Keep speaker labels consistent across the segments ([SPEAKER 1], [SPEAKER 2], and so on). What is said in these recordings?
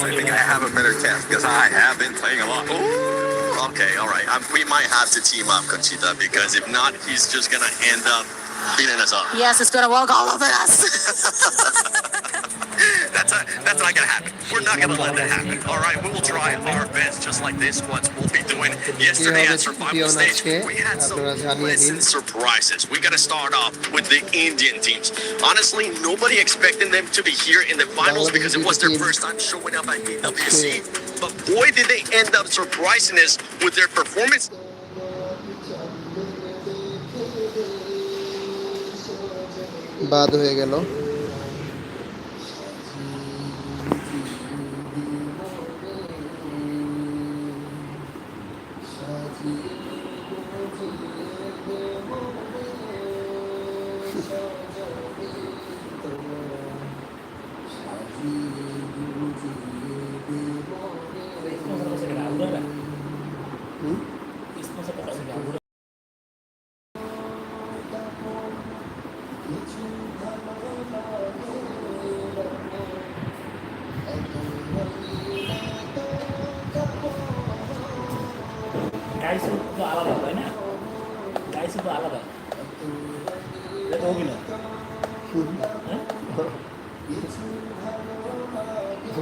[SPEAKER 1] I think I have a better chance because I have been playing a lot. Ooh, okay, all right. We might have to team up, Conchita, because if not, he's just gonna end up beating us up.
[SPEAKER 2] Yes, it's gonna walk all over us.
[SPEAKER 1] That's not gonna happen. We're not gonna let that happen. All right, we will try our best, just like this. What we'll be doing yesterday at Survival Stage, we had some pleasant surprises. We gotta start off with the Indian teams. Honestly, nobody expected them to be here in the finals because it was their first time showing up at EWC. But boy, did they end up surprising us with their performance.
[SPEAKER 3] বাদ হয়ে গেল।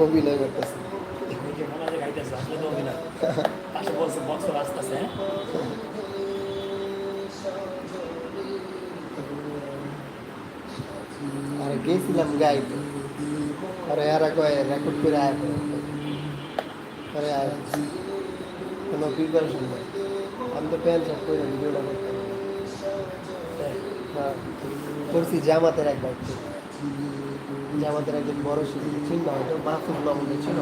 [SPEAKER 3] অভিনয় করতেছে আর গেছিলাম গাইতে আর এরা কয় record করে আয় করে আয় কোনো প্রিপারেশন নেই আমি তো প্যান্ট শার্ট করে ভিডিওটা করতাম হ্যাঁ করছি জামাতের একবার জামাতের একজন বড় শিল্পী ছিল হয়তো মাহফুজ মামুন ছিল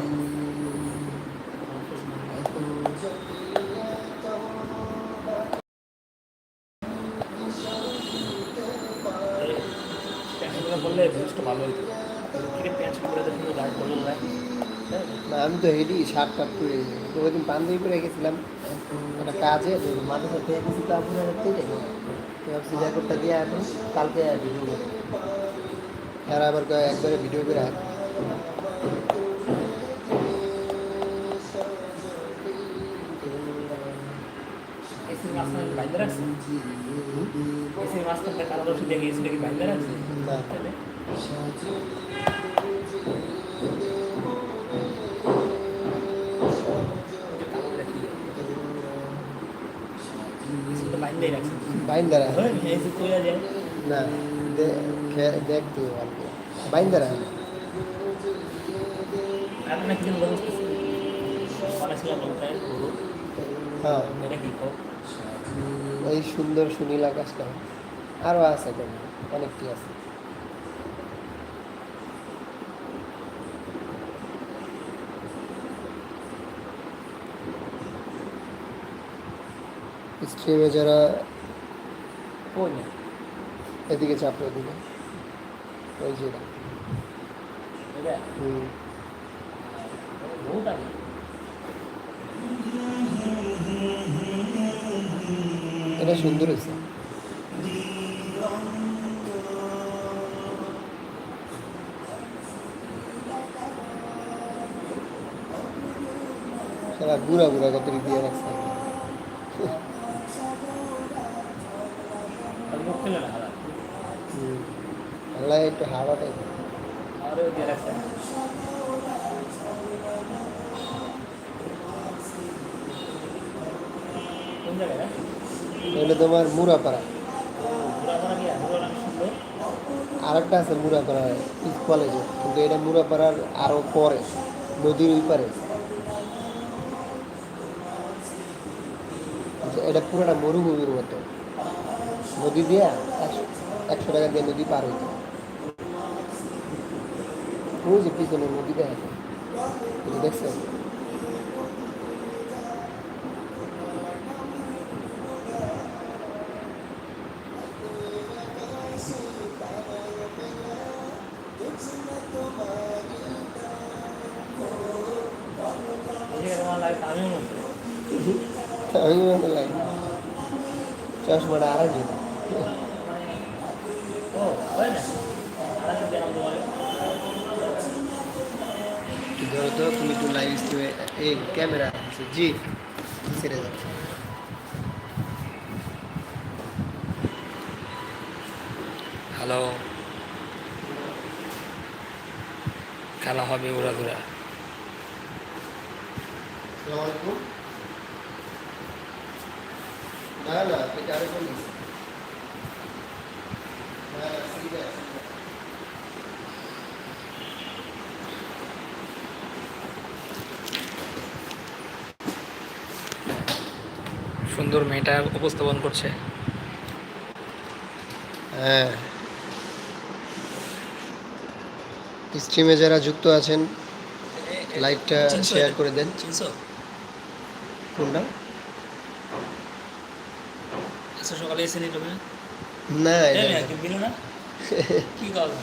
[SPEAKER 3] আমি তো হেডি শার্ট টাট করে তো ওই দিন পাঞ্জাবি পরে গেছিলাম একটা কাজে মাঝে সাথে গেছি তো আপনার ভাবছি রেকর্ডটা দিয়ে এখন কালকে ভিডিও করে আর আবার একবারে ভিডিও করে বাইন্দারা না দেখতে বাইন্দারা হ্যাঁ এই সুন্দর সুনীল আকাশটা আরও আছে অনেকটি আছে স্ট্রিমে যারা এদিকে চাপড়ে এদিকে ওই যে এটা সুন্দর হয়েছে সারা বুড়া বুড়া কত দিয়ে রাখছে আল্লাহ একটু হাওয়াটাই এটা তোমার মুরাপাড়া আরেকটা আছে মুরাপাড়া কলেজে কিন্তু এটা মুরাপাড়ার আরো পরে নদীর ওই পারে এটা পুরোটা মরুভূমির মতো নদী দিয়া 100 টাকা দিয়ে নদী পার হইতো ওই যে পিছনে নদী দেখা দেখছেন আমি মনে লাগে চশমাটা আড়াই দিন ধরো তো তুমি একটু লাইভ স্ট্রিমে এই ক্যামেরা আছে জি ছেড়ে যাও
[SPEAKER 4] হ্যালো, খেলা হবে উড়াধুরা।
[SPEAKER 3] আসসালামু আলাইকুম না না এটা আরেকজন দিছে না না ঠিক আছে
[SPEAKER 4] সুন্দর মেয়েটা উপস্থাপন করছে।
[SPEAKER 3] হ্যাঁ স্ট্রিমে যারা যুক্ত আছেন লাইভটা শেয়ার করে দেন
[SPEAKER 4] চিনছো?
[SPEAKER 3] কোনটা
[SPEAKER 4] আচ্ছা, সকালে এসে তুমি
[SPEAKER 3] না
[SPEAKER 4] মিলো না কি কথা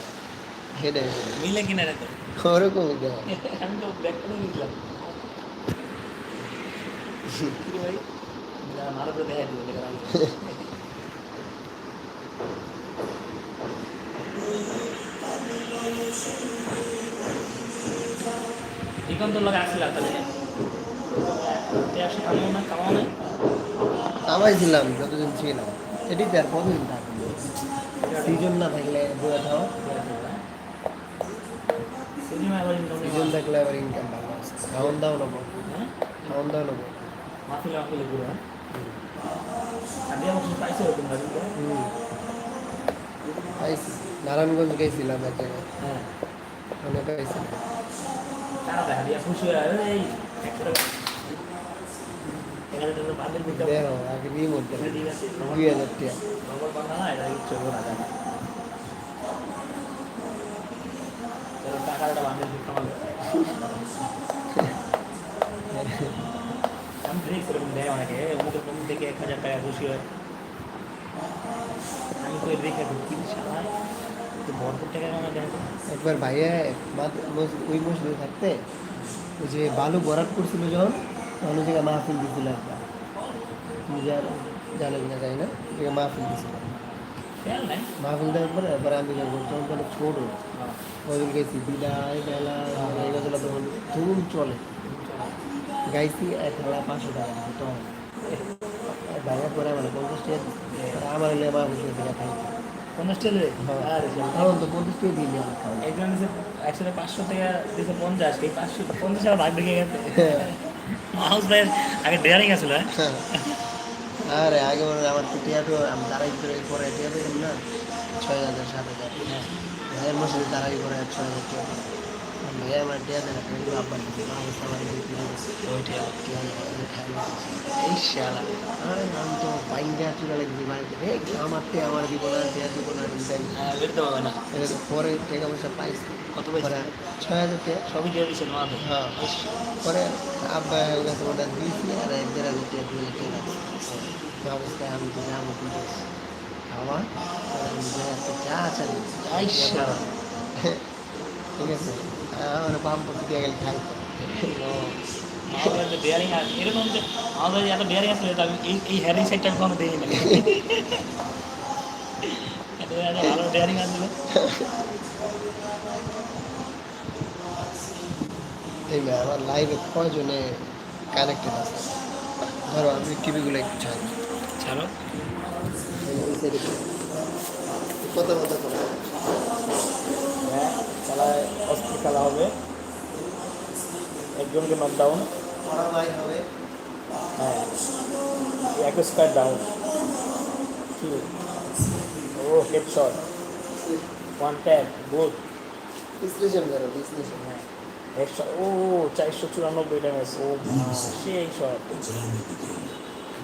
[SPEAKER 3] হেডে
[SPEAKER 4] মিলে কিনা রাখো।
[SPEAKER 3] ওরকমই দেওয়া
[SPEAKER 4] আমি তো ব্যাক করে নিলাম ভাই, ভালো করে দেখা দিবে। দিগন্ত লাগে আসলে তাহলে একশো কামাও না কামাও না
[SPEAKER 3] কামাইছিলাম যতদিন ছিলাম এটি তো আর কতদিন থাকবে সিজন না থাকলে বয়ে খাওয়া
[SPEAKER 4] সিনেমা আবার ইনকাম
[SPEAKER 3] সিজন থাকলে আবার ইনকাম ভালো আছে খাওয়ান দাও নেবো
[SPEAKER 4] হ্যাঁ
[SPEAKER 3] খাওয়ান দাও নেবো
[SPEAKER 4] মাফিলে মাফিলে ঘুরে আগে অবশ্য পাইছে ওরকম না কিন্তু
[SPEAKER 3] পাইছি নারায়ণগঞ্জ গেছিলাম এক জায়গায়
[SPEAKER 4] হ্যাঁ
[SPEAKER 3] অনেক পাইছি
[SPEAKER 4] তারা দেখা দিয়া খুশি হয়ে যাবে এই 100 টাকা বাদের ভিতরে
[SPEAKER 3] দেখো আগে নিয়ে মধ্যে 2000 টাকা
[SPEAKER 4] নগর বাংলা না এটা ইচ্ছে করা যায় টাকাটা বাদের ভিতরে কামাল আমি দেখছি এরকম দেয় অনেকে অমুকের কম থেকে 1000 টাকা খুশি হয়। আমি তো দেখে ঢুকি সালায় তো ভরপুর টাকা আমার দেয়
[SPEAKER 3] একবার ভাইয়া ওই মসজিদে থাকতে ওই যে বালু ভরাট করছিল যখন তখন ওই জায়গায় মাহফিল দিছিল একবার তুমি জানো কিনা যাই না ওই জায়গায় মাহফিল দিছিল
[SPEAKER 4] খেয়াল নাই
[SPEAKER 3] মাহফিল দেওয়ার পরে এবার আমি যখন তখন তো ছোট ওদিন গেছি বিদায় বেলা এই গেছিল তখন ধুম চলে গাইছি এক হাজার 500 টাকা দিচ্ছে তখন ভাইয়া পরে আমার 50 টাকা দিচ্ছে আমার এলে মাহফিল থেকে খাই
[SPEAKER 4] 50 টাকা দেবে আরে
[SPEAKER 3] তখন তো 50 টাকা দিলে আমার খাওয়া
[SPEAKER 4] একজন দিছে একসাথে 500 টাকা দিছে 50 এই 550 টাকা ভাগ ঢুকে গেছে মাউস ভাইয়ের আগে ডেয়ারিং আছিল হ্যাঁ
[SPEAKER 3] আরে আগে মনে হয় আমার টিয়া তো আমি দাঁড়াই করে পরে টিয়া পেলাম না 6000 7000 ভাইয়ের মসজিদে দাঁড়াই করে 6000 টিয়া ভাইয়া আমার টিয়া দেয় না কিন্তু আব্বার দিচ্ছে মা বলছে আমার ওই টিয়া এই শালা আরে আমি তো বাইন দেওয়া চুরা লাগছি বাড়িতে রে আমার টিয়া আমার দিব না টিয়া দিব না
[SPEAKER 4] বেরোতে পারবে না
[SPEAKER 3] পরে টাকা পয়সা পাইছি
[SPEAKER 4] কত পয়সা?
[SPEAKER 3] পরে 6000 টাকা
[SPEAKER 4] সবই দিয়ে দিচ্ছে না
[SPEAKER 3] হ্যাঁ পরে আব্বা কাছে ওটা দিয়েছি আর 1500 টাকা দিয়ে চলে আসছি অবস্থায় আমি তো যাবো খাওয়া চা আছে ঠিক আছে আমার বাম পক্ষে দিয়ে গেলে খাই
[SPEAKER 4] আমাদের ডেয়ারিং এরকম যে আমাদের এত ডেয়ারিং আসলে আমি এই হেয়ারিং সাইডটা আমি কখনো দিই না এত ভালো ডেয়ারিং আসলে
[SPEAKER 3] এই আমার লাইভে কয়জনে কানেক্টেড আছে ধরো আমি টিভিগুলো একটু ছাড়ি
[SPEAKER 4] ছাড়ো
[SPEAKER 3] ওই সাইডে কথা কথা কথা
[SPEAKER 4] হ্যাঁ খেলায় অস্থির খেলা হবে একজনকে নকডাউন
[SPEAKER 3] পড়া মাই হবে
[SPEAKER 4] হ্যাঁ 21 ডাউন কি ও হেডশট ওয়ান ট্যাপ গুড
[SPEAKER 3] বিশ্লেষণ করো বিশ্লেষণ
[SPEAKER 4] হ্যাঁ হেডশট ও 494 ড্যামেজ ও সেই শট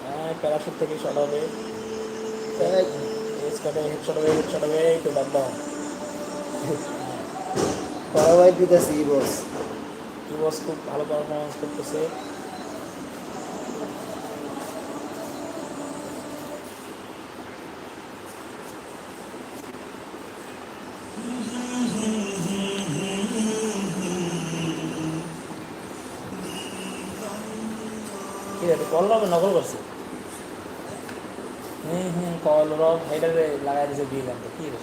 [SPEAKER 4] হ্যাঁ প্যারাশুট থেকে শট হবে স্কটে হেডশট হবে একটু ডাউন
[SPEAKER 3] পড়া মাই দিতেছি বস
[SPEAKER 4] ইউএস খুব ভালো পারফরমেন্স করতেছে কি রে কল হবে নকল করছে কল রব হেডারে লাগাই দিয়েছে দিয়ে জানতো কি রে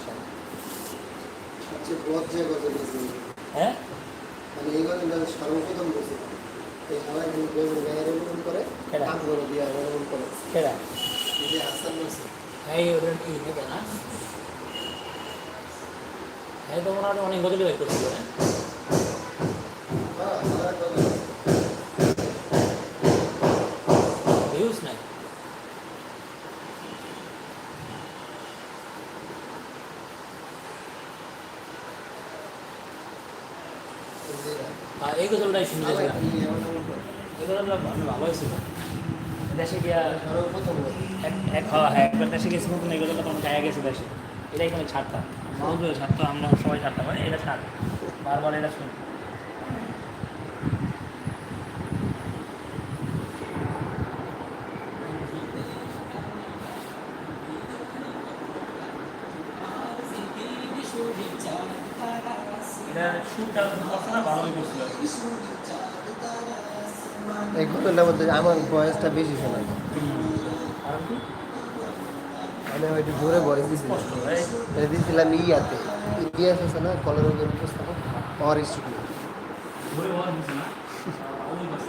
[SPEAKER 3] আচ্ছা বজ্জে কথা বলছি
[SPEAKER 4] হ্যাঁ
[SPEAKER 3] মানে এই গজলটা সর্বপ্রথম বলছি এই সবাই কিন্তু গায়ের অনুমান করে
[SPEAKER 4] কেডা?
[SPEAKER 3] কাম করে দিয়ে অনুমান করে
[SPEAKER 4] কেডা
[SPEAKER 3] এই যে হাসান বলছে
[SPEAKER 4] এই ওদের কি নেবে না এই তো মোটামুটি অনেক গজলই বের করছিল হ্যাঁ ভিউজ নাই আর এই গজলটাই শুনতেছিলাম এই গজলটা ভালো হয়েছিল দেশে গিয়া
[SPEAKER 3] সর্বপ্রথম
[SPEAKER 4] হ্যাঁ একবার দেশে গেছি নতুন এই গজলটা তখন গায়ে গেছে দেশে এটাই কোনো ছাড়তাম মাউজও ছাড়তো আমরা সবাই ছাড়তাম মানে এটা ছাড় বারবার এটা শুনি এটা শুটটা করছে না ভালোই করছিল
[SPEAKER 3] এই গজলটার মধ্যে আমার ভয়েসটা বেশি শোনায়
[SPEAKER 4] কারণ কি
[SPEAKER 3] আমি একটু জোরে ভয়েস দিয়েছিলাম
[SPEAKER 4] কষ্ট হয়
[SPEAKER 3] এটা দিয়েছিলাম ইয়াতে ইতিহাস আছে না কলরবের উপস্থাপক অর স্টুডিও
[SPEAKER 4] ঘুরে বলা হচ্ছে না ওই বাস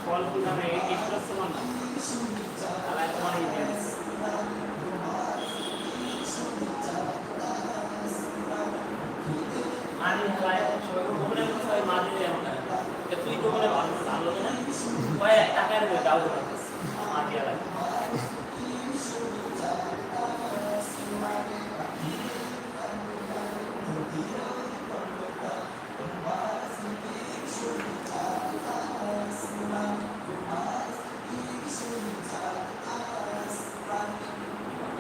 [SPEAKER 4] ফল ফুল নামে এই প্লাস সমান না আলাই তোমার এই দিয়ে মাঝে হালাই সবাই কোমরে সবাই মাঝে যেমন তুই কোমরে ভালো না কয় টাকা দেবে দাও মাঝে হালাই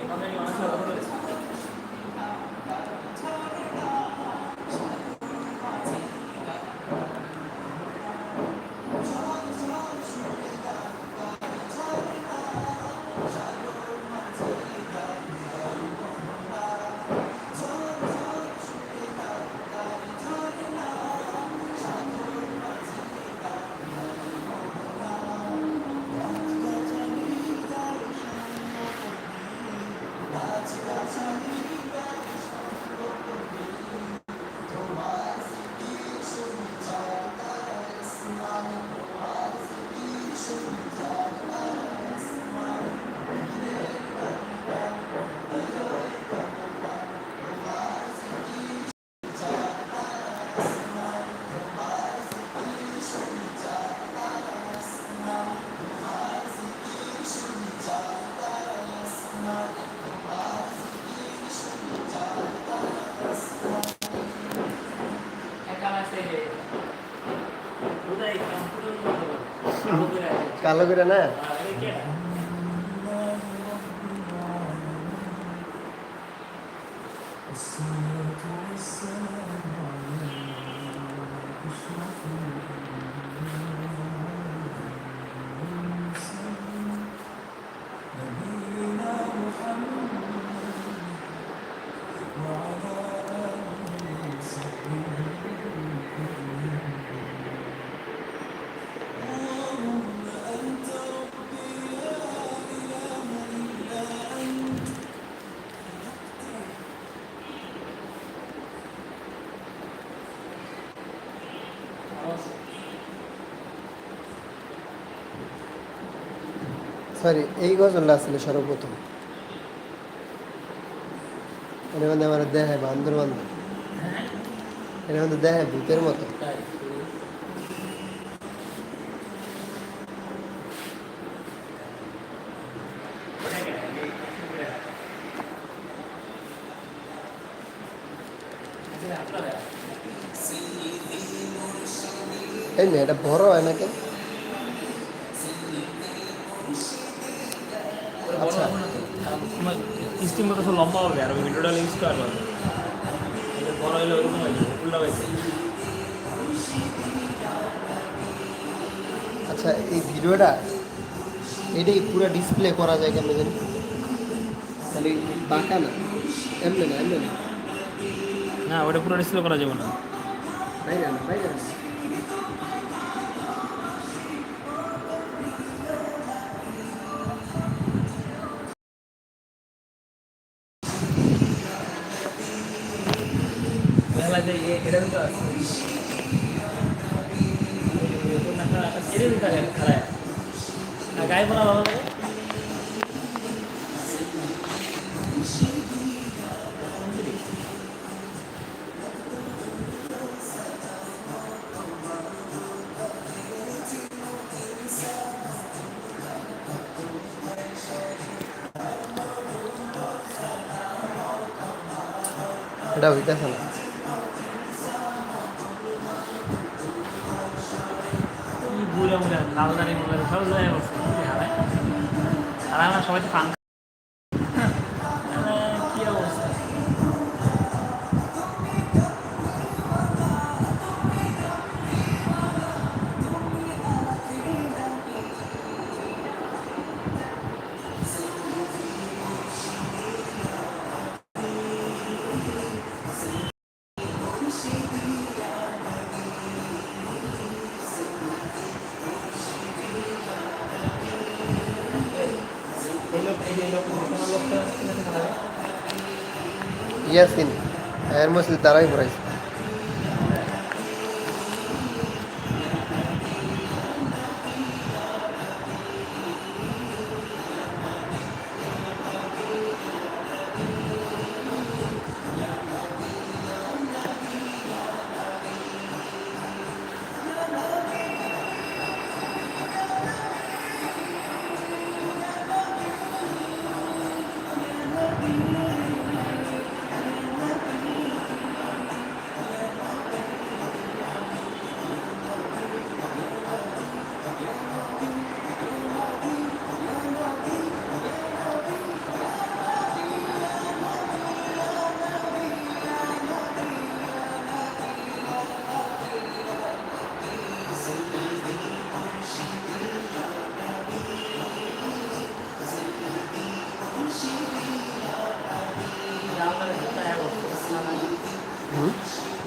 [SPEAKER 4] এখানে অনেক সময় কথা বলেছি
[SPEAKER 3] কালো করে না সরি এই গজলটা আসলে সর্বপ্রথম এর মধ্যে আমার দেখায় বান্দর বান্দর এর মধ্যে দেখায় ভূতের মতো এই মেয়েটা বড় হয় না কেন আচ্ছা
[SPEAKER 4] তোমার স্টিম কত লম্বা হবে আর ওই ভিডিওটা ইউজ করা যাবে বড় হলে ওরকম হয়ে যাবে ফুল লাগাইছে
[SPEAKER 3] আচ্ছা এই ভিডিওটা এটাই পুরো ডিসপ্লে করা যায় কেমন জানি তাহলে বাঁকা না এমনি না এমনি না
[SPEAKER 4] না ওটা পুরো ডিসপ্লে করা যাবে না
[SPEAKER 3] বাইরে না বাইরে না
[SPEAKER 4] মেলা যে এটা তো আছে এটা তো থাকে খেলায় আর গায়ে পড়া ভালো লাগে
[SPEAKER 3] এটা হইতেছে না
[SPEAKER 4] কি বুড়ো মুড়ে লাল দাঁড়িয়ে মুড়ে সব জায়গায় বসে হারায় আর আমরা সবাই তো ফান কি অবস্থা
[SPEAKER 3] ইয়াসিন এর মধ্যে তারাই পড়াইছে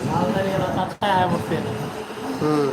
[SPEAKER 4] লাল দাঁড়িয়ে তাছাড়া বসতে
[SPEAKER 3] হুম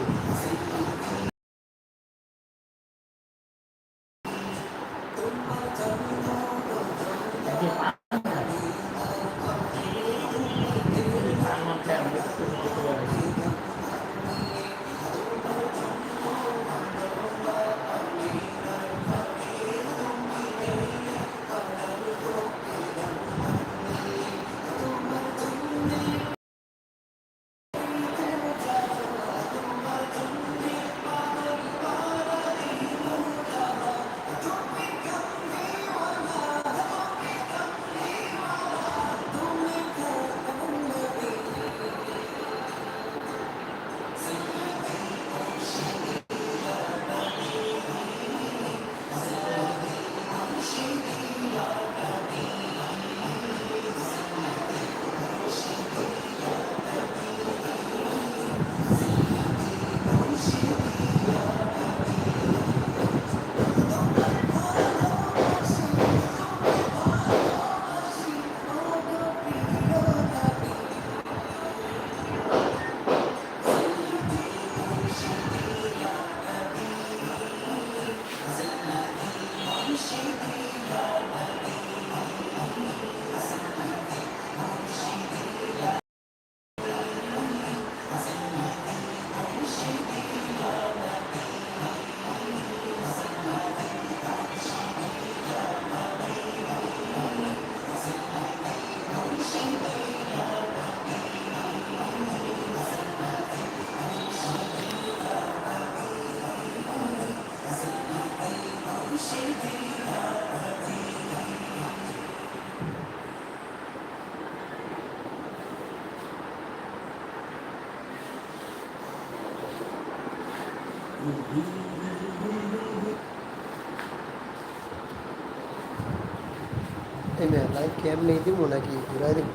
[SPEAKER 3] এই মেয়ে লাইট কেমনি দিব নাকি ঘুরাই দিব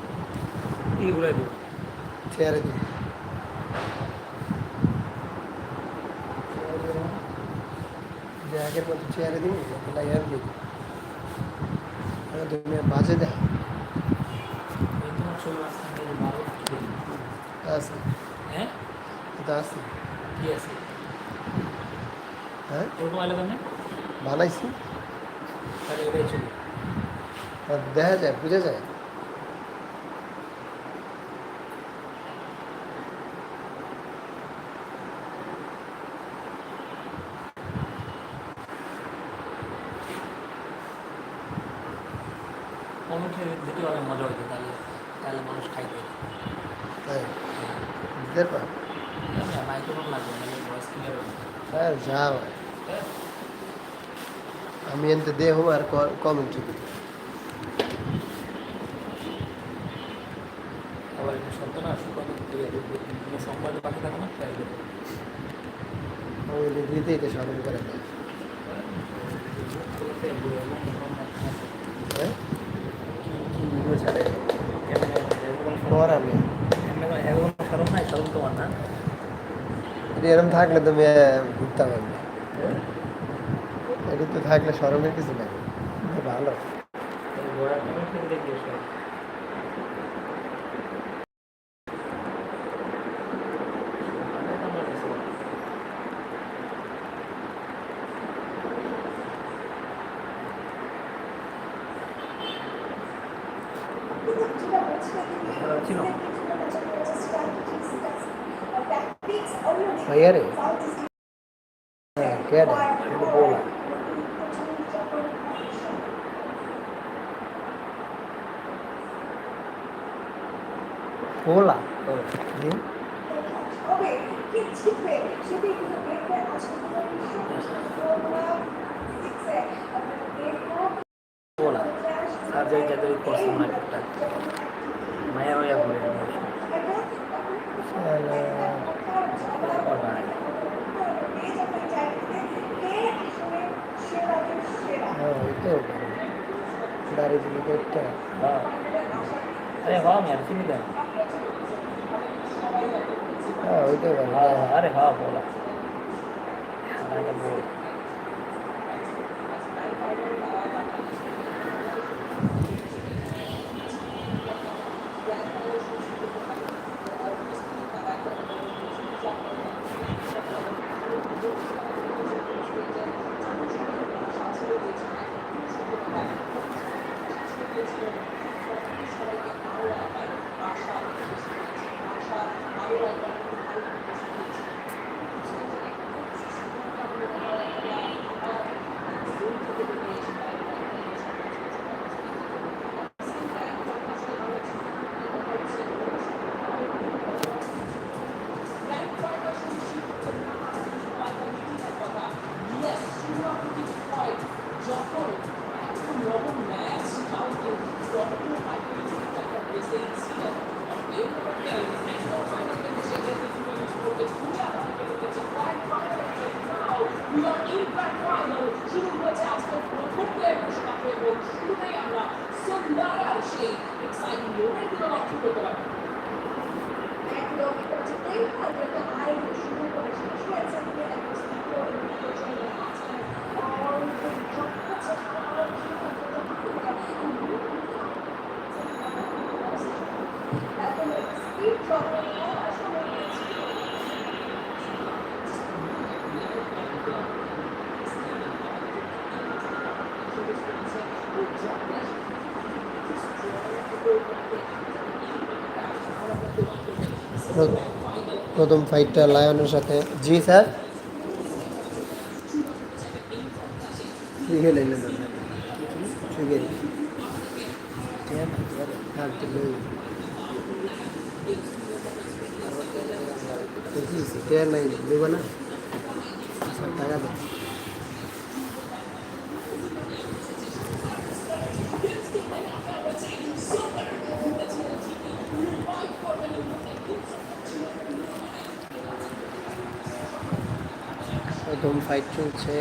[SPEAKER 4] এইগুলাই দেবো
[SPEAKER 3] চেয়ারে দিব যে আগের মতো চেয়ারে দিব লাইট আর দিব তুমি বাজে দেয়
[SPEAKER 4] তোমার ষোলো মাঝখানে যে বারো
[SPEAKER 3] আছে
[SPEAKER 4] হ্যাঁ
[SPEAKER 3] এটা আছে
[SPEAKER 4] কি আছে
[SPEAKER 3] হ্যাঁ
[SPEAKER 4] ওরকম আলাদা না
[SPEAKER 3] বানাইছি
[SPEAKER 4] তাহলে ওটাই ছিল
[SPEAKER 3] আর দেখা যায় বুঝা যায়
[SPEAKER 4] কমেন্টে দিতে অনেক মজা হতো তাহলে তাহলে মানুষ খাইতে
[SPEAKER 3] তাই দিতে পার
[SPEAKER 4] মাইক্রোফোন লাগবে নাহলে ভয়েস ক্লিয়ার হবে
[SPEAKER 3] হ্যাঁ যা ভাই আমি এনতে দেহ আর কমেন্ট্রি করি
[SPEAKER 4] আবার এটা সত্য না সুখত সংবাদে পাঠিয়ে থাকো না তাই
[SPEAKER 3] আমি দিতেই তো স্মরণ করে দেয় হ্যাঁ
[SPEAKER 4] ভিডিও ছাড়ে
[SPEAKER 3] তোমার আমি
[SPEAKER 4] এখন সরম নাই সরম তোমার না
[SPEAKER 3] এটা এরকম থাকলে তুমি ঘুরতাম আমি এটা তো থাকলে স্মরণের কিছু নাই তো ভালো
[SPEAKER 4] ঘোড়া কমেন্ট থেকে দেখি ছিল
[SPEAKER 3] ভাইয়া রে হ্যাঁ কে রে এটা বলা বলা হুম
[SPEAKER 4] বলা সার্জারি টার্জারি করছে মার্কেটটা মায়া হইয়া ঘুরে
[SPEAKER 3] হ্যাঁ ওইটাও দাঁড়িয়ে দিলি একটা
[SPEAKER 4] আরে হ্যাঁ মেয়ার চিনি দেন
[SPEAKER 3] হ্যাঁ ওইটাও
[SPEAKER 4] হ্যাঁ আরে হ্যাঁ বলা বল
[SPEAKER 3] প্রথম ফাইটটা লায়নের সাথে জি স্যার লিখে নিলেন ঠিক আছে নাই দেবো না টাকা দেবো প্রথম ফাইট চলছে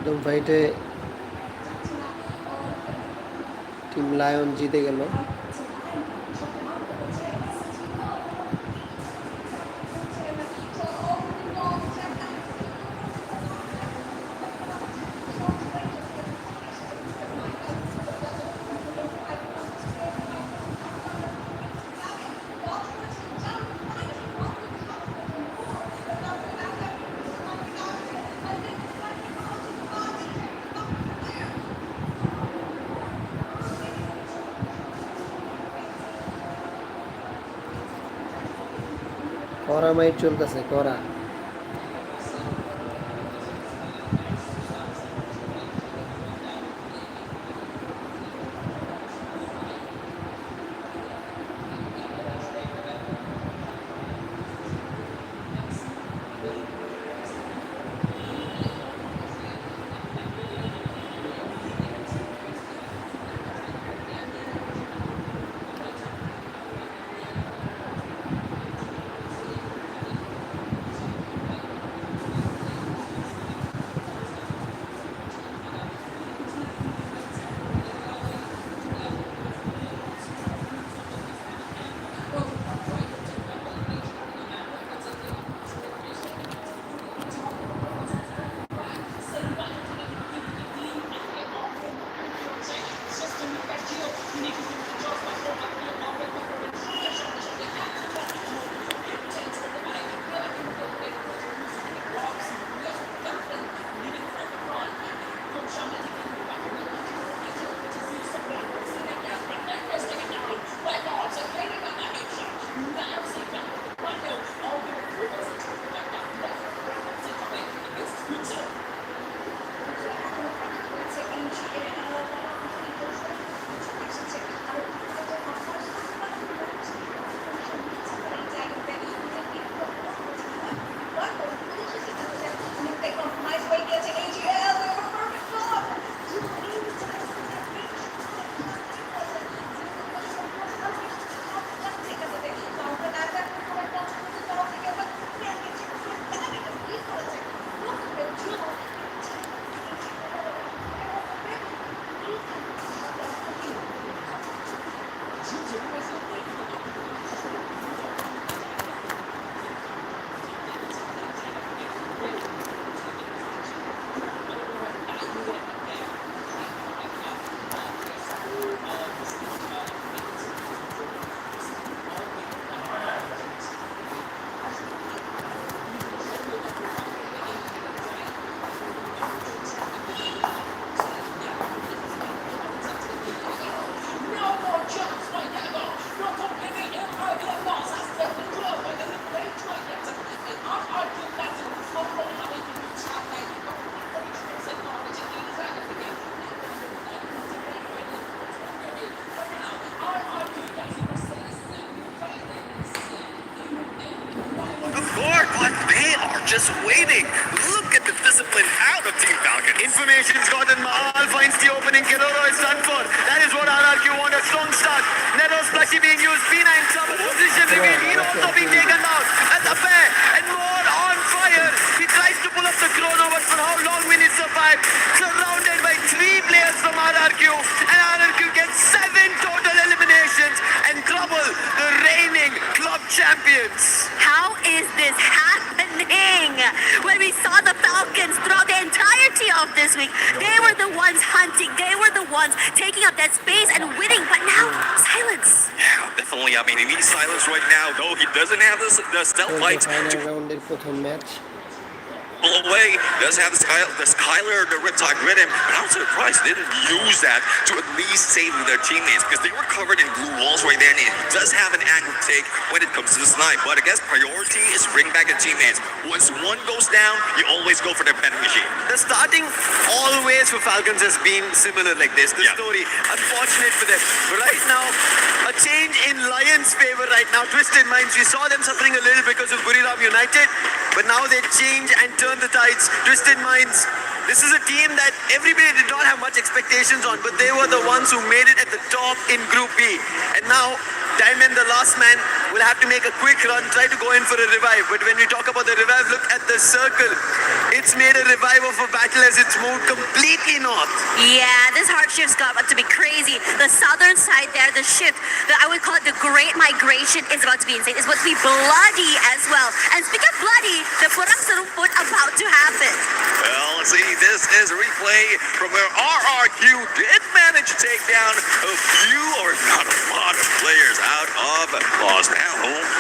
[SPEAKER 3] প্রথম ফাইটে টিম লায়ন জিতে গেল। করা মাইট চলতেছে করা।
[SPEAKER 1] Just waiting. Look at the discipline out of Team Falcon. Information's gotten. Mahal finds the opening. Keroro is done for. That is what RRQ want. A strong start. Nero's plushie being used. P9 trouble. Position reveal. Hero also being taken out. At the pair. And more on fire. He tries to pull up the chrono, but for how long will he survive? Surrounded by 3 players from RRQ. And RRQ gets 7 total eliminations and trouble the reigning club champions.
[SPEAKER 2] How is this happening? When we saw the Falcons throughout the entirety of this week, they were the ones hunting, they were the ones taking up that space and winning, but now, silence.
[SPEAKER 1] Yeah, definitely. I mean, he needs silence right now, though he doesn't have the stealth fight
[SPEAKER 3] final
[SPEAKER 1] to
[SPEAKER 3] রাউন্ডের প্রথম match.
[SPEAKER 1] pull away. Does have the Skylar, the Riptide Rhythm, but I'm surprised they didn't use that to at least save their teammates because they were covered in blue walls right there, and he does have an angry take when it comes to the snipe. But I guess priority is bring back the teammates. Once one goes down, you always go for the pen machine.
[SPEAKER 5] The starting always for Falcons has been similar like this. The story, unfortunate for them. But right now, a change in Lions' favor right now. Twisted Minds, we saw them suffering a little because of Buriram United, but now they change and turn the tides. Twisted Minds, this is a team that everybody did not have much expectations on, but they were the ones who made it at the top in Group B. And now, Diamond, the last man, will have to make a quick run, try to go in for a revive. But when we talk about the revive, look at the this circle. It's made a revival for battle as it's moved completely north.
[SPEAKER 2] Yeah, this hard shift's got to be crazy. The southern side there, the shift, I would call it the Great Migration, is about to be insane. It's about to be bloody as well. And speaking of bloody, the Purang Sarumput about to happen.
[SPEAKER 1] Well, see, this is a replay from where RRQ did manage to take down a few, or not a lot of players out of Lost. Now,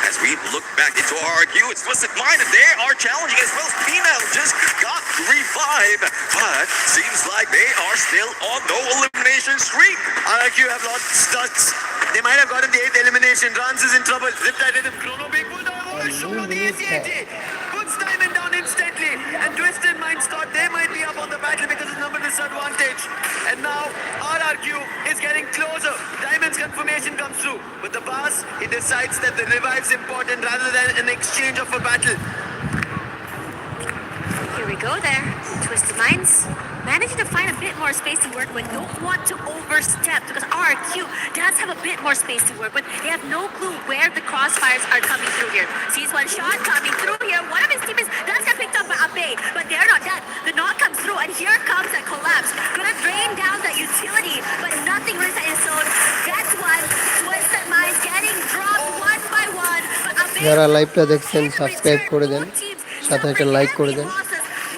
[SPEAKER 1] as we look back into RRQ, it's Twisted Mind, and they are challenging as well. Pino just got revived, but seems like they are still on no elimination streak.
[SPEAKER 5] RRQ have lost stunts. They might have gotten the 8th elimination. Rans is in trouble. Riptide rhythm. Chrono being pulled out. Oh, a shot on the ACAT. Puts Diamond down instantly. And Twisted Minds thought they might be up on the battle because of number disadvantage. And now RRQ is getting closer. Diamond's confirmation comes through. But the boss, he decides that the revive's important rather than an exchange of a battle.
[SPEAKER 2] Here we go there. Twisted Minds managing to find a bit more space to work with. Don't want to overstep because RRQ does have a bit more space to work with. They have no clue where the crossfires are coming through here. Sees one shot coming through here. One of his teammates does get picked up by Abe, but they're not done. The knock comes through, and here comes that collapse. Gonna drain down that utility, but nothing really set in stone. That's one. Twisted Minds getting dropped one by one. But Abe
[SPEAKER 3] যারা লাইভটা দেখছেন subscribe করে দেন, সাথে একটা like করে দেন।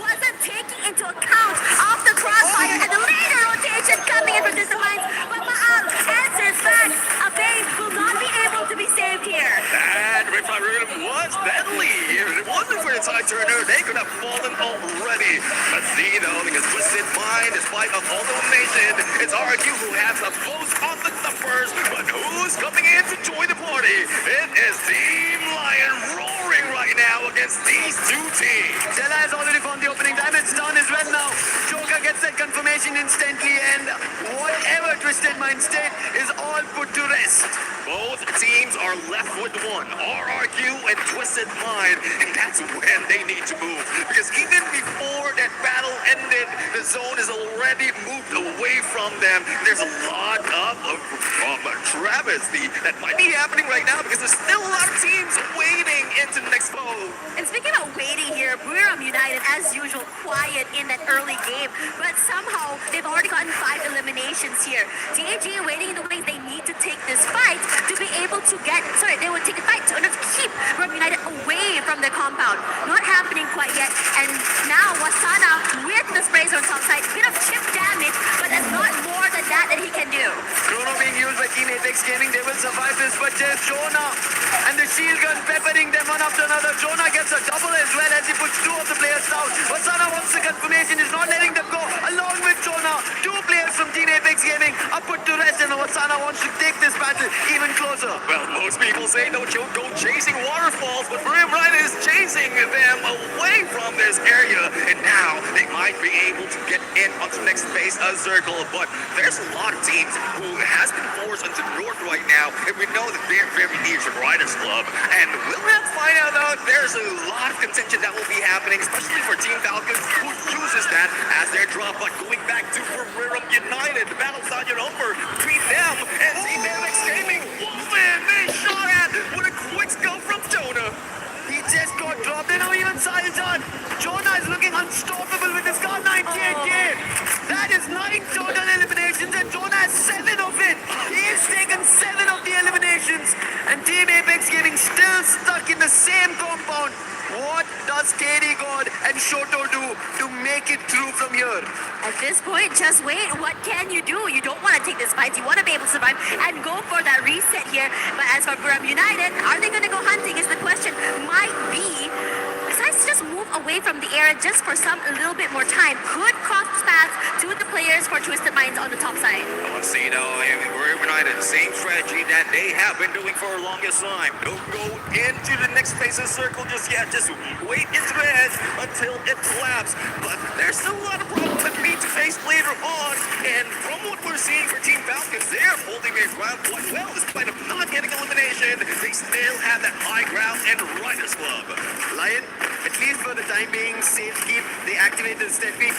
[SPEAKER 2] wasn't taking into account of the crossfire and the later rotation coming in from Twisted Minds. But Maal answers back. Abe will not be able to be saved here.
[SPEAKER 1] And Riptide was deadly. If it wasn't for the side turner, they could have fallen already. Let's see though, because Twisted Mind, despite of all the elimination, it's RRQ who has the most on the numbers. But who's coming in to join the party? It is Team Lion roaring right now against these two teams.
[SPEAKER 5] Stella has already found the opening. Diamond's down as well now. Joker gets that confirmation instantly, and whatever Twisted Minds did is all put to rest.
[SPEAKER 1] Both teams are left with one, RRQ and Twisted Mind, and that's when they need to move. Because even before that battle ended, the zone is already moved away from them. There's a lot of travesty that might be happening right now because there's still a lot of teams waiting into the next foe.
[SPEAKER 2] And speaking about waiting here, Buriram United, as usual, quiet in that early game. But somehow, they've already gotten 5 eliminations here. DAG waiting in the wings. They need to take this fight to be able to get... Sorry, they would take the fight to keep Buriram United away from the compound. Not happening quite yet. And now, Wasana with the sprays on top side. Bit of chip damage, but there's not more than that he can do.
[SPEAKER 5] Chrono being used by Team Apex Gaming. They will survive this, but there's Jonah and the shield gun peppering them one after another. Jonah gets a double as well as he puts 2 of the players down. Wasana wants the confirmation, is not letting them go. Along with Jonah, 2 players from Team Apex Gaming are put to rest, and Wasana wants to take this battle even closer.
[SPEAKER 1] Well, most people say don't go chasing waterfalls, but Buriram United is chasing them away from this area, and now they might be able to get in onto the next phase of Circle, but there's a lot of teams who has been forced into the north right now, and we know that they're very near to Riders Club, and we'll have to find out though, there's a lot of contention that will be happening, especially for Team Falcons, who uses that as their drop, but going back to Buriram United, the battle's not yet over between them and Team Apex Gaming. Man, they shot at, what a quick go from Jonah.
[SPEAKER 5] He just got dropped, and now even Saljan. Jonah is looking unstoppable with his car 98k. That is 9 total eliminations, and Jonah has 7 of it. He has taken 7 of the eliminations, and Team Apex Gaming still stuck in the same compound. What does KD God and Shoto do to make it through from here?
[SPEAKER 2] At this point, just wait. What can you do? You don't want to take this fight. You want to be able to survive and go for that reset here. But as for Buriram United, are they going to go hunting is the question. Might be. Decides to just move away from the area just for a little bit more time. Could cross paths to the players for Twisted Minds on the top side.
[SPEAKER 1] Let's see now, Buriram United, same strategy that they have been doing for the longest time. Don't go into the next phase of Circle just yet. Just wait into the edge until it collapses. But there's still a lot of problems that we need to face later on. And from what we're seeing for Team Falcons, they're holding their ground quite well. Despite of not getting elimination, they still have that high ground and Riders Club.
[SPEAKER 5] Lion, at least for the time being, safe keep. They activated Steffi.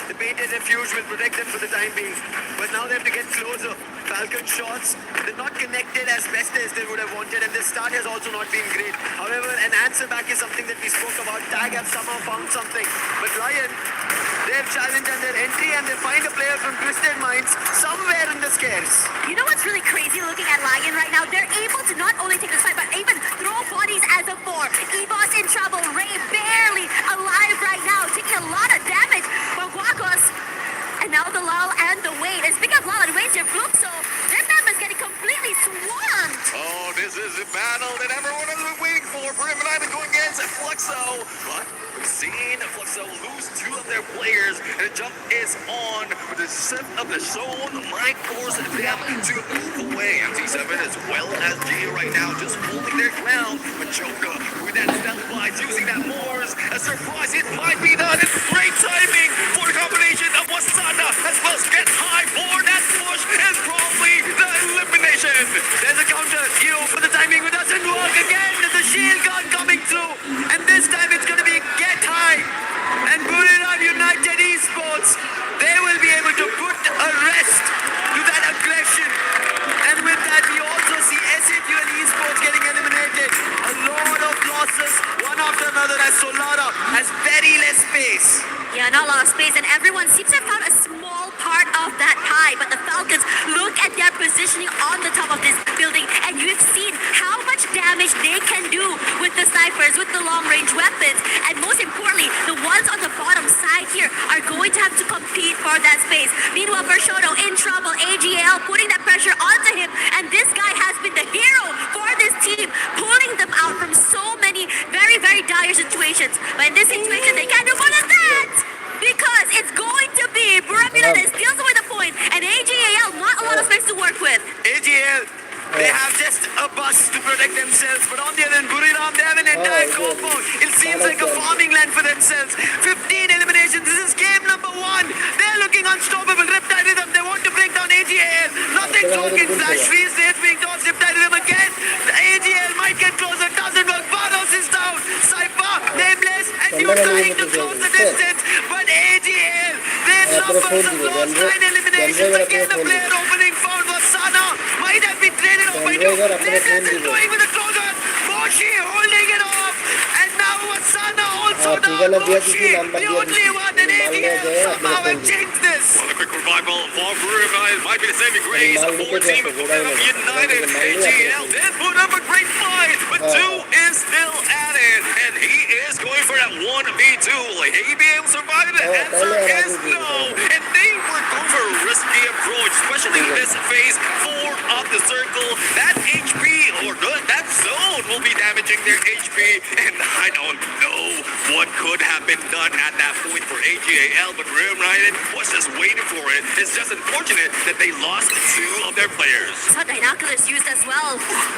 [SPEAKER 5] The painted refuge will protect them for the time being. But now they have to get closer. Falcon shots, they're not connected as best as they would have wanted, and the start has also not been great. However, an answer back is something that we spoke about. Tag have somehow found something. But Lion, their challenge and their entry, and they find a player from Twisted Minds somewhere in the scares.
[SPEAKER 2] You know what's really crazy looking at Lion right now? They're able to not only take the fight, but even throw bodies as a 4. Evos in trouble. Ray barely alive right now, taking a lot of damage. But Guacos, and now the lull and the wait. And speaking of lull and wait, your Fluxo, their member's getting completely swarmed.
[SPEAKER 1] Oh, this is a battle that everyone has been waiting for. Him and Ivan going against Fluxo. But we've seen Fluxo lose 2 of their players, and the jump is on with the set of the zone. Might force them to move away. MT7 as well as G right now just holding their ground. Machoka with that stealth flies using that Moors. A surprise, it might be done. It's great timing for the combination of Wasana as well as get high for that push and probably the elimination.
[SPEAKER 5] There's a counter. For the timing, it doesn't work again. There's a shield gun coming through. And this time it's going to be get high. And Buriram United Esports, they will be able to put a rest to that aggression. And with that, we also see SAQL Esports getting eliminated. A lot of losses, one after another, as Solara has very less space.
[SPEAKER 2] Yeah, not a lot of space, and everyone seems to have found a small part of that pie. But the Falcons, look at their positioning on the top of this building, and you've seen how much damage they can do with the snipers, with the long-range weapons, and most importantly, the ones on the bottom side here are going to have to compete for that space. Meanwhile, Verschoto in trouble, AGL putting that pressure onto him, and this guy has been the hero for this team, pulling them out from so many very, very dire situations. But in this situation, they can't do more than that! Because it's going to be Buramina that steals away the point, and AGAL not a lot of space to work with.
[SPEAKER 5] AGL, they have just a bus to protect themselves, but on the other hand, Buriram, they have an entire compound. It seems like a farming land for themselves. 15 eliminations. This is game number 1. They're looking unstoppable. Riptide Rhythm, they want to bring down AGL. Nothing's working. Flash freeze, they're being tossed. Riptide Rhythm again. The AGL might get closer. Doesn't work. Vados is down. Cypher, Nameless, and you trying to close the distance. But AGL, their numbers have lost 9 eliminations. Again, the player opening found Wasana. Might have been traded off by Nameless is going with the closer. Moshi holding it off. And now Wasana also down. Moshi, the only one in AGL somehow have changed this.
[SPEAKER 1] Well, a quick revival for Bururai. Might be the saving grace for Team Bururai United. AGL did put up a great fight, but 2 is still at it. And he is going for that 1v2. Will he be able to survive it? The answer is no. And they were going for a risky approach, especially in this phase 4 of the circle. That HP or that zone will be damaging their HP. And I don't know what could have been done at that point for AGAL, but Rim United was just waiting for it. It's just unfortunate that they lost 2 of their players.
[SPEAKER 2] Saw Dinoculus used as well.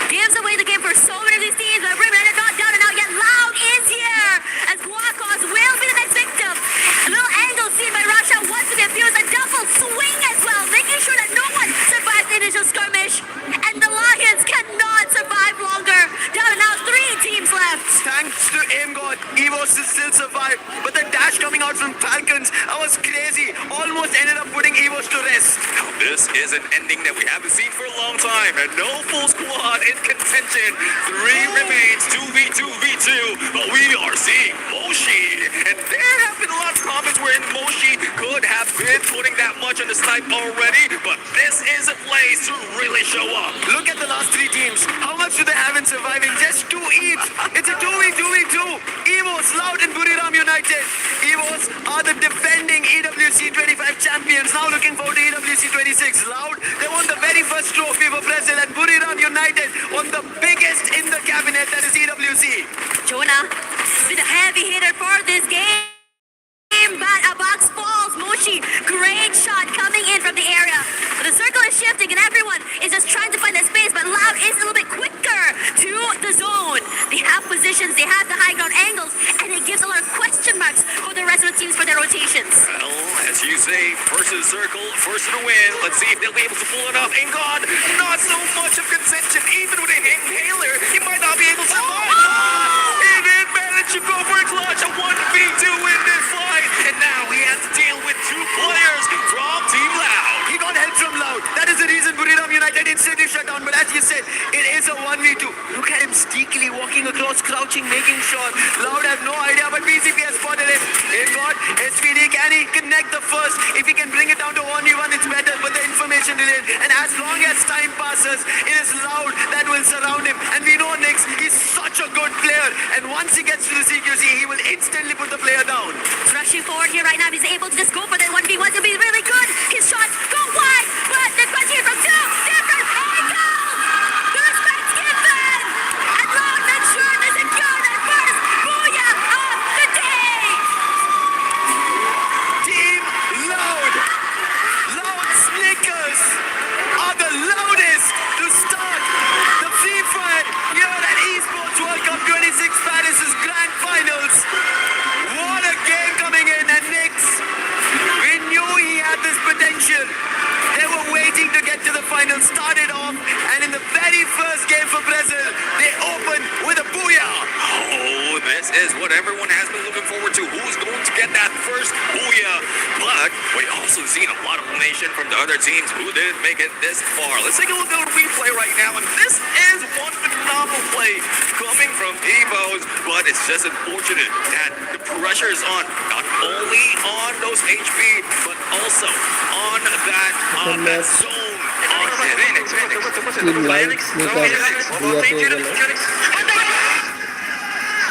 [SPEAKER 2] Gives away the game for so many of these teams, but Rim United not down and out yet. Loud is here as Guacos will be the next victim. A little angle seen by Rasha wants to be abused. A double swing as well, making sure that no one survives the initial skirmish. And the Lions cannot survive longer. Down and out, 3 teams left.
[SPEAKER 5] Thanks to Aim God, Evos is still survived. But the dash coming out from Falcons, that was crazy. Almost ended up putting Evos to rest.
[SPEAKER 1] Now, this is an ending that we haven't seen for a long time, and no full squad in contention. 3 remains, 2v2v2, but we are seeing Moshi. And there have been a lot of comments where Moshi could have been putting that much on the snipe already, but this is a place to really show up.
[SPEAKER 5] Look at the last 3 teams. How much do they have in surviving? Just 2 each. It's a 2v2v2. Evos, Loud and Buriram United. Evos are the defending EWC 25 champions. Now looking forward to EWC 26. Loud, they won the very first trophy for Brazil, and Buriram United won the biggest in the cabinet, that is EWC.
[SPEAKER 2] Jonah has been a heavy hitter for this game. But a box falls. Moshi, great shot coming in from the area. But the circle is shifting and everyone is just trying to find that space. But Loud is a little bit quicker to the zone. They have positions, they have the high ground angles, and it gives a lot of question marks for the rest of the teams for their rotations.
[SPEAKER 1] Well, as you say, first to the circle, first to the win. Let's see if they'll be able to pull it off. And God, not so much of contention. Even with a inhaler, he might not be able to survive. He did manage to go for super clutch, a 1v2 in this fight. And now he has to deal with two players from Team Loud.
[SPEAKER 5] He got help from Loud. That is the reason Buriram United instantly shut down. But as you said, it is a 1v2. Look at him sneakily walking across, crouching, making sure. Loud has no idea, but BCP has spotted him. They've got SPD. Can he connect the first? If he can bring it down to 1v1, it's better. But the information delayed. And as long as time passes, it is Loud that will surround him. And we know Nix, he's such a good player. And once he gets to the CQC, he will instantly put the player down.
[SPEAKER 2] Rushing forward here right now, he's able to just go for that 1v1 to be really good. His shots go wide, but the question here from two different angles. There's Max Giffen, and Loud makes sure to secure that first booyah of the day.
[SPEAKER 5] Team Loud. Loud Snickers are the loudest to start the FIFA here at Esports World Cup 26 Paris' Grand Finals. What a game coming in, and Nix, we knew he had this potential. They were waiting to get to the final, started off, and in the very first game for Brazil, they opened with a booyah.
[SPEAKER 1] Oh, this is what everyone has been looking forward to. Who's going to get that first booyah? But we also seen a lot of elimination from the other teams who didn't make it this far. Let's take a look at the replay right now. And this is one phenomenal play coming from Evos. But it's just unfortunate that the pressure is on, not only on those HP, but also on that zone. On Phoenix.
[SPEAKER 3] Team Loud Sneakers 2 পেয়ে গেল।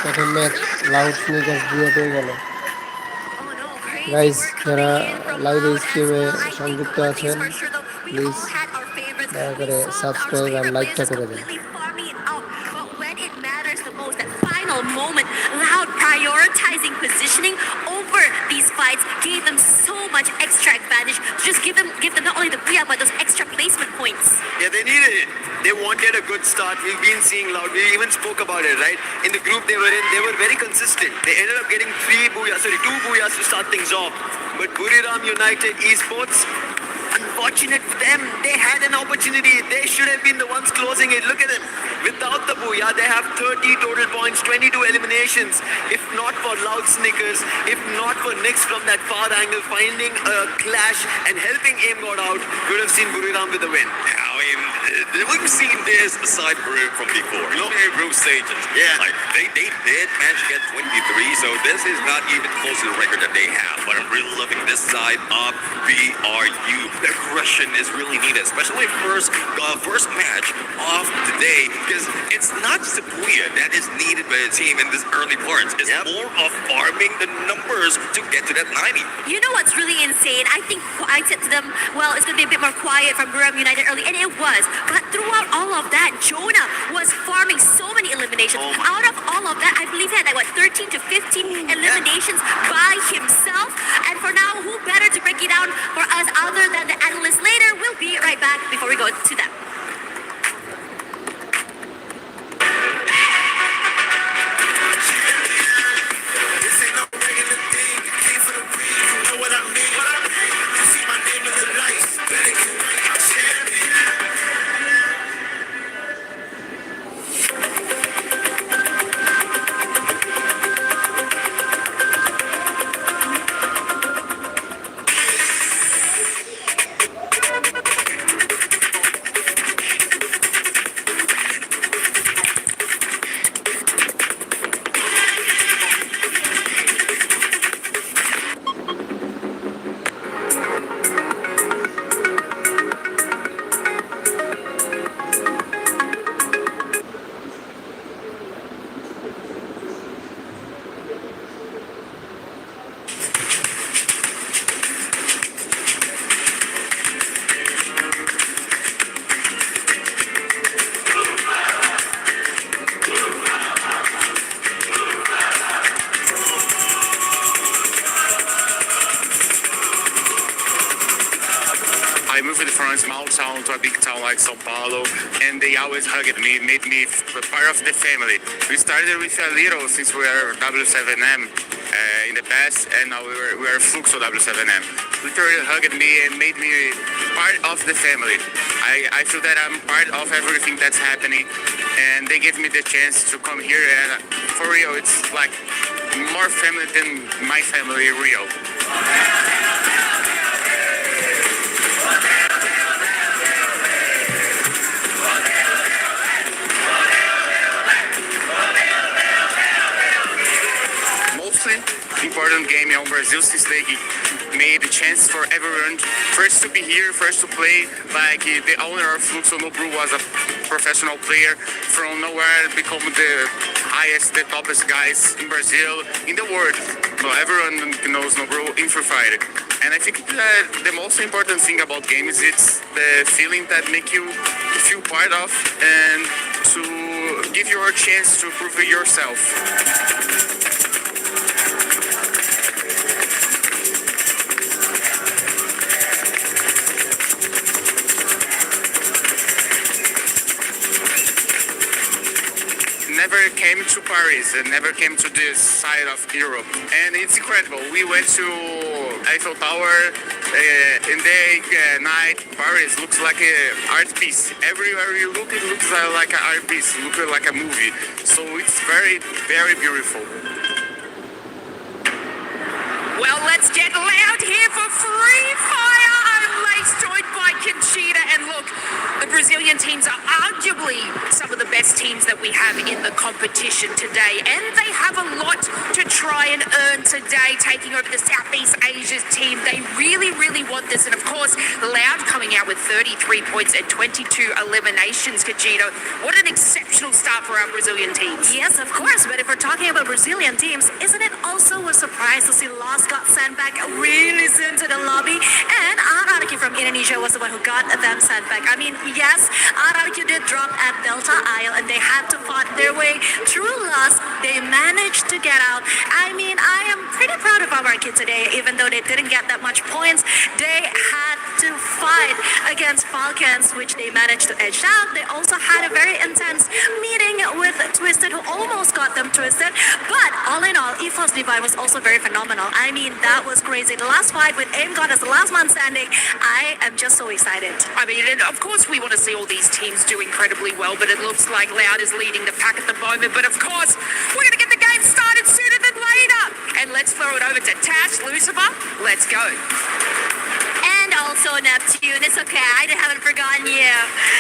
[SPEAKER 3] প্রথম match loud sneakers 2 পেয়ে গেল।
[SPEAKER 2] Oh no, crazy
[SPEAKER 3] Guys,
[SPEAKER 2] work
[SPEAKER 3] যারা
[SPEAKER 2] coming in from
[SPEAKER 3] live
[SPEAKER 2] Loud.
[SPEAKER 3] stream-এ
[SPEAKER 2] I think
[SPEAKER 3] সংযুক্ত
[SPEAKER 2] one thing's
[SPEAKER 3] আছেন,
[SPEAKER 2] for sure though, we
[SPEAKER 3] please
[SPEAKER 2] all had our favorites.
[SPEAKER 3] দয়া
[SPEAKER 2] We
[SPEAKER 3] করে
[SPEAKER 2] saw our
[SPEAKER 3] subscribe R
[SPEAKER 2] favorite
[SPEAKER 3] like-টা
[SPEAKER 2] players
[SPEAKER 3] করে দেন।
[SPEAKER 2] completely farming it out. But when it matters the most, that final moment, Loud prioritizing positioning over these fights gave them so much extra advantage to just give them not only the booyah, but those extra placement points.
[SPEAKER 5] Yeah, they needed it. They wanted a good start. We've been seeing Loud. We even spoke about it, right? In the group they were in, they were very consistent. They ended up getting 2 booyahs to start things off. But Buriram United Esports, unfortunate for them, they had an opportunity. They should have been the ones closing it. Look at them. Without the booyah, they have 30 total points, 22 eliminations. If not for Loud Snickers, if not for Nix from that far angle, finding a clash and helping aim got out, we would have seen Buriram with the win.
[SPEAKER 1] I mean, we've seen this side from before. You know, in group stages.
[SPEAKER 5] Yeah.
[SPEAKER 1] Like, they did manage to get 23, so this is not even close to the record that they have. But I'm really loving this side of BRU. The aggression is really needed, especially first match of the day, because it's not just the booyah that is needed by the team in this early parts. It's more of farming the numbers to get to that 90.
[SPEAKER 2] You know what's really insane? I think I said to them, well, it's going to be a bit more quiet from Buriram United early, and it was. But throughout all of that, Jonah was farming so many eliminations. Out of all of that, I believe he had like, 13 to 15 eliminations by himself. And for now, who better to break it down for us other than the analyst later? We'll be right back before we go to them.
[SPEAKER 6] I moved from a small town to a big town like Sao Paulo, and they always hugged me, made me part of the family. We started with a little since we were W7M in the past, and now we are Fluxo W7M. Literally hugged me and made me part of the family. I feel that I'm part of everything that's happening, and they gave me the chance to come here, and for real, it's like more family than my family, Rio. Mostly important game on Brazil since they made a chance for everyone first to be here, first to play. Like the owner of Fluxo Nobru was a professional player from nowhere, become the highest, the toppest guys in Brazil, in the world. So everyone knows Nobru in Free Fire. And I think that the most important thing about games is the feeling that make you feel part of and to give you a chance to prove it yourself. Never came to Paris and never came to this side of Europe, and it's incredible. We went to Eiffel Tower in day, night. Paris looks like an art piece. Everywhere you look, it looks like an art piece, looks like a movie. So it's very, very beautiful.
[SPEAKER 7] Well, let's get loud here for Free Fire. I'm Lace, joined by Conchita, and look, the Brazilian teams are arguably some of the best teams that we have in the competition today, and they have a lot to try and earn today, taking over the Southeast Asia team. They really, really want this, and of course, Loud coming out with 33 points and 22 eliminations. Conchita, what an exceptional start for our Brazilian teams.
[SPEAKER 2] Yes, of course, but if we're talking about Brazilian teams, isn't it also a surprise to see Lost got sent back really soon to the lobby? And Araraki from Indonesia was the one who got them sent back. I mean, yes, Araraki did drop at Delta Isle and they had to fight their way through Lost. They managed to get out. I mean, I am pretty proud of Araraki today, even though they didn't get that much points. They had to fight against Falcons, which they managed to edge out. They also had a very intense meeting with Twisted, who almost got them twisted. But all in all, EFOS Divine was also very phenomenal. I mean, that was crazy. The last fight with Aim God as the last man standing, I am just so excited.
[SPEAKER 7] I mean, and of course we want to see all these teams do incredibly well, but it looks like Loud is leading the pack at the moment. But of course, we're going to get the game started sooner than later. And let's throw it over to Tash, Lucifer. Let's go.
[SPEAKER 2] And also Neptune. It's okay, I haven't forgotten you.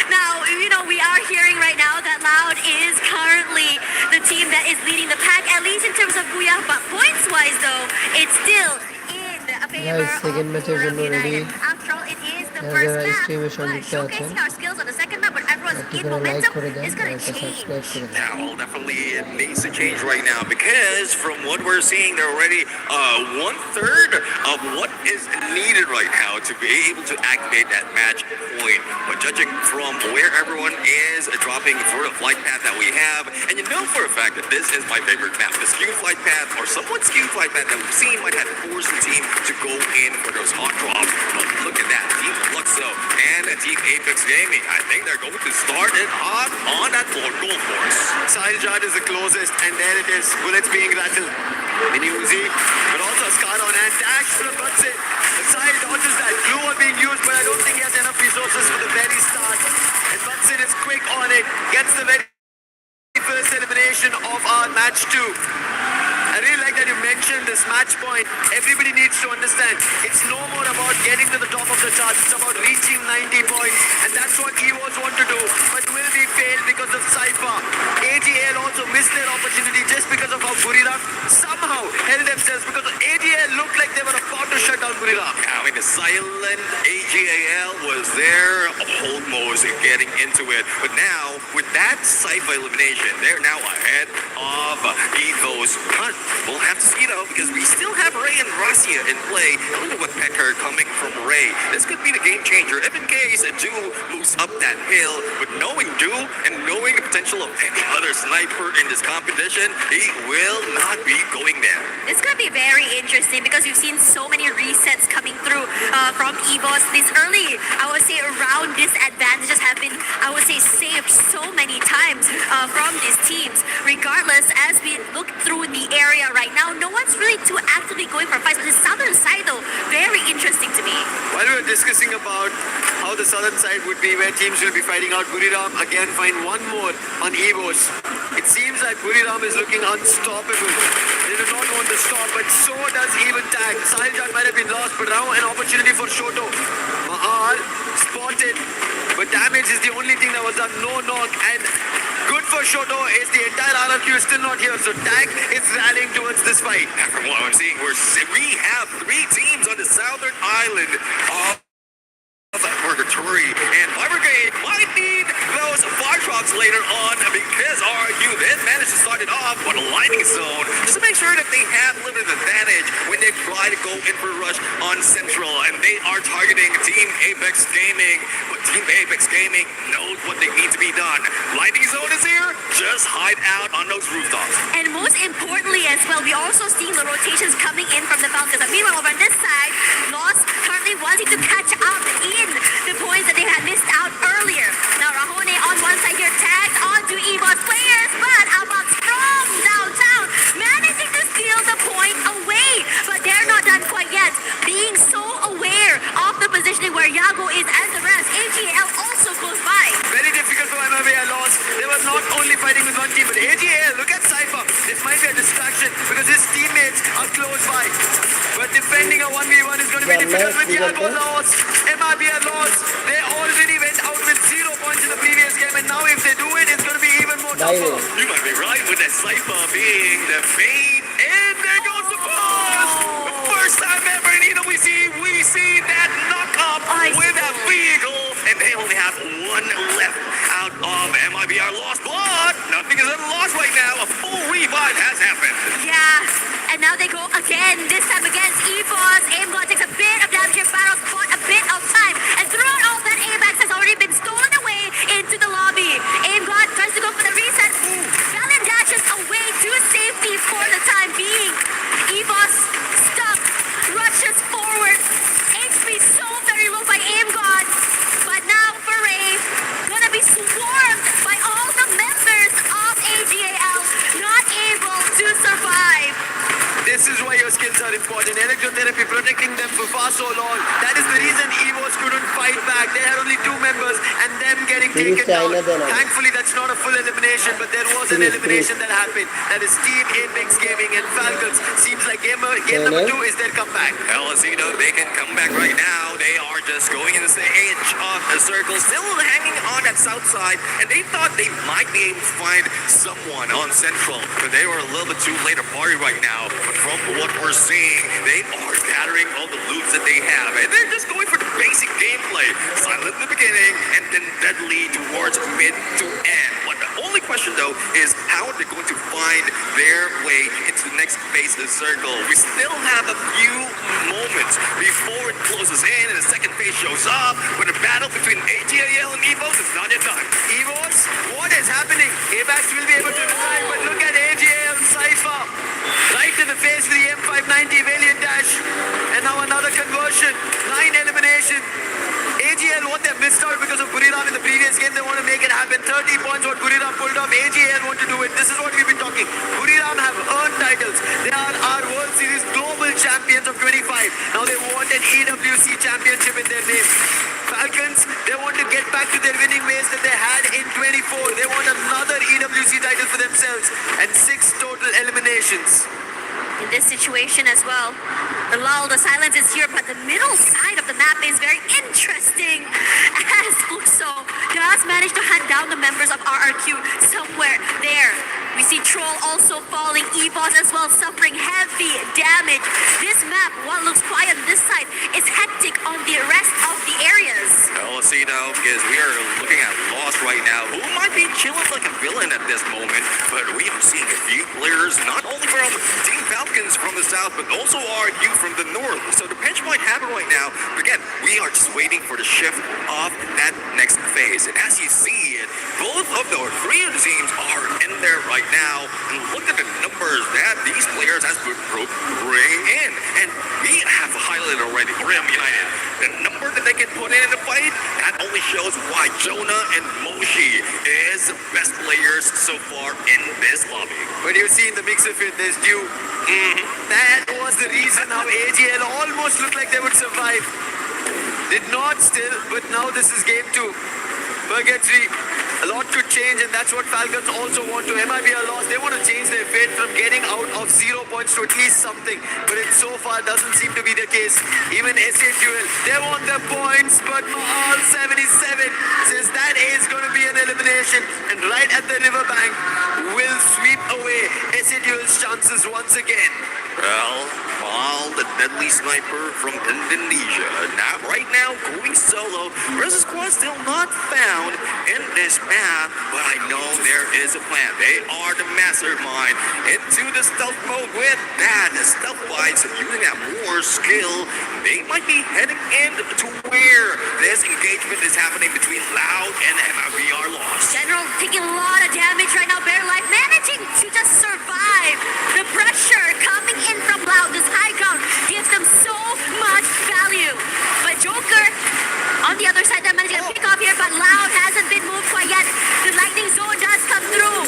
[SPEAKER 2] Now, you know, we are hearing right now that Loud is currently the team that is leading the pack, at least in terms of Booyah. But points-wise, though, it's still in a favor
[SPEAKER 3] Guys, second match is
[SPEAKER 2] of
[SPEAKER 3] ready.
[SPEAKER 2] After all, it is the
[SPEAKER 3] As
[SPEAKER 2] first
[SPEAKER 3] a
[SPEAKER 2] map.
[SPEAKER 3] streamer
[SPEAKER 2] But
[SPEAKER 3] সংযুক্ত আছেন
[SPEAKER 2] showcasing our skills on the second map, but everyone's in
[SPEAKER 3] আপনারা like
[SPEAKER 2] momentum
[SPEAKER 3] করে দেন
[SPEAKER 2] is going
[SPEAKER 3] R
[SPEAKER 2] to
[SPEAKER 3] একটা
[SPEAKER 2] change.
[SPEAKER 3] Subscribe করে দেন
[SPEAKER 5] Now, definitely it needs to change right now because from what we're seeing, they're already 1/3 of what is needed right now to be able to activate that match point. But judging from where everyone is dropping for the flight path that we have, and you know for a fact that this is my favorite map, the skewed flight path or somewhat skewed flight path that we've seen might have forced the team to go in for those hot drops. But look at that, Team Luxo and Team Apex Gaming. I think they're going to start it off on that goal force. Sahiljad is the closest, and there it is, bullets being rattled. Mini Uzi, but also Scar on hand, dash from Butsit. Sahil dodges that, glue are being used, but I don't think he has enough resources for the very start. And Butsit is quick on it, gets the very first elimination of our match 2. I really like that you mentioned this match point. Everybody needs to understand it's no more about getting to the top of the charts. It's about reaching 90 points. And that's what EVOS want to do. But will be failed because of Cypher. ATL also missed their opportunity just because of how Buriram somehow held themselves. Because ATL looked like they were about to shut down Buriram. I mean, the silent AGAL was there almost getting into it. But now, with that Cypher elimination, they're now ahead of EVOS. We'll have to see though, because we still have Ray and Rasia in play. Only with Pecker coming from Ray. This could be the game changer if in case Du moves up that hill. But knowing Du and knowing the potential of any other sniper in this competition, he will not be going there.
[SPEAKER 2] It's going to be very interesting because we've seen so many resets coming through from EVOS this early. I would say around disadvantages have been, I would say, saved so many times from these teams. Regardless, as we look through the area right now, no one's really too actively going for fights. But the southern side, though, very interesting to me.
[SPEAKER 5] While we were discussing about how the southern side would be where teams will be fighting out, Buriram again find one more on EVOS. It seems like Buriram is looking unstoppable. They do not want to stop, but so does even Tag. Sahiljan might have been lost, but now an opportunity for Shoto. Mahal spotted, but damage is the only thing that was done. No knock, and good for Shoto is the entire RRQ is still not here, so Tag is rallying towards this fight.
[SPEAKER 1] And from what I'm seeing, we have 3 teams on the southern island of Purgatory, and Fire Brigade might need those fire trucks later on because RRQ then managed to start it off on a lightning zone just to make sure that they have limited advantage when they try to go in for a rush on Central, and they are targeting Team Apex Gaming, but Team Apex Gaming knows what they need to be done. Lightning zone is here, just hide out on those rooftops.
[SPEAKER 2] And most importantly as well, we also seeing the rotations coming in from the Falcons. And meanwhile, over on this side, Lost currently wanting to catch up in the points that they had missed out earlier. Now Rahone on one side here, tagged onto EVOS players, but Abax from downtown managing to steal the point away. But they're not done quite yet, being so aware of the positioning where Yago is and the rest. AGL also close by.
[SPEAKER 5] Very difficult for MLBI Lost. They were not only fighting with one team, but AGL, look at Cypher. This might be a distraction because his teammates are close by. But defending a 1v1 is going to be difficult with Yago lost. MLBI lost. They already went out with 0 points in the previous game, and now if they do it, it's going to be even more tougher.
[SPEAKER 1] You might be right with that Cypher being the fade, and there goes the pass! The first time ever in we see that knock up with a vehicle, and they only have 1 left out of MIBR Lost, but nothing is lost right now. A full revive has happened.
[SPEAKER 2] Yeah, and now they go again, this time against EVOS. AimGod takes a bit of damage here, Battles bought a bit of time, and throughout all that, AMAX has already been stolen away into the lobby. AimGod tries to go for the reset. Valiant dashes away to safety for the time being. EVOS stuck, rushes forward. HP so very low by AimGod, but now Foray gonna be swarmed by all the members of AGAL, not able to survive.
[SPEAKER 5] This is why your skills are important. Electrotherapy protecting them for far so long. That is the reason EVOS couldn't fight back. They had only 2 members and them getting taken down. Thankfully, that's not a full elimination, but there was an elimination that happened. That is Team Apex Gaming and Falcons. Seems like game number 2 is their comeback.
[SPEAKER 1] LSEdo, they can come back right now. They are just going in the edge of the circle, still hanging on that south side, and they thought they might be able to find someone on Central, but they were a little bit too late to party right now. But from what we're seeing, they are gathering all the loots that they have, and they're just going for the basic gameplay. Silent in the beginning, and then deadly towards mid to end. But the only question, though, is how are they going to find their way into the next phase of the circle? We still have a few moments before it closes in, and the second phase shows up, but the battle between AGAL and EVOS is not yet done.
[SPEAKER 5] EVOS, what is happening? ABAX will be able to revive, but look at AGAL and Cypher. Right to the face with the M590 Valiant Dash. And now another conversion. 9 elimination. AGL, what they missed out because of Buriram in the previous game, they want to make it happen. 30 points what Buriram pulled off. AGL want to do it. This is what we've been talking. Buriram have earned titles. They are our World Series global champions of 25. Now they want an EWC championship in their name. Falcons, they want to get back to their winning ways that they had in 24. They want another EWC title for themselves and 6 total eliminations.
[SPEAKER 2] In this situation as well, the lull, the silence is here, but the middle side of the map is very interesting as Uxo does manage to hunt down the members of RRQ somewhere there. We see Troll also falling, EVOS as well suffering heavy damage. This map, what looks quiet on this side, is hectic on the rest of the areas.
[SPEAKER 1] LSEdo, because we are looking at Lost right now, who might be chilling like a villain at this moment, but we are seeing a few players, not only from Team Falcons from the south, but also RRQ from the north. So the pinch might happen right now, but again, we are just waiting for the shift of that next phase. And as you see it, both of the 3 of the teams are in there right now, and look at the numbers that these players has been bring in. And we have highlighted already, Grim United, the number that they can put in the fight, that only shows why Jonah and Moshi is the best players so far in this lobby.
[SPEAKER 5] But you see in the mix of it, there's Dew. That was the reason how AGL almost looked like they would survive. Did not still, but now this is game 2. Purgatory A lot could change, and that's what Falcons also want to. MIB are lost. They want to change their fate from getting out of 0 points to at least something. But it so far doesn't seem to be the case. Even SAQL, they want their points, but Mahal 77 says that is going to be an elimination. And right at the riverbank will sweep away SAQL's chances once again.
[SPEAKER 1] Well, Mahal, the deadly sniper from Indonesia, now right now going solo. Rest squad still not found in this map, but I know there is a plan. They are the mastermind into the stealth mode with that. The stealth wise, using that more skill, they might be heading in to where this engagement is happening between Loud and MIB are lost.
[SPEAKER 2] General taking a lot of damage right now. Bear Life managing to just survive. The pressure coming in from Loud, this high ground, gives them so much value. But Joker, on the other side, they're managing to pick off here, but Loud hasn't been moved quite yet. The lightning zone does come through.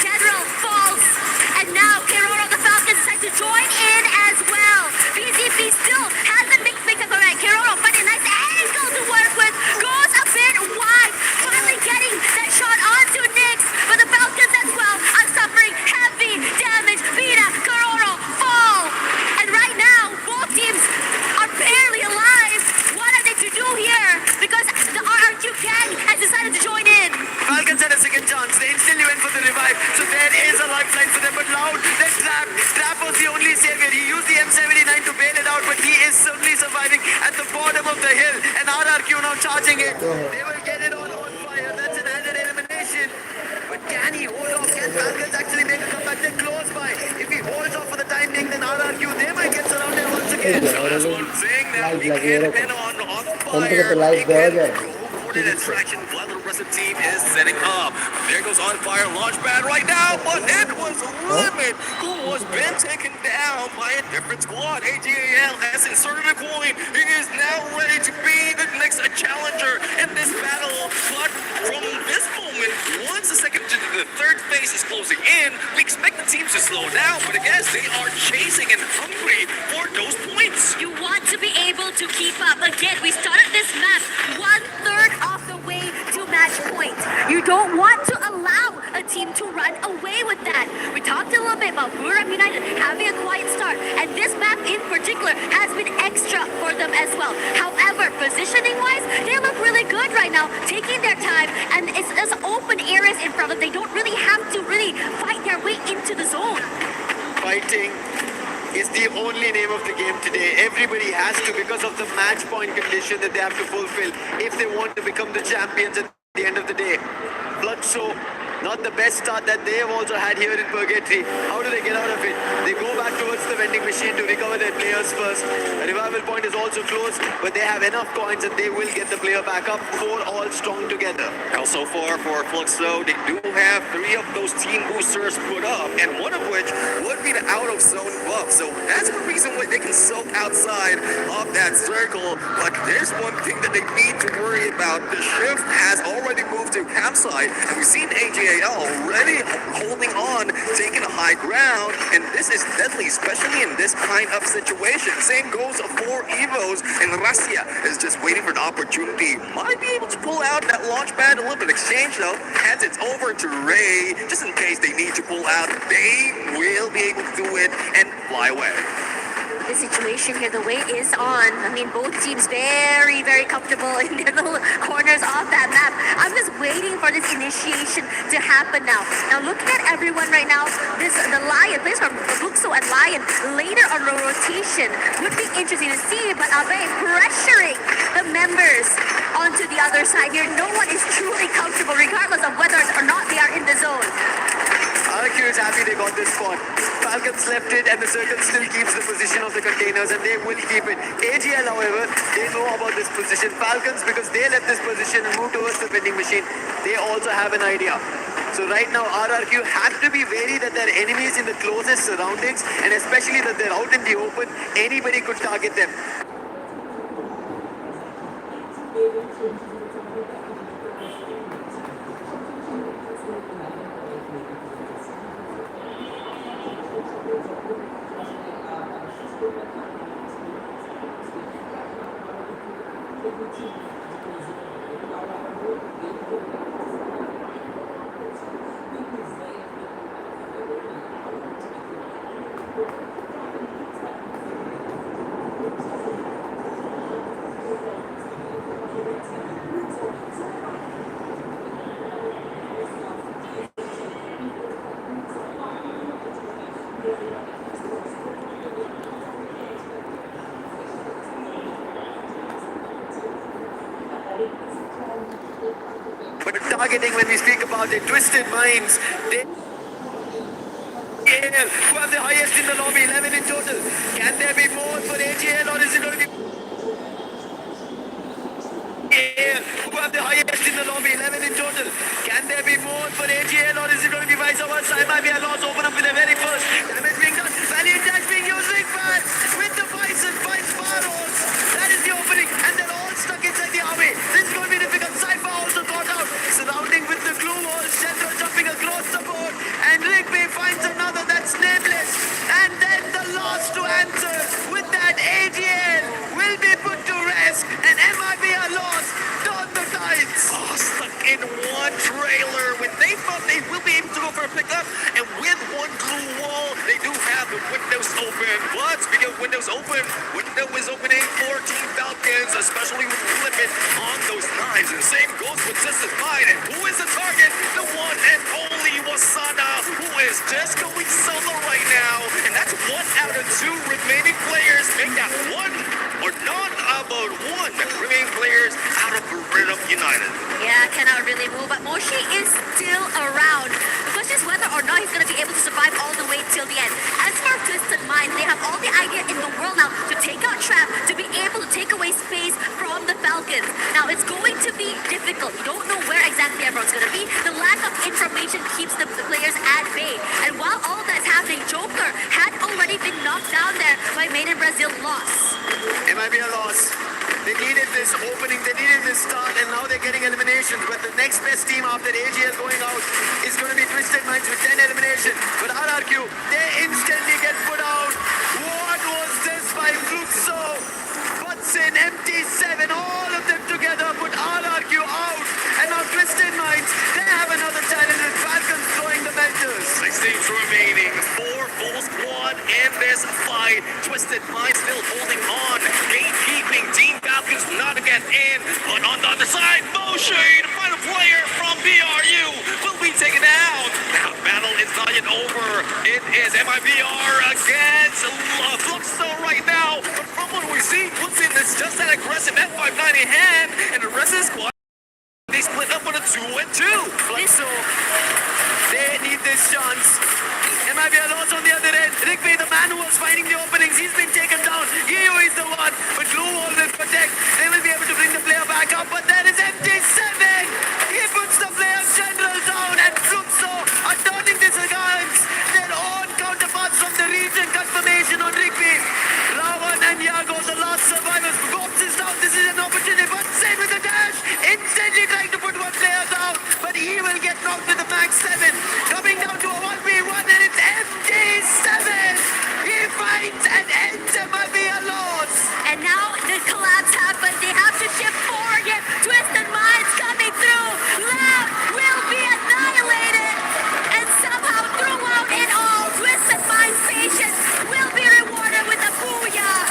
[SPEAKER 2] General falls, and now Keroro, the Falcons, decide to join in as well. BZP still hasn't picked up correct. Keroro finding a nice angle to work with, goes a bit wide, finally getting that shot onto Nyx, but the Falcons as well are suffering heavy damage. Vida, Keroro fall, and right now both teams are barely alive. What are they to do here? Because the RRQ gang has decided to join in.
[SPEAKER 5] Falcons had a second chance. They instantly went for the revive. So there is a lifeline for them. But Loud, they're trapped. Trap was the only savior. He used the M79 to bail it out, but he is certainly surviving at the bottom of the hill. And RRQ now charging it. They will get it on fire. That's an added elimination. But can he hold off? Can Falcons actually make a comeback? They're close by. If he holds off for the time being, then RRQ, they might get surrounded once again.
[SPEAKER 3] So
[SPEAKER 1] That's one thing that we
[SPEAKER 3] Live
[SPEAKER 1] can
[SPEAKER 3] lagi
[SPEAKER 1] depend on
[SPEAKER 3] From থেকে
[SPEAKER 1] fire.
[SPEAKER 3] তো live দেওয়া যায়
[SPEAKER 1] Coordinated attraction while the rest of the team is setting up. There goes on fire launch pad right now, but it was Limit who was been taken down by a different squad. AGAL has inserted a coin. He is now ready to be the next challenger in this battle. But from this moment, once the third phase is closing in, we expect the teams to slow down. But again, they are chasing and hungry for those points.
[SPEAKER 2] You want to be able to keep up. Again, we started this match 1/3 of the way to match point. You don't want to allow a team to run away with that. We talked a little bit about Buram United having a quiet start, and this map in particular has been extra for them as well. However, positioning-wise, they look really good right now, taking their time, and it's open areas in front of them. They don't really have to really fight their way into the zone.
[SPEAKER 5] Fighting is the only name of the game today. Everybody has to, because of the match point condition that they have to fulfill if they want to become the champions at the end of the day. Bloodsoul, not the best start that they have also had here in Purgatory. How do they get out of it? They go back towards the vending machine to recover their players first. A revival point is also close, but they have enough coins and they will get the player back up. 4 all strong together.
[SPEAKER 1] Now, so far for Fluxo, they do have 3 of those team boosters put up, and one of which would be the out of zone buff. So that's the reason why they can soak outside of that circle. But there's one thing that they need to worry about. The shift has already moved to campsite, and we've seen AGAL already holding on, taking a high ground, and this is deadly, especially in this kind of situation. Same goes for Evos, and Russia is just waiting for an opportunity. Might be able to pull out that launch pad. A little bit of exchange though, hands it over to Ray, just in case they need to pull out. They will be able to do it and fly away.
[SPEAKER 2] The situation here, the way is on. I mean, both teams very, very comfortable in their little corners of that map. I'm just waiting for this initiation to happen now. Now, looking at everyone right now, the Lion, plays from Buxo and Lion later on the rotation would be interesting to see, but Abe pressuring the members onto the other side here. No one is truly comfortable, regardless of whether or not they are in the zone.
[SPEAKER 5] RQ is happy they got this spot. Falcons left it and the circle still keeps the position of the containers and they will keep it. AGL, however, they know about this position. Falcons, because they left this position and moved towards the vending machine, they also have an idea. So right now, RRQ have to be wary that their enemies in the closest surroundings, and especially that they're out in the open, anybody could target them. But targeting, when we speak about it, Twisted Minds, they AJL, who have the highest in the lobby, 11 in total. Can there be more for AJL, or is it going to be AJL, who have the highest in the lobby, 11 in total? Can there be more for AJL, or is it going to be vice versa? It might be a loss. Open up with the very first. Damage being done. Valiant Dash being used. Rigbat with the Bison finds Faros. That is the opening, and they're all stuck inside the army. This is going to be difficult. Cypher also caught out. Surrounding with the glue wall. Central jumping across the board, and Rigby finds another that's nameless. And then the last to answer with that AGL will be put to rest, and MIB are lost. Turn the tides.
[SPEAKER 1] Oh, stuck in one trailer when they thought they will be able to go for a pickup, and with one glue wall, they do have the windows open. But speaking of windows open, window is opening for Team Falcons, especially with limit on those knives. And same goes with Twisted Mind. And who is the target? The one and only Wasana, who is just going solo right now. And that's 1 out of 2 remaining players. Make that one or none about one remaining players out of Rhythm United.
[SPEAKER 2] Yeah, cannot really move, but Moshi is still around. The question is whether or not he's going to be able to survive all the way till the end. As for Twisted Mind, they have all the idea in the world now to take out Trap, to be able to take away space from the Falcons. Now, it's going to be difficult. You don't know where exactly everyone's going to be. The lack of information keeps the players at bay. And while all that's happening, Joker had already been knocked down there by Made in Brazil loss.
[SPEAKER 5] It might be a loss. They needed this opening, they needed this start, and now they're getting eliminations. But the next best team after AGL going out is going to be Twisted Minds with 10 eliminations. But RRQ, they instantly get put out. What was this by Fluxo? Butson, MT7, all of them together put RRQ out. And now Twisted Minds, they have another challenge with Falcons throwing the mentors.
[SPEAKER 1] 16 remaining, 4 full squad in this fight. Twisted Mind still holding on, gatekeeping Team Falcons not to get in. But on the other side, Moshi, the final player from BRU, will be taken out. Now, battle is not yet over. It is MIBR against Fluxo right now. But from what we see, Woodson is just that aggressive F59 in hand, and the rest of the squad, they split up on a 2-2.
[SPEAKER 5] Fluxo, they need this chance. MIB are lost on the other end. Rigby, the man who was finding the openings, he's been taken down. Geo is the one, but Glue Wall will protect. They will be able to bring the player back up, but there is MT7. He puts the player general down, and Fluxo are turning this against their own counterparts from the region. Confirmation on Rigby. Ravan and Yago, the last survivors. Gops is down. This is an opportunity, but Sen with the dash. Instantly trying to put one player down, but he will get knocked with the max 7. Coming down to a 1v1, and it's MT7. He fights and ends MIB a loss.
[SPEAKER 2] And now the collapse happened. They have to shift forward yet. Twisted Minds coming through. Lab will be annihilated. And somehow throughout it all, Twisted Minds' patience will be rewarded with a booyah.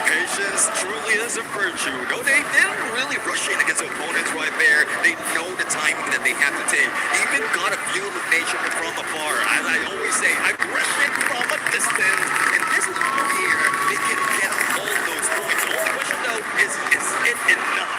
[SPEAKER 1] Patience truly is a virtue. No, they didn't really rush in against opponents right there. They know the timing that they have to take. Even got a few elimination from afar. As I always say, aggression from a distance. And this is here, they can get all those points. The only question though is it enough?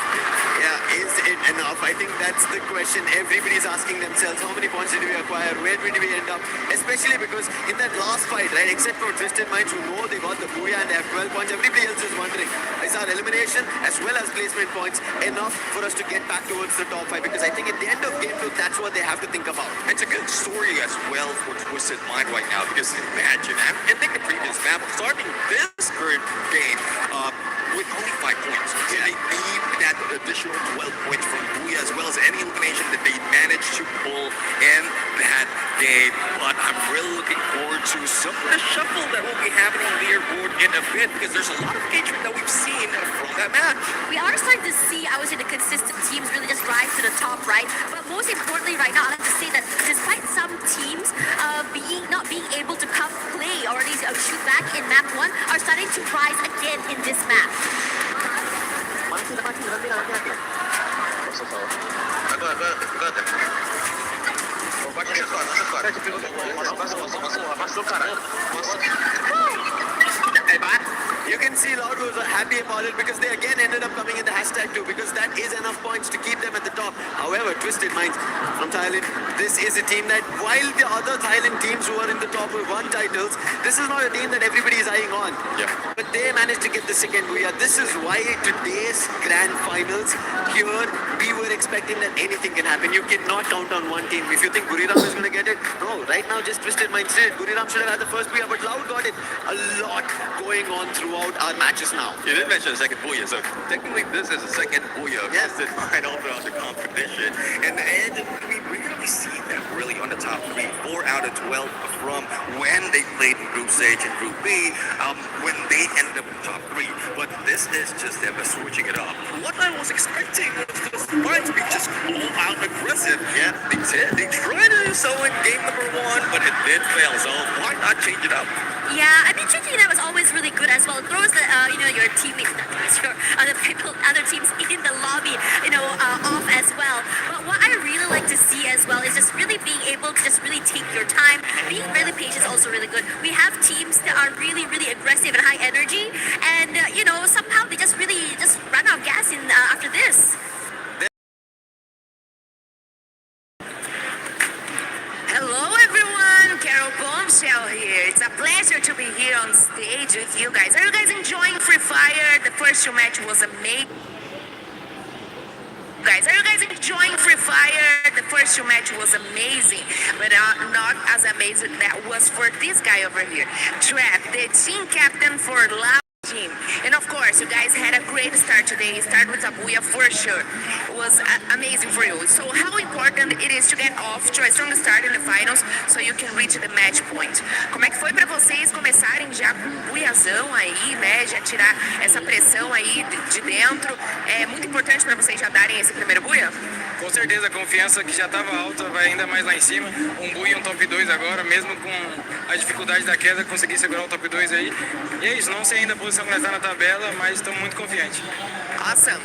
[SPEAKER 5] Yeah, is it enough? I think that's the question everybody's asking themselves. How many points did we acquire? Where did we end up? Especially because in that last fight, right, except for Twisted Minds who know they got the booyah and they have 12 points, everybody else is wondering, is our elimination as well as placement points enough for us to get back towards the top 5? Because I think at the end of game 2, that's what they have to think about.
[SPEAKER 1] It's a good story as well for Twisted Mind right now, because imagine, I think the previous map, starting this current game with only 5 points. So they need that additional 12 points from Booyah, as well as any elimination that they managed to pull in that game. But I'm really looking forward to some of the shuffle that will be happening on the leaderboard in a bit. in because there's a lot of hatred that we've seen from that match.
[SPEAKER 2] We are starting to see, I would say, the consistent teams really just rise to the top, right? But most importantly, right now, I have to say that despite some teams not being able to come play or at least shoot back in map 1, are starting to rise again in this map.
[SPEAKER 5] You can see Loud was happy about it because they again ended up coming in the hashtag too, because that is enough points to keep them at the top. However, Twisted Minds from Thailand, this is a team that while the other Thailand teams who are in the top have won titles, this is not a team that everybody is eyeing on.
[SPEAKER 1] Yeah.
[SPEAKER 5] But they managed to get the second booyah. This is why today's grand finals here, we were expecting that anything can happen. You cannot count on one team. If you think Buriram is going to get it, no. Right now, just Twisted Minds did. Buriram should have had the first booyah, but Loud got it. A lot going on throughout our matches now.
[SPEAKER 1] You did mention a second booyah, so technically this is a second booyah.
[SPEAKER 5] Yes.
[SPEAKER 1] This is right all throughout the competition. And I mean, we really see them really on the top 3, 4 out of 12 from when they played in Group Stage and Group B, when they ended up in top 3. But this is just them switching it up. What I was expecting was the Sparks to be just all out aggressive. Yeah, they did. They tried to do so in game number 1, but it did fail. So why not change it up?
[SPEAKER 2] Yeah, I mean, changing that was always really good as well. It throws the, your teammates, not teammates, your other people, other teams in the lobby, off as well. But what I really like to see as well is just really being able to just really take your time. Being really patient is also really good. We have teams that are really, really aggressive and high energy, and somehow they just really just run out of gas in after this.
[SPEAKER 7] Hello everyone, Carol Bombshell here. It's a pleasure to be here on stage with you guys. Are you guys enjoying Free Fire? The first 2 match was amazing. Guys, are you guys enjoying Free Fire? The first 2 match was amazing, but not as amazing that was for this guy over here. Trap, the team captain for Loud team. And of course, you guys had a great start today. Start with a booyah for sure. It was amazing for you. So how important it is to get off to a strong start in the finals so you can reach the match point. Como é que foi para vocês começarem já com um buiazão aí, né? Já tirar essa pressão aí de dentro. É muito importante para vocês já darem esse primeiro buia?
[SPEAKER 8] Com certeza, a confiança que já estava alta vai ainda mais lá em cima. Um bui e um top 2 agora, mesmo com a dificuldade da queda, conseguir segurar o top 2 aí. E é isso, não sei ainda a posição que nós está na tabela, mas estamos muito confiantes.
[SPEAKER 7] Awesome.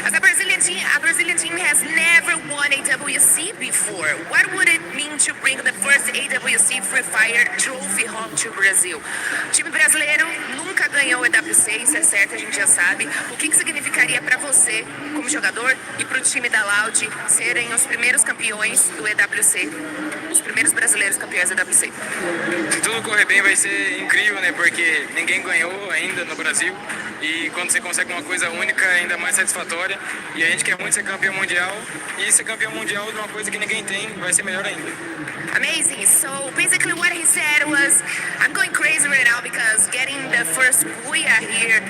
[SPEAKER 7] As a Brazilian team has never won AWC before. What would it mean to bring the first AWC Free Fire trophy home to Brazil? O time brasileiro nunca ganhou o EWC, isso é certo, a gente já sabe. O que significaria para você, como jogador, e para o time da Loud serem os primeiros campeões do EWC, os primeiros brasileiros campeões do EWC?
[SPEAKER 8] Se tudo correr bem, vai ser incrível, né? Porque ninguém ganhou ainda no Brasil. E quando você consegue uma coisa única, é ainda mais satisfatória. E a gente quer muito ser campeão mundial. E ser campeão mundial de uma coisa que ninguém tem vai ser melhor ainda.
[SPEAKER 7] Amazing. So basically what he said was, I'm going crazy right now because getting the first booyah here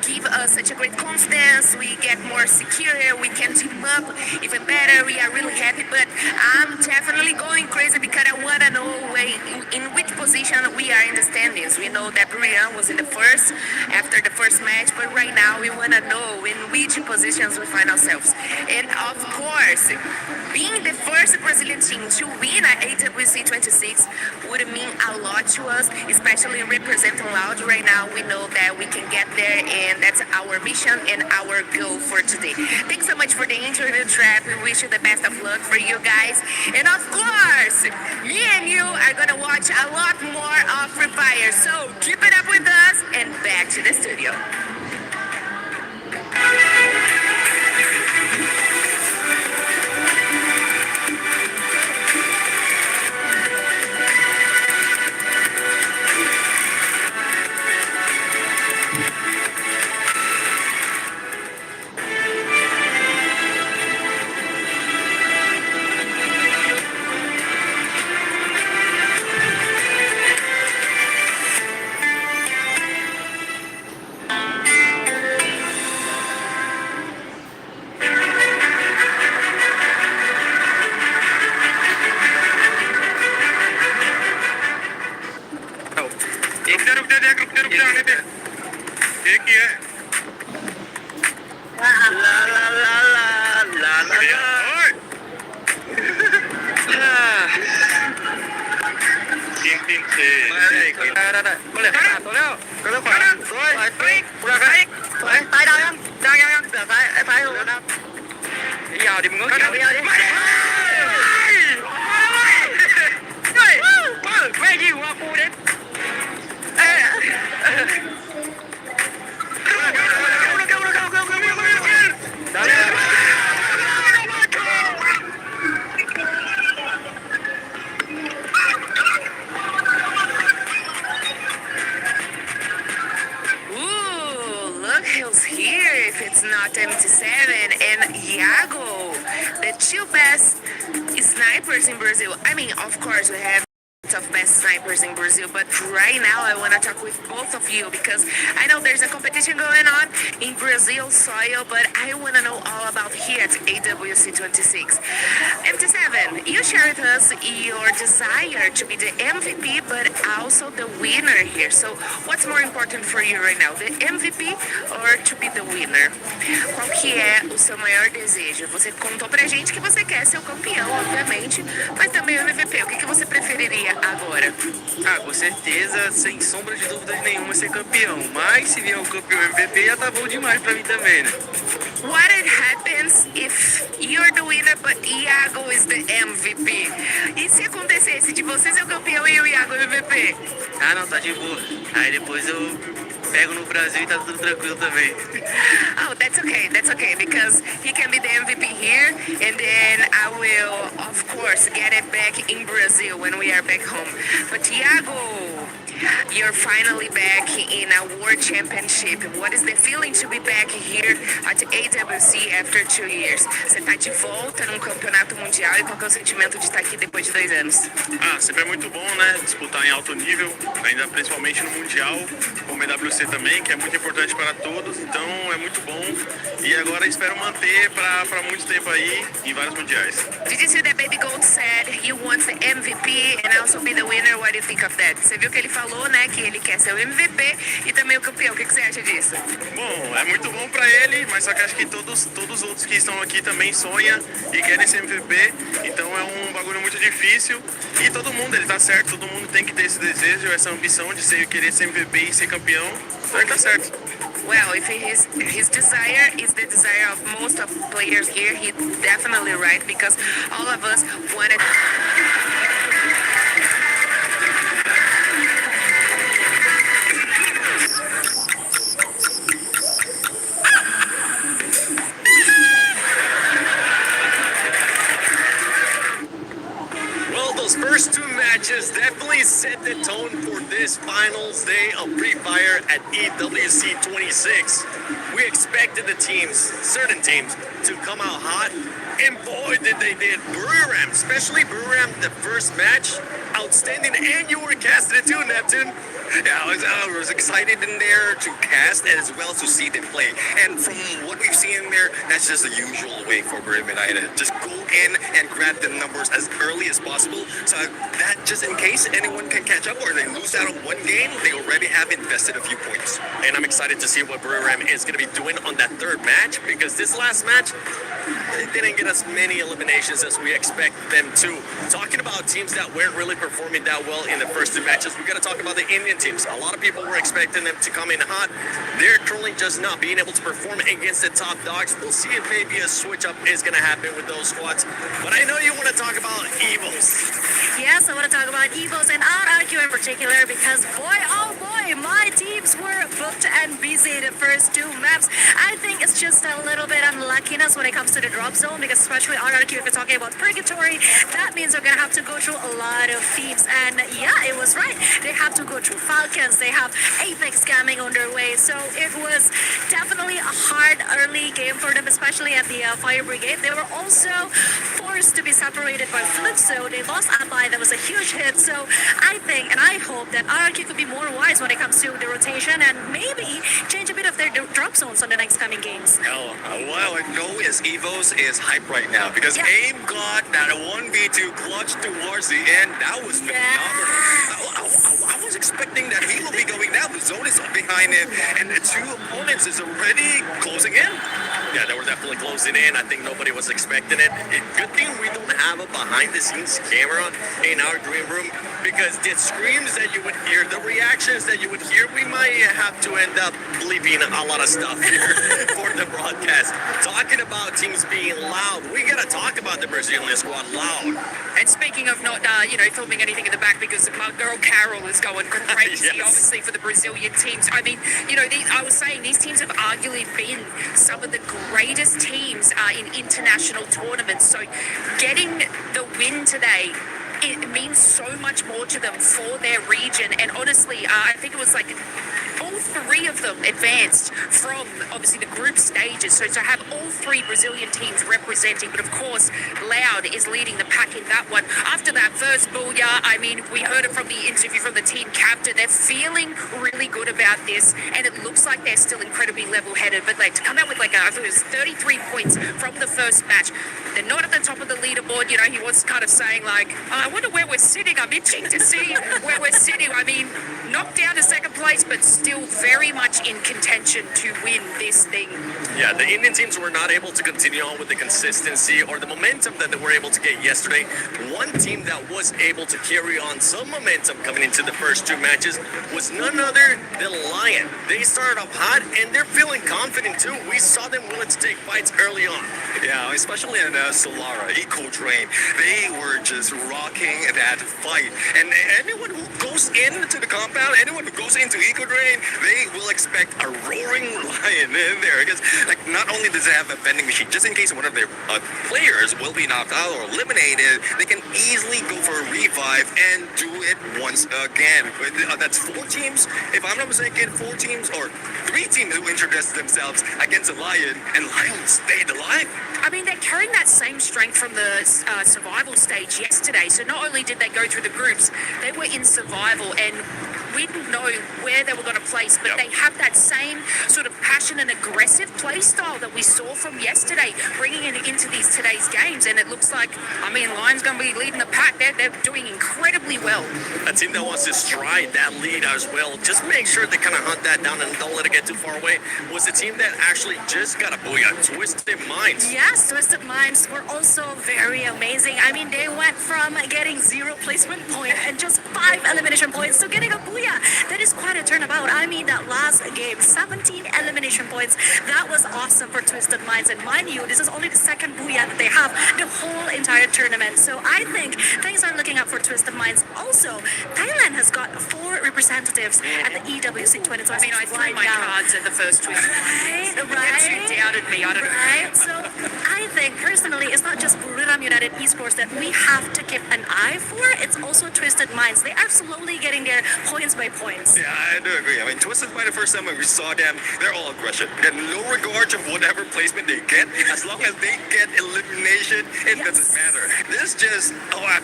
[SPEAKER 7] give us such a great confidence. We get more secure here. We can team up even better. We are really happy, but I'm definitely going crazy because I want to know in which position we are in the standings. We know that Brian was in the first after the first match, but right now we want to know in which positions we find ourselves. And of course, being the first Brazilian team to win at AWC 26 would mean a lot to us, especially representing Loud right now. We know that we can get there, and that's our mission and our goal for today. Thanks so much for the interview, Trap. We wish you the best of luck for you guys. And of course, me and you are gonna watch a lot more of Free Fire. So keep it up with us, and back to the studio.
[SPEAKER 6] é.
[SPEAKER 5] La la la la la la la.
[SPEAKER 6] Quem tem que ser.
[SPEAKER 8] ก็เลยขนาดตัวแล้วก็เลยขวาสวยกูได้ไหมสวยตายดาวยังเสือซ้ายถูกแล้วนะยาวดิมึงก็ยาวดิไม่ยิงว่ากูเด็ด
[SPEAKER 7] Look who's here if it's not MT7 and Iago, the two best snipers in Brazil. I mean, of course, we have of best snipers in Brazil, but right now I want to talk with both of you because I know there's a competition going on in Brazil soil, but I want to know all about here at AWC 26. MT7, you share with us your desire to be the MVP, but also the winner here. So what's more important for you right now, the MVP or to be the winner? Qual que é o seu maior desejo? Você contou pra gente que você quer ser o campeão, obviamente, mas também o MVP. O que você preferiria agora?
[SPEAKER 8] Ah, com certeza, sem sombra de dúvidas nenhuma, ser campeão. Mas se vier o campeão MVP, já tá bom demais pra mim também, né?
[SPEAKER 7] What it happens if you're the winner but Iago is the MVP? E se acontecesse de você ser o campeão e o Iago MVP?
[SPEAKER 8] Ah, não, tá de boa. Aí depois eu pego no Brasil e tá tudo tranquilo também.
[SPEAKER 7] Oh, that's okay, because he can be the MVP here, and then I will, of course, get it back in Brazil when we are back home. But Iago, you're finally back in a World Championship. What is the feeling to be back here at AWC after 2 years? Você tá de volta num campeonato mundial e qual que é o sentimento de estar aqui depois de 2 anos?
[SPEAKER 6] Ah, sempre é muito bom, né? Disputar em alto nível, ainda principalmente no Mundial, como EWC também, que é muito importante para todos, então é muito bom. E agora espero manter para muito tempo aí em vários mundiais.
[SPEAKER 7] Did you see that Baby Gold said he wants the MVP and also be the winner? What do you think of that? Você viu que ele falou, né, que ele quer ser o MVP e também o campeão. O que você acha disso?
[SPEAKER 6] Bom, é muito bom para ele, mas só que acho que todos os outros que estão aqui também sonham e querem ser MVP, então é um bagulho muito difícil. E todo mundo, ele tá certo, todo mundo tem que ter esse desejo, essa ambição de querer ser MVP e ser campeão, então ele tá certo.
[SPEAKER 7] Well, if his desire is the desire of most of players here, he's definitely right because all of us wanted.
[SPEAKER 5] Well, those first 2 matches definitely set the tone for this finals day of Free Fire at EWC 26. We expected the teams, certain teams, to come out hot, and boy did they did. Buriram, especially Buriram, the first match, outstanding, and you were casting it too, Neptune. Yeah, I was excited in there to cast as well as to see them play. And from what we've seen in there, that's just the usual way for Brim and I to just go in and grab the numbers as early as possible. So that just in case anyone can catch up or they lose out on one game, they already have invested a few points.
[SPEAKER 1] And I'm excited to see what Buriram is going to be doing on that third match because this last match, they didn't get as many eliminations as we expect them to. Talking about teams that weren't really performing that well in the first 2 matches, we got to talk about the Indian teams. A lot of people were expecting them to come in hot. They're currently just not being able to perform against the top dogs. We'll see if maybe a switch up is going to happen with those squads. But I know you want to talk about Evos.
[SPEAKER 2] Yes, I want to talk about Evos and RRQ in particular because boy, oh boy, my teams were booked and busy the first 2 maps. I think it's just a little bit unluckiness when it comes to the drop zone because especially RRQ, if you're talking about Purgatory, that means they're going to have to go through a lot of thieves. And yeah, it was right. They have to go through Falcons. They have Apex scamming on their way. So it was definitely a hard early game for them, especially at the Fire Brigade. They were also forced to be separated by Fluxo. They lost Abai. That was a huge hit. So I think and I hope that RRQ could be more wise when it comes to the rotation and maybe change a bit of their drop zones on the next coming games.
[SPEAKER 5] Oh, well, I know is Evos is hype right now because
[SPEAKER 2] Yeah.
[SPEAKER 5] Abe got that 1v2 clutch towards the end. That was phenomenal. I was expecting that he will be going down. now the zone is behind it, and the two opponents is already closing in.
[SPEAKER 1] Yeah, they were definitely closing in. I think nobody was expecting it. Good thing we don't have a behind-the-scenes camera in our green room, because the screams that you would hear, the reactions that you would hear, we might have to end up bleeping a lot of stuff here for the broadcast. Talking about teams being loud, we gotta talk about the Brazilian squad loud.
[SPEAKER 7] And speaking of not, filming anything in the back, because my girl Carol is going crazy,
[SPEAKER 1] Yes.
[SPEAKER 7] obviously, for the Brazilian teams. I mean, I was saying these teams have arguably been some of the greatest teams in international tournaments. So getting the win today, it means so much more to them for their region. And honestly, I think it was like all three of them advanced from obviously the group stages. So to have all three Brazilian teams representing, but of course Loud is leading the pack in that one. After that first booyah, I mean, we heard it from the interview from the team captain. They're feeling really good about this, and it looks like they're still incredibly level-headed. But like to come out with I think it was 33 points from the first match. They're not at the top of the leaderboard. He was kind of saying I wonder where we're sitting. I'm itching to see where we're sitting. I mean, knocked down to second place, but still very much in contention to win this thing.
[SPEAKER 1] Yeah, the Indian teams were not able to continue on with the consistency or the momentum that they were able to get yesterday. One team that was able to carry on some momentum coming into the first two matches was none other than Lion. They started off hot, and they're feeling confident too. We saw them willing to take fights early on.
[SPEAKER 5] Yeah, especially in Solara, Eco Train. They were just rocking that fight. And anyone who goes into the compound, anyone who goes into Eco Train, they will expect a roaring lion in there. Because not only does it have a vending machine, just in case one of their players will be knocked out or eliminated, they can easily go for a revive and do it once again. That's 4 teams, if I'm not mistaken, 4 teams or 3 teams who introduced themselves against a lion, and Lion stayed alive.
[SPEAKER 7] I mean, they're carrying that same strength from the survival stage yesterday. So not only did they go through the groups, they were in survival, and we didn't know where they were going to place, but they have that same sort of passion and aggressive play style that we saw from yesterday, bringing it into today's games. And it looks like, Lion's going to be leading the pack. They're doing incredibly well.
[SPEAKER 1] A team that wants to stride that lead as well, just make sure they kind of hunt that down and don't let it get too far away, was the team that actually just got a booyah, Twisted Minds.
[SPEAKER 2] Yes, Twisted Minds were also very amazing. I mean, they went from getting 0 placement point and just 5 elimination points to getting a booyah. That is quite a turnabout. I mean, that last game, 17 elimination points. That was awesome for Twisted Minds. And mind you, this is only the second booyah that they have the whole entire tournament. So I think things are looking up for Twisted Minds. Also, Thailand has got 4 representatives at the EWC 2026
[SPEAKER 7] I threw my cards at the first twist.
[SPEAKER 2] Right.
[SPEAKER 7] You doubted me. I don't know.
[SPEAKER 2] Right. So I think personally, it's not just Buriram United Esports that we have to keep an eye for. It's also Twisted Minds. They are slowly getting their points by points.
[SPEAKER 5] Yeah, I do agree. I mean, Twisted by the first time when we saw them, they're all aggression. They're no regard of whatever placement they get. As long as they get elimination, it doesn't matter. This just,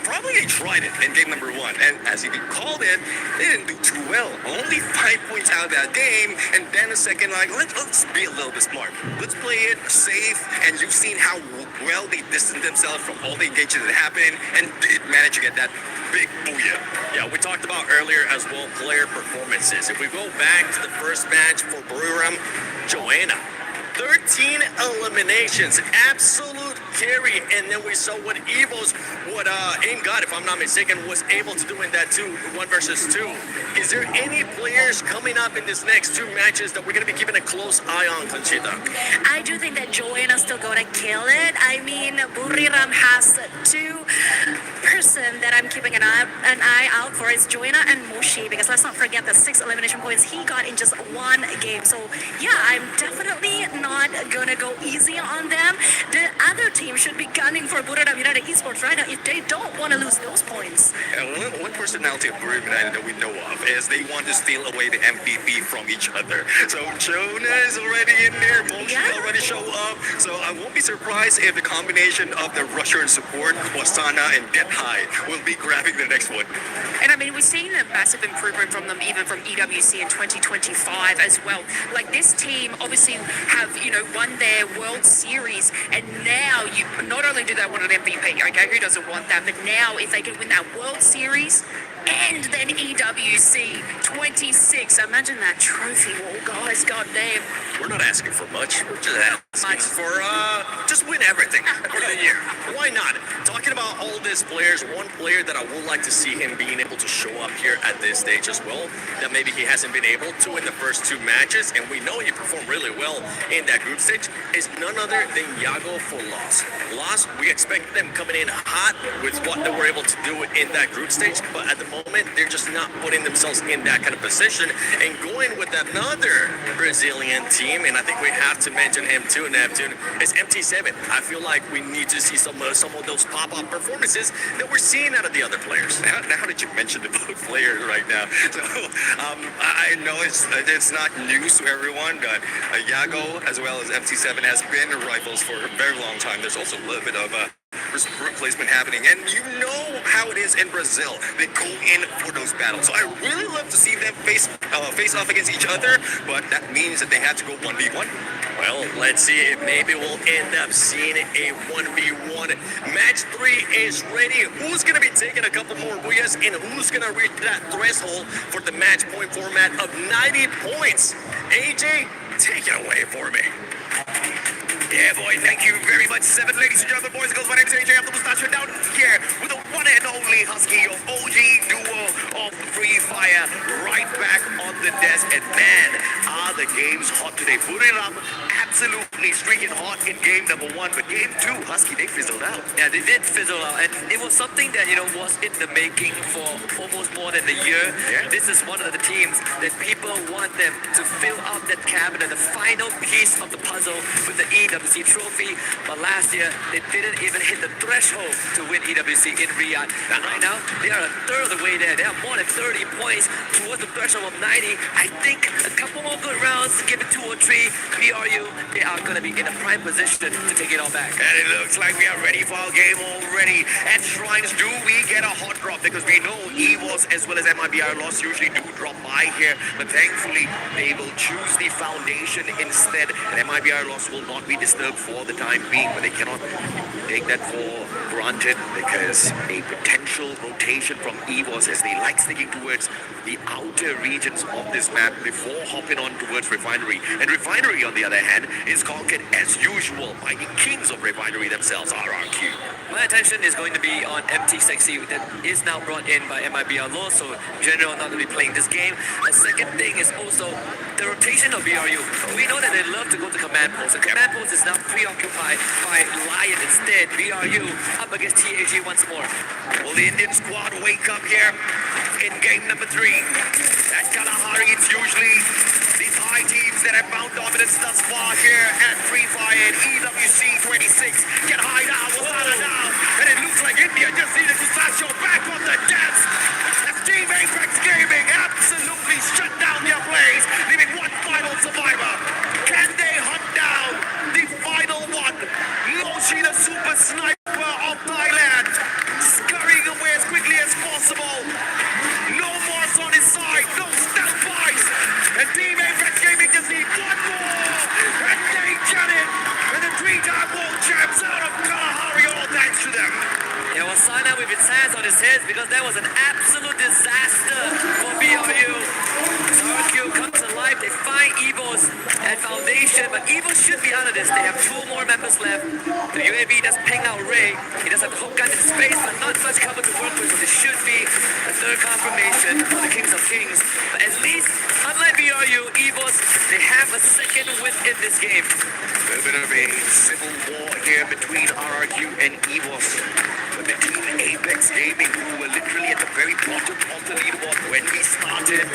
[SPEAKER 5] probably they tried it in game number 1. And as you called it, they didn't do too well. Only 5 points out of that game. And then a second, let's be a little bit smart. Let's play it safe. And you've seen how well they distanced themselves from all the engagements that happened and did manage to get that big booyah.
[SPEAKER 1] Yeah, we talked about earlier as well player performances. If we go back to the first match for Buriram, Joanna, 13 eliminations, absolute carry, and then we saw what Ingot, if I'm not mistaken, was able to do in that 1 versus 2. Is there any players coming up in this next 2 matches that we're going to be keeping a close eye on, Conchita?
[SPEAKER 2] I do think that Joanna's still going to kill it. I mean, Buriram has 2 person that I'm keeping an eye out for is Joanna and Moshi, because let's not forget the 6 elimination points he got in just 1 game. So yeah, I'm definitely not gonna go easy on them. The other team should be gunning for Buriram United Esports right now if they don't want to lose those points.
[SPEAKER 5] And one personality of Buriram United that we know of is they want to steal away the MVP from each other. So Jonah is already in there, Moshi already show up. So I won't be surprised if the combination of the Russian support, Wasana and Get High, will be grabbing the next one.
[SPEAKER 7] And I mean, we've seen a massive improvement from them, even from EWC in 2025 as well. Like, this team obviously have, won their World Series, and now not only do they want an MVP, okay, who doesn't want that, but now if they can win that World Series, And then EWC 26. Imagine that trophy wall, guys. Goddamn.
[SPEAKER 1] We're not asking for much. We're just asking for just win everything for the year. Why not? Talking about all these players, one player that I would like to see him being able to show up here at this stage as well, that maybe he hasn't been able to in the first two matches, and we know he performed really well in that group stage, is none other than Yago for Loss. Loss, we expect them coming in hot with what they were able to do in that group stage, but at the moment, they're just not putting themselves in that kind of position, and going with another Brazilian team, and I think we have to mention him too, Neptune, is MT7. I feel like we need to see some of those pop-up performances that we're seeing out of the other players.
[SPEAKER 9] Now that you mentioned the both players right now, so I know it's not news to everyone, but Yago as well as MT7 has been rivals for a very long time. There's also a little bit of replacement happening, and you know how it is in Brazil. They go in for those battles. So I really love to see them face off against each other, but that means that they have to go 1v1.
[SPEAKER 1] Well, let's see if maybe we'll end up seeing a 1v1. Match 3 is ready. Who's going to be taking a couple more booyahs, and who's going to reach that threshold for the match point format of 90 points? AJ, take it away for me.
[SPEAKER 5] Yeah, boy, thank you very much. 7, ladies and gentlemen, boys and girls, my name is AJ. I'm the Mustache down here with the one and only Husky, your OG duo of Free Fire, right back on the desk. And man, are the games hot today. Buriram absolutely streaking hot in game number 1, but game 2, Husky, they fizzled out.
[SPEAKER 10] Yeah, they did fizzle out, and it was something that, was in the making for almost more than a year.
[SPEAKER 5] Yeah.
[SPEAKER 10] This is one of the teams that people want them to fill up that cabinet, the final piece of the puzzle with the EWC trophy. But last year, they didn't even hit the threshold to win EWC in Riyadh. And right now, they are a third of the way there. They have more than 30 points towards the threshold of 90. I think a couple more good rounds, give it 2 or 3, BRU, they are going to be in a prime position to take it all back.
[SPEAKER 5] And it looks like we are ready for our game already. At Shrines, do we get a hot drop? Because we know EVOS as well as MIBR Loss usually do drop by here. But thankfully, they will choose the Foundation instead. And MIBR Loss will not be disturbed for the time being. But they cannot take that for granted because a potential rotation from EVOS as they like sticking towards the outer regions of this map before hopping on towards Refinery. And Refinery, on the other hand, is conquered as usual by the kings of Refinery themselves, RRQ.
[SPEAKER 10] My attention is going to be on MT6 that is now brought in by MIBR Law, so General not going to be playing this game. The second thing is also the rotation of BRU. We know that they love to go to command post, and command post is now preoccupied by Lion instead. BRU up against TAG once more.
[SPEAKER 5] Will the Indian squad wake up here in game number 3? At Kalahari, it's usually these high teams that have found dominance thus far here at Free Fire and EWC 26. Get high now, Wasana now, and it looks like India just needed to Sasho back on the desk. As Team Apex Gaming absolutely shut down their plays, leaving one final survivor. Can they hunt down the final one? Loshi, the super sniper of Thailand, scurrying away as quickly as possible. No more on his side, no stealth buys. And Team Apex Gaming just need one more. And they get it. And the 3-time world champs out of Kalahari, all thanks to them.
[SPEAKER 10] Yeah, Wasana with its hands on his head because that was an absolute disaster for BRU. RQ comes alive, they find EVOS at Foundation, but EVOS should be out of this. They have 2 more members left. The UAV does ping out Ray. He does have hook gun in space, but not much cover to work with, but it should be a third confirmation for the Kings of Kings. But at least, unlike BRU, EVOS, they have a second win in this game.
[SPEAKER 5] A bit of a civil war here between RRQ and EVOS. But the Team Apex Gaming, who were literally at the very bottom of the leaderboard when we started,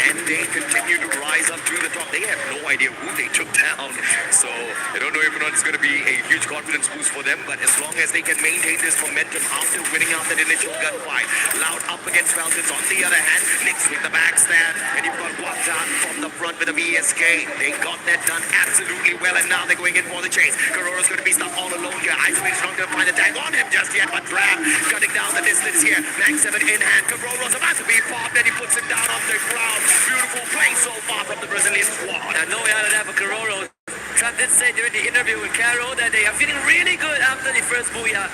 [SPEAKER 5] can they continue to rise up to the top? They have no idea who they took down. So I don't know if or not it's going to be a huge confidence boost for them, but as long as they can maintain this momentum after winning out that initial gunfight. Loud up against Falcons. On the other hand, Knicks with the backstab, and you've got Watan from the front with a VSK. They got that done absolutely well, and now they're going in for the chase. Karoro's going to be stuck all alone here. Iceman's not going to find a tag on him just yet, but Drab cutting down the distance here. Max 7 in hand. Karoro's about to be popped, and he puts him down off the ground. Beautiful play so far from the Brazilian squad.
[SPEAKER 10] And no way out of that for Karoro. Trump did say during the interview with Carol that they are feeling really good after the first booyah.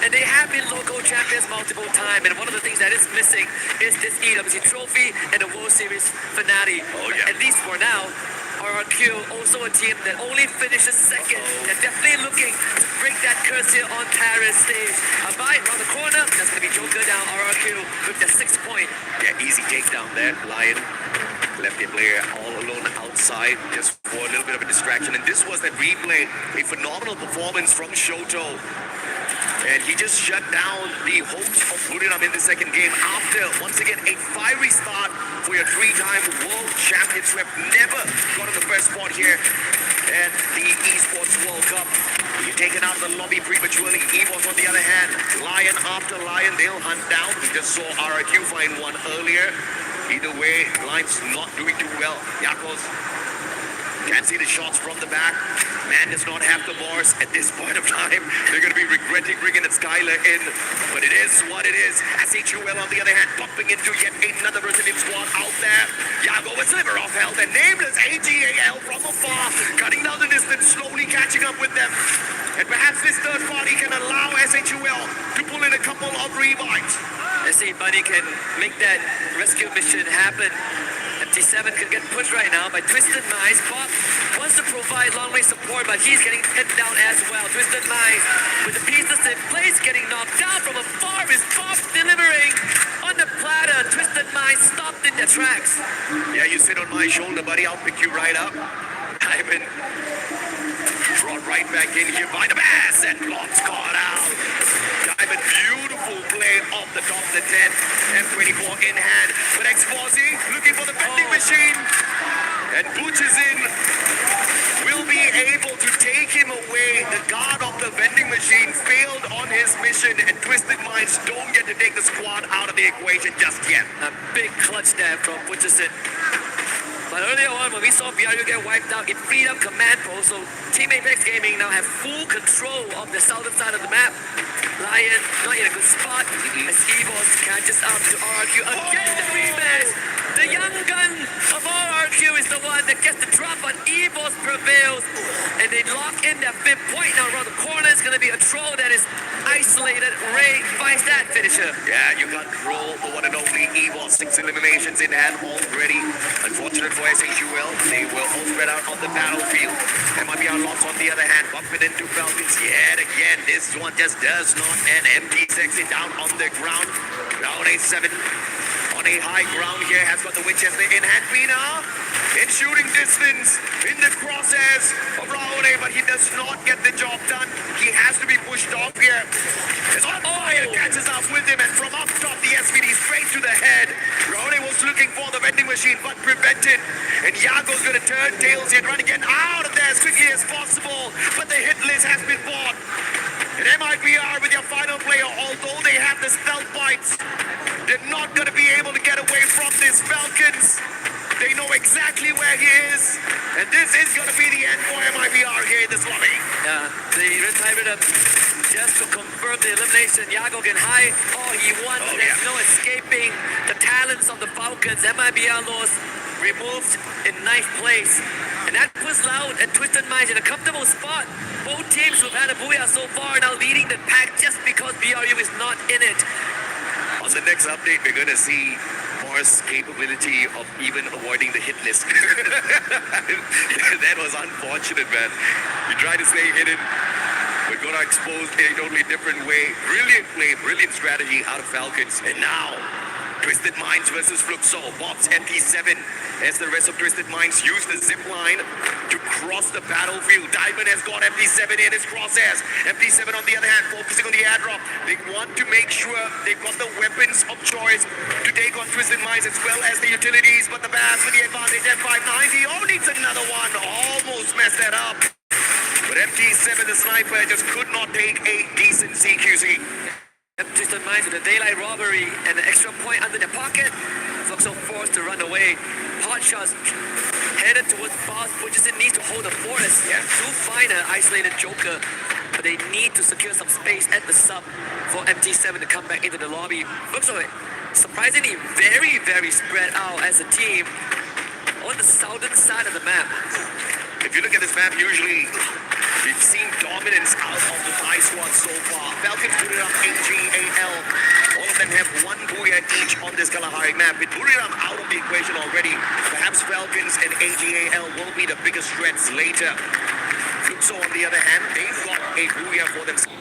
[SPEAKER 10] and they have been local champions multiple times. And one of the things that is missing is this EWC trophy and the World Series finale.
[SPEAKER 1] Oh, yeah.
[SPEAKER 10] At least for now. RRQ, also a team that only finishes second. They're definitely looking to break that curse here on Paris stage. Abai around the corner, that's going to be Joker down. RRQ with their 6th point.
[SPEAKER 5] Yeah, easy takedown there. Lion left their player all alone outside just for a little bit of a distraction. And this was that replay, a phenomenal performance from Shoto. And he just shut down the hopes of Burinam in the second game after, once again, a fiery start for your 3-time world champions who have never got to the first spot here at the Esports World Cup. You're taken out of the lobby prematurely. EVOS, on the other hand, Lion after Lion, they'll hunt down. We just saw RRQ find one earlier. Either way, Lion's not doing too well. Yakos can't see the shots from the back. Man does not have the bars at this point of time. They're going to be regretting bringing that Skylar in. But it is what it is. SHUL, on the other hand, bumping into yet another Brazilian squad out there. Yago with sliver of health. And nameless AGAL from afar, cutting down the distance, slowly catching up with them. And perhaps this third party can allow SHUL to pull in a couple of revives.
[SPEAKER 10] Let's see if Bunny can make that rescue mission happen. MT7 can get pushed right now by Twisted Minds. Bob wants to provide long-range support, but he's getting hit down as well. Twisted Minds with the pieces in place, getting knocked down from afar. Is Bob delivering on the platter? Twisted Minds stopped in their tracks.
[SPEAKER 5] Yeah, you sit on my shoulder, buddy. I'll pick you right up. Diamond brought right back in here by the bass, and blocks caught out. Diamond, beautiful play off the top of the 10. M24 in hand, but Exposi looking for the vending machine, and Butch is in. Will be able to take him away. The guard of the vending machine failed on his mission, and Twisted Minds don't get to take the squad out of the equation just yet.
[SPEAKER 10] A big clutch there from Butcherson. But earlier on, when we saw BRU get wiped out, it freed up command post, so Team Apex Gaming now have full control of the southern side of the map. Lion not in a good spot as EVOS catches up to RRQ. Again, the rematch. The young gun of RRQ is the one that gets the drop, but EVOS prevails. And they lock in that 5th point. Now around the corner is going to be a troll that is isolated. Ray finds that finisher.
[SPEAKER 5] Yeah, you got roll the one and only EVOS. 6 eliminations in hand already. Unfortunate for SHUL, they will all spread out on the battlefield. MIBR Lots, on the other hand, bumping into Falcons yet again. This one just does not end. MT Sexy down on the ground. Round A7 on a high ground here, has got the Winchester in hand. Pina in shooting distance, in the crosshairs of Raone, but he does not get the job done. He has to be pushed off here. It's on fire, catches up with him, and from up top, the SVD straight to the head. Raone was looking for the vending machine, but prevented. And Yago's going to turn tails here, trying to get out of there as quickly as possible. But the hit list has been bought. And MIBR with their final player, although they have the stealth bites, they're not going to be able to get away from this Falcons. They know exactly where he is. And this is going to be the end for MIBR here in this lobby.
[SPEAKER 10] Yeah, the retirement just to confirm the elimination. Yago getting high. Oh, he won. There's no escaping the talents of the Falcons. MIBR lost, removed in 9th place. And that puts Loud and Twisted Minds in a comfortable spot. Both teams who've had a booyah so far are now leading the pack just because BRU is not in it.
[SPEAKER 5] On the next update, we're going to see Mars' capability of even avoiding the hit list. That was unfortunate, man. You try to stay hidden. We're going to expose in a totally different way. Brilliant play, brilliant strategy out of Falcons. And now, Twisted Minds versus Fluxo. Bob's MT7 as the rest of Twisted Minds use the zip line to cross the battlefield. Diamond has got MT7 in his crosshairs. MT7 on the other hand, focusing on the airdrop. They want to make sure they've got the weapons of choice to take on Twisted Minds as well as the utilities. But the Bass with the advantage at 590. Oh, needs another one. Almost messed that up. But MT7, the sniper, just could not take a decent CQC.
[SPEAKER 10] Twisted Minds with a daylight robbery and an extra point under their pocket. Fluxo forced to run away. Hot shots headed towards Boss. Butcherson needs to hold the fort as to find an isolated Joker. But they need to secure some space at the sub for MT7 to come back into the lobby. Fluxo surprisingly very, very spread out as a team on the southern side of the map.
[SPEAKER 1] If you look at this map, usually we've seen dominance out of the Thai squad so far. Falcons, Buriram, AGAL. All of them have one booyah each on this Kalahari map. With Buriram out of the equation already, perhaps Falcons and AGAL will be the biggest threats later. Fluxo, on the other hand, they've got a booyah for themselves.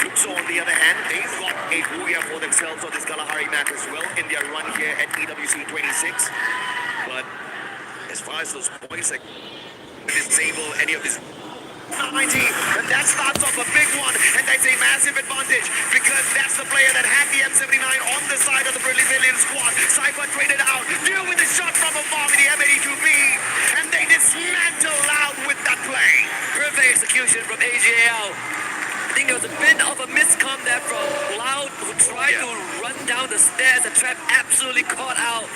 [SPEAKER 1] Fluxo, on the other hand, they've got a booyah for themselves on this Kalahari map as well in their run here at EWC 26. But as far as those points, like disable any of this 90, and that starts off a big one, and that's a massive advantage because that's the player that had the M79 on the side of the Brazilian squad. Cypher traded out, deal with the shot from afar with the M82B, and they dismantle Loud with that play.
[SPEAKER 10] Perfect execution from AGAL. I think there was a bit of a miscom there from Loud, who tried to run down the stairs. The trap absolutely caught out.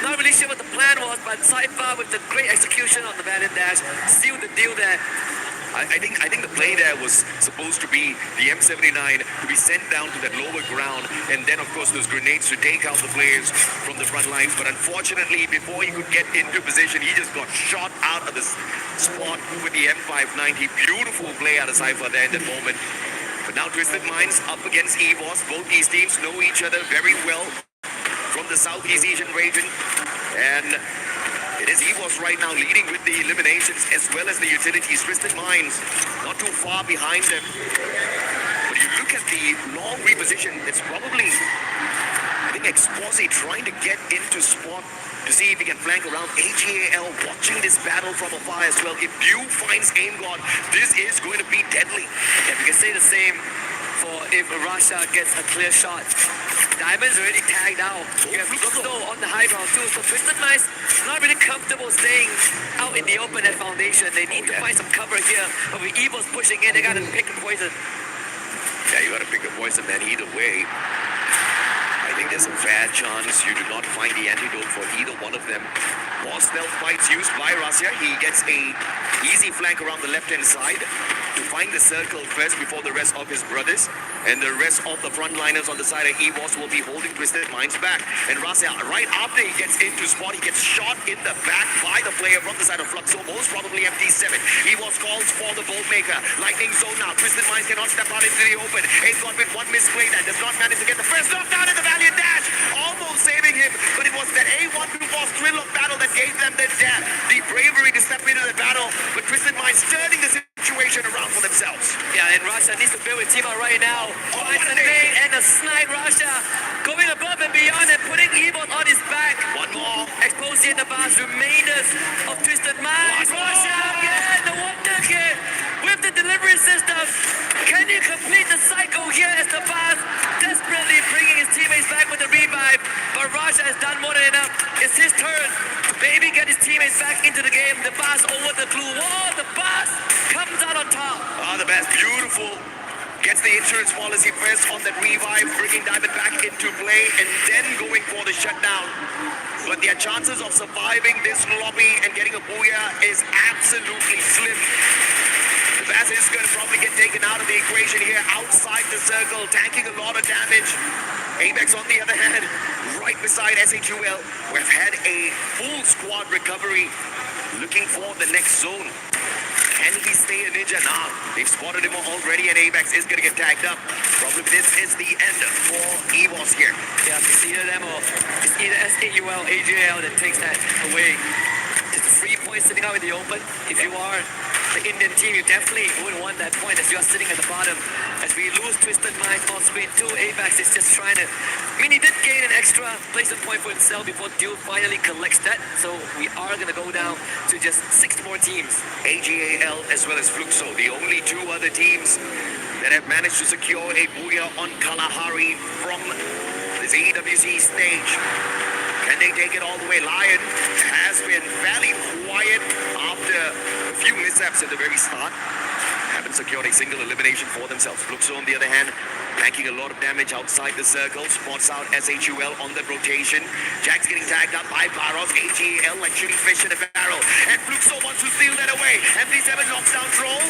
[SPEAKER 10] Not really sure what the plan was, but Cypher with the great execution on the Valiant Dash sealed the deal there.
[SPEAKER 1] I think the play there was supposed to be the M79 to be sent down to that lower ground, and then of course those grenades to take out the players from the front lines. But unfortunately, before he could get into position, he just got shot out of this spot with the M590. Beautiful play out of Cypher there in that moment. But now Twisted Minds up against EVOS. Both these teams know each other very well from the Southeast Asian region, and it is EVOS right now leading with the eliminations as well as the utilities. Twisted Minds not too far behind them. But you look at the long reposition, it's probably, I think, Exposi trying to get into spot to see if he can flank around. AGAL watching this battle from afar as well. If Dew finds Aim God, this is going to be deadly.
[SPEAKER 10] Yeah, we can say the same for if Russia gets a clear shot. Diamond's already tagged out. You have Fluxo on the high ground too, so Twisted Minds not really comfortable staying out in the open at Foundation. They need to find some cover here. But with Evil's pushing in, they gotta pick a poison.
[SPEAKER 1] Yeah, you gotta pick a poison, man. Either way, I think there's a fair chance you do not find the antidote for either one of them. More stealth fights used by Rasya. He gets a easy flank around the left-hand side to find the circle first before the rest of his brothers. And the rest of the frontliners on the side of EVOS will be holding Twisted Minds back. And Rasya, right after he gets into spot, he gets shot in the back by the player from the side of Fluxo, most probably MT7. EVOS calls for the Bolt Maker. Lightning zone now. Twisted Minds cannot step out into the open. A-God with one misplay that does not manage to get the first knockdown in the Valiant Dash. Almost saving him, but it was that A124's thrill of battle that gave them the death. The bravery to step into the battle, but Twisted Minds turning the situation around for themselves.
[SPEAKER 10] Yeah, and Russia needs to build a team up right now. Finds a nade and a snipe. Russia going above and beyond and putting Evil on his back.
[SPEAKER 1] One more.
[SPEAKER 10] Exposing the bars, remainders of Twisted Minds. Russia again, the Wonder Kid with the delivery system. Can he complete the cycle here as the bars desperately bringing his teammates back with the revive? But Russia has done more than enough. It's his turn to maybe get his teammates back into the game. The bars over the glue wall. The bars comes out on top.
[SPEAKER 1] Ah, the best. Beautiful. Gets the insurance policy first on that revive, bringing Diamond back into play and then going for the shutdown. But their chances of surviving this lobby and getting a booyah is absolutely slim. The Bass is going to probably get taken out of the equation here outside the circle, tanking a lot of damage. Apex, on the other hand, right beside SHUL, who have had a full squad recovery
[SPEAKER 5] looking for the next zone. Can he stay a ninja? Nah, they've spotted him already, and Apex is gonna get tagged up. Probably this is the end for EVOS here.
[SPEAKER 10] Yeah, it's either them or it's either SAUL, AJL that takes that away. Just 3 points sitting out in the open. If you are the Indian team, you definitely wouldn't want that point as you are sitting at the bottom. As we lose Twisted Minds on screen 2, Apex is just trying to... I mean, he did gain an extra placement point for himself before Dude finally collects that. So we are going to go down to just 6 more teams.
[SPEAKER 5] AGAL as well as Fluxo, the only 2 other teams that have managed to secure a booyah on Kalahari from the ZWC stage. Can they take it all the way? Lion has been fairly quiet after a few mishaps at the very start. Haven't secured a single elimination for themselves. Fluxo, on the other hand, tanking a lot of damage outside the circle. Spots out SHUL on the rotation. Jack's getting tagged up by Baros. AGAL like shooting fish in a barrel. And Fluxo wants to steal that away. MD7 knocks down Troll.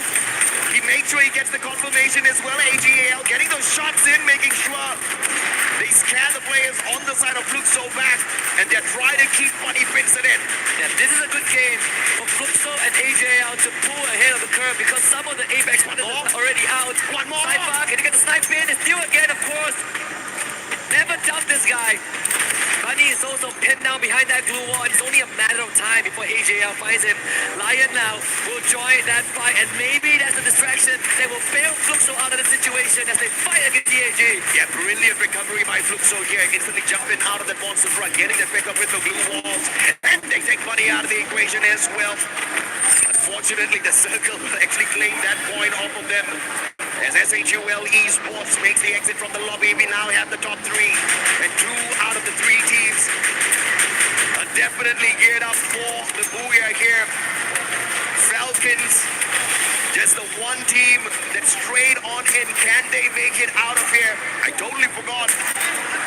[SPEAKER 5] He makes sure he gets the confirmation as well. AGAL getting those shots in, making sure they scare the players on the side of Fluxo back. And they're trying to keep Bunny Vincent in.
[SPEAKER 10] Yeah, this is a good game for Fluxo and AJL to pull ahead of the curve because some of the Apex players are already out.
[SPEAKER 5] One more.
[SPEAKER 10] Sniper, can he get the snipe in? It's Dew again, of course. Never dump this guy. Bunny is also pinned down behind that glue wall. It's only a matter of time before AJL finds him. Lion now will join that fight, and maybe that's a distraction that will bail Fluxo out of the situation as they fight against DAG.
[SPEAKER 5] Yeah, brilliant recovery by Fluxo here. Instantly jumping out of the monster front, getting the pick up with the glue walls. And they take Bunny out of the equation as well. Unfortunately, the circle will actually claim that point off of them. As SHUL Esports makes the exit from the lobby, we now have the top 3. And 2 out of the 3 teams are definitely geared up for the booyah here. Falcons, just the one team that strayed on in. Can they make it out of here? I totally forgot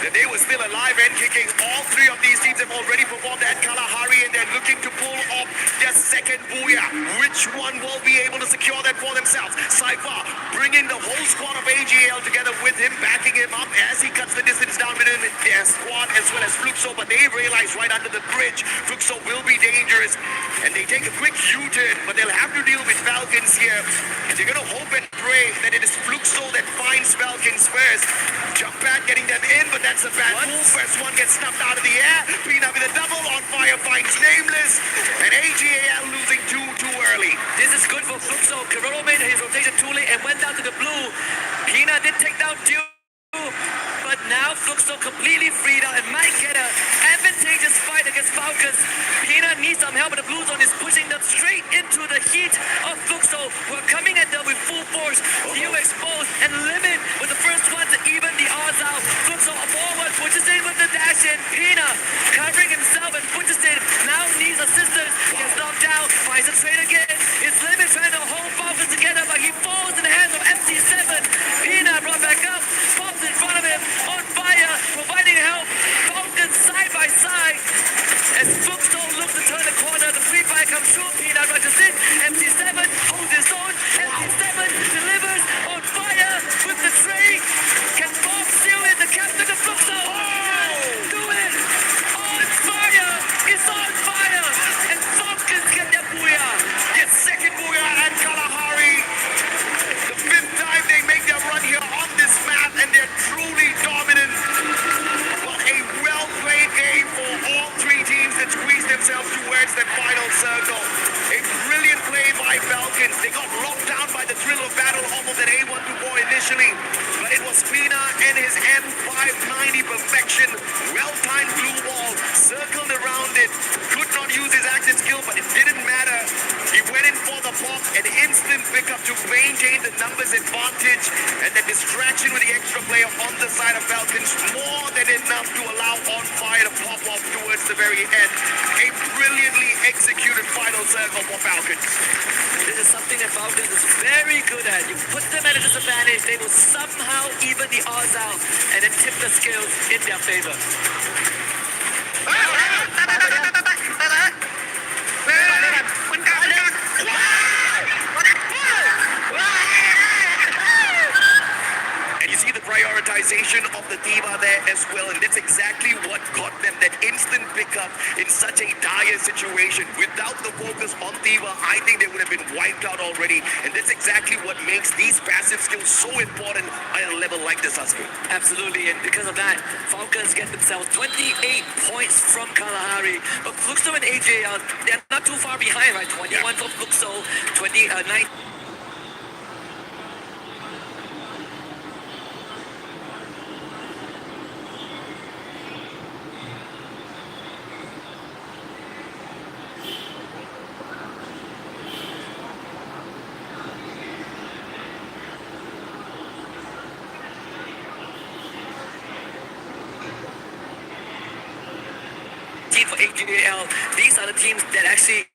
[SPEAKER 5] that they were still alive and kicking. All 3 of these teams have already performed at Kalahari, and they're looking to pull off their second booyah. Which one will be able to secure that for themselves? Cypher bringing the whole squad of AGL together with him, backing him up as he cuts the distance down within their squad as well as Fluxo. But they realize right under the bridge, Fluxo will be dangerous, and they take a quick U-turn, but they'll have to deal with Falcons here. And they're going to hope and pray that it is Fluxo that finds Falcons first. Jump pad getting them in, but that's a bad move. First one gets snuffed out of the air. Pina with a double on fire finds Nameless. And AGAL losing 2 too early.
[SPEAKER 10] This is good for Fluxo. Corollo made his rotation too late and went down to the blue. Pina did take down Dew, but now Fluxo completely freed out and might get an advantageous fight against Falcons. Pina needs some help, but the blue zone is pushing them straight into the heat of Fluxo. We're coming at them with full force. Dew exposed and Limit with the first one to even the odds out. Fluxo forward, pushes in with the dash in. Pina covering himself and pushes in. Now needs assistance. Gets knocked down. Finds a trade again. It's Limit trying to hold Falcons together, but he falls in the hands of MC7. Pina brought back up. Pops in front of him. On fire. Providing help. Falcons side by side. As Fluxo looks to turn the corner, the free fire comes through. Pina rushes in. MC7 holds his own. MC7 delivers on fire with the trade. Can Bob seal it? The captain of Fluxo. Do it. On fire. It's on fire. And Falcons get their booyah.
[SPEAKER 5] Yes, second booyah at Kalahari. The 5th time they make their run here on this map, and they're truly dominant. But a well-played game for all 3 teams that squeeze themselves towards that final circle. A brilliant play by Falcons. They got locked down by the thrill of battle off of that A124 initially, but it was Pina and his M590 perfection. Well-timed blue wall, circled around it. Could not use his active skill, but it didn't matter. He went in for the pop, an instant pickup to maintain the numbers advantage, and the distraction with the extra player on the side of Falcons, more than enough to allow On Fire to pop off towards the very end. A brilliantly executed final circle for Falcons.
[SPEAKER 10] This is something that Falcons is very good at. You put them at a disadvantage, they will somehow even the odds out and then tip the scales in their favor.
[SPEAKER 5] And you see the prioritization
[SPEAKER 1] organization of the team are there as well, and that's exactly what got them that instant pickup in such a dire situation. Without the focus on Tiva, I think they would have been wiped out already, and that's exactly what makes these passive skills so important at a level like this, Asku.
[SPEAKER 10] Absolutely, and because of that, Falcons get themselves 28 points from Kalahari. But Fluxo and AJL, they're not too far behind, right? 21 for Fluxo, 29. Team for AJL, these are the teams that actually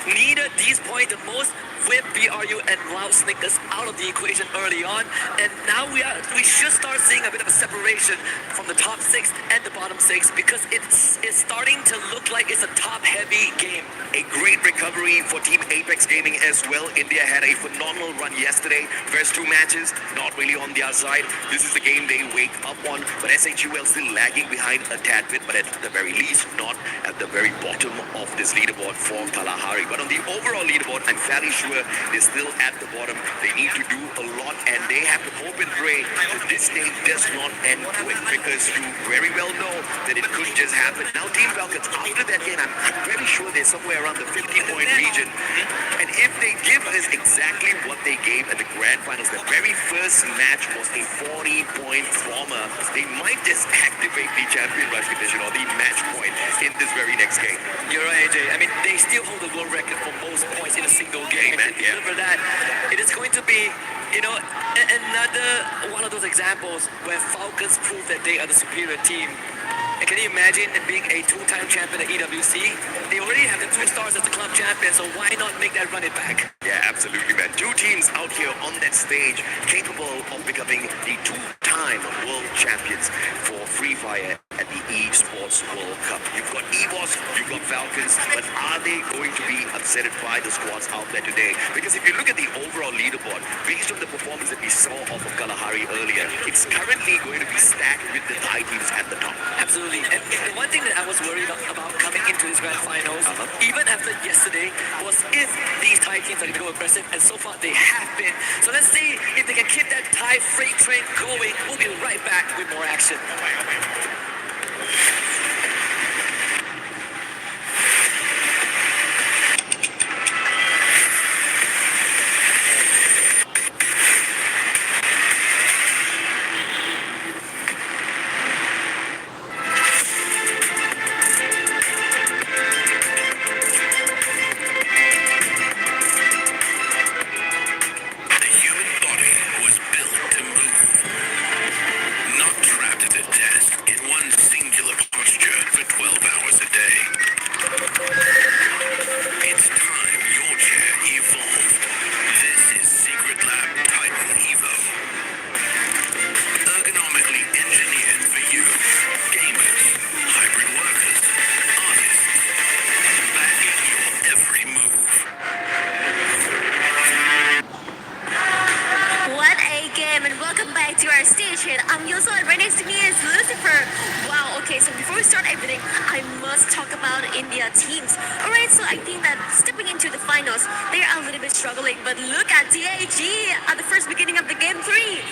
[SPEAKER 10] needed these points the most, with BRU and Loud Snickers out of the equation early on, and now we should start seeing a bit of a separation from the top 6 and the bottom 6, because it's starting to look like it's a top-heavy game.
[SPEAKER 1] A great recovery for Team Apex Gaming as well. India had a phenomenal run yesterday. First 2 matches, not really on their side. This is the game they wake up on, but SHUL still lagging behind a tad bit, but at the very least, not at the very bottom of this leaderboard for Kalahari. But on the overall leaderboard, I'm fairly sure they're still at the bottom. They need to do a lot, and they have to hope and pray that this game does not end quick, because you very well know that it could just happen. Now, Team Falcons, after that game, I'm very sure they're somewhere around the 50-point region. And if they give us exactly what they gave at the Grand Finals, the very first match was a 40-point former, they might just activate the Champion Rush condition or the match point in this very next game.
[SPEAKER 10] You're right, AJ. I mean, they still hold the world record for most points in a single game. And
[SPEAKER 1] yeah.
[SPEAKER 10] for that, it is going to be, another one of those examples where Falcons prove that they are the superior team. And can you imagine them being a 2-time champion at EWC? They already have the 2 stars as the club champion, so why not make that run it back?
[SPEAKER 1] Yeah, absolutely, man. 2 teams out here on that stage capable of becoming the 2-time world champions for Free Fire at the eSports World Cup. You've got EVOS, you've got Falcons, but are they going to be upset by the squads out there today? Because if you look at the overall leaderboard, based on the performance that we saw off of Kalahari earlier, it's currently going to be stacked with the Thai teams at the top.
[SPEAKER 10] Absolutely. And the one thing that I was worried about coming into this grand finals, even after yesterday, was if these Thai teams are going to go aggressive, and so far they have been. So let's see if they can keep that Thai freight train going. We'll be right back with more action.
[SPEAKER 2] I'm Yoso, and right next to me is Lucifer. Wow, okay, so before we start everything, I must talk about India teams. Alright, so I think that stepping into the finals, they are a little bit struggling, but look at DAG at the first beginning of the game 3.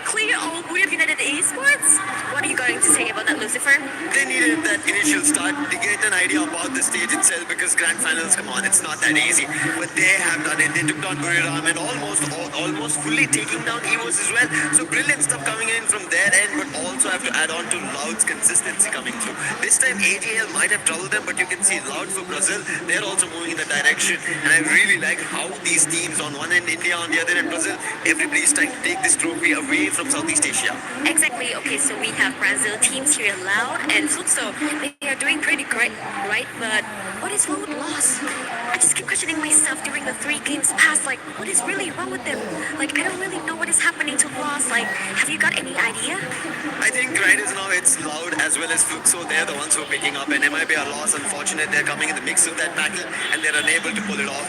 [SPEAKER 2] Clear all Weird United Esports? What are you going to say about that, Lucifer?
[SPEAKER 5] They needed that initial start to get an idea about the stage itself, because grand finals, come on, it's not that easy. But they have done it. They took down Buriram and almost fully taking down EVOS as well. So brilliant stuff coming in from their end, but also have to add on to Loud's consistency coming through. This time AJL might have troubled them, but you can see Loud for Brazil, they're also moving in the direction. And I really like how these teams, on one end India, on the other end Brazil, everybody's trying to take this trophy away from Southeast Asia.
[SPEAKER 2] Exactly. Okay, so we have Brazil teams here, Loud and Fluxo. They are doing pretty great, right? But what is wrong with Lost? I just keep questioning myself during the 3 games past. Like, what is really wrong with them? Like, I don't really know what is happening to Lost. Like, have you got any idea?
[SPEAKER 5] I think right as now it's Loud as well as Fluxo. They're the ones who are picking up, and MIB are lost. Unfortunate, they're coming in the mix of that battle and they're unable to pull it off.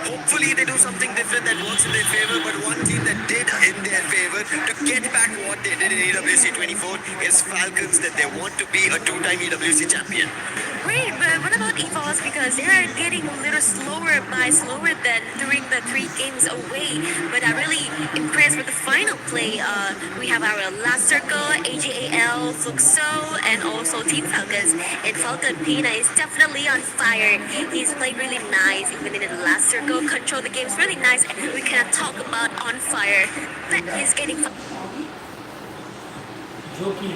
[SPEAKER 5] Hopefully they do something different that works in their favor, but one team that did in their favor to get back what they did in EWC 24 is Falcons, that they want to be a two-time EWC champion.
[SPEAKER 2] Great, but what about EVOS? Because they are getting a little slower than during the 3 games away. But I'm really impressed with the final play. We have our last circle, AJAL, Fluxo, and also Team Falcons. And Falcon Pina is definitely on fire. He's played really nice, even in the last circle. Control the game's really nice, and we cannot talk about on fire. But he's getting.
[SPEAKER 4] Joki.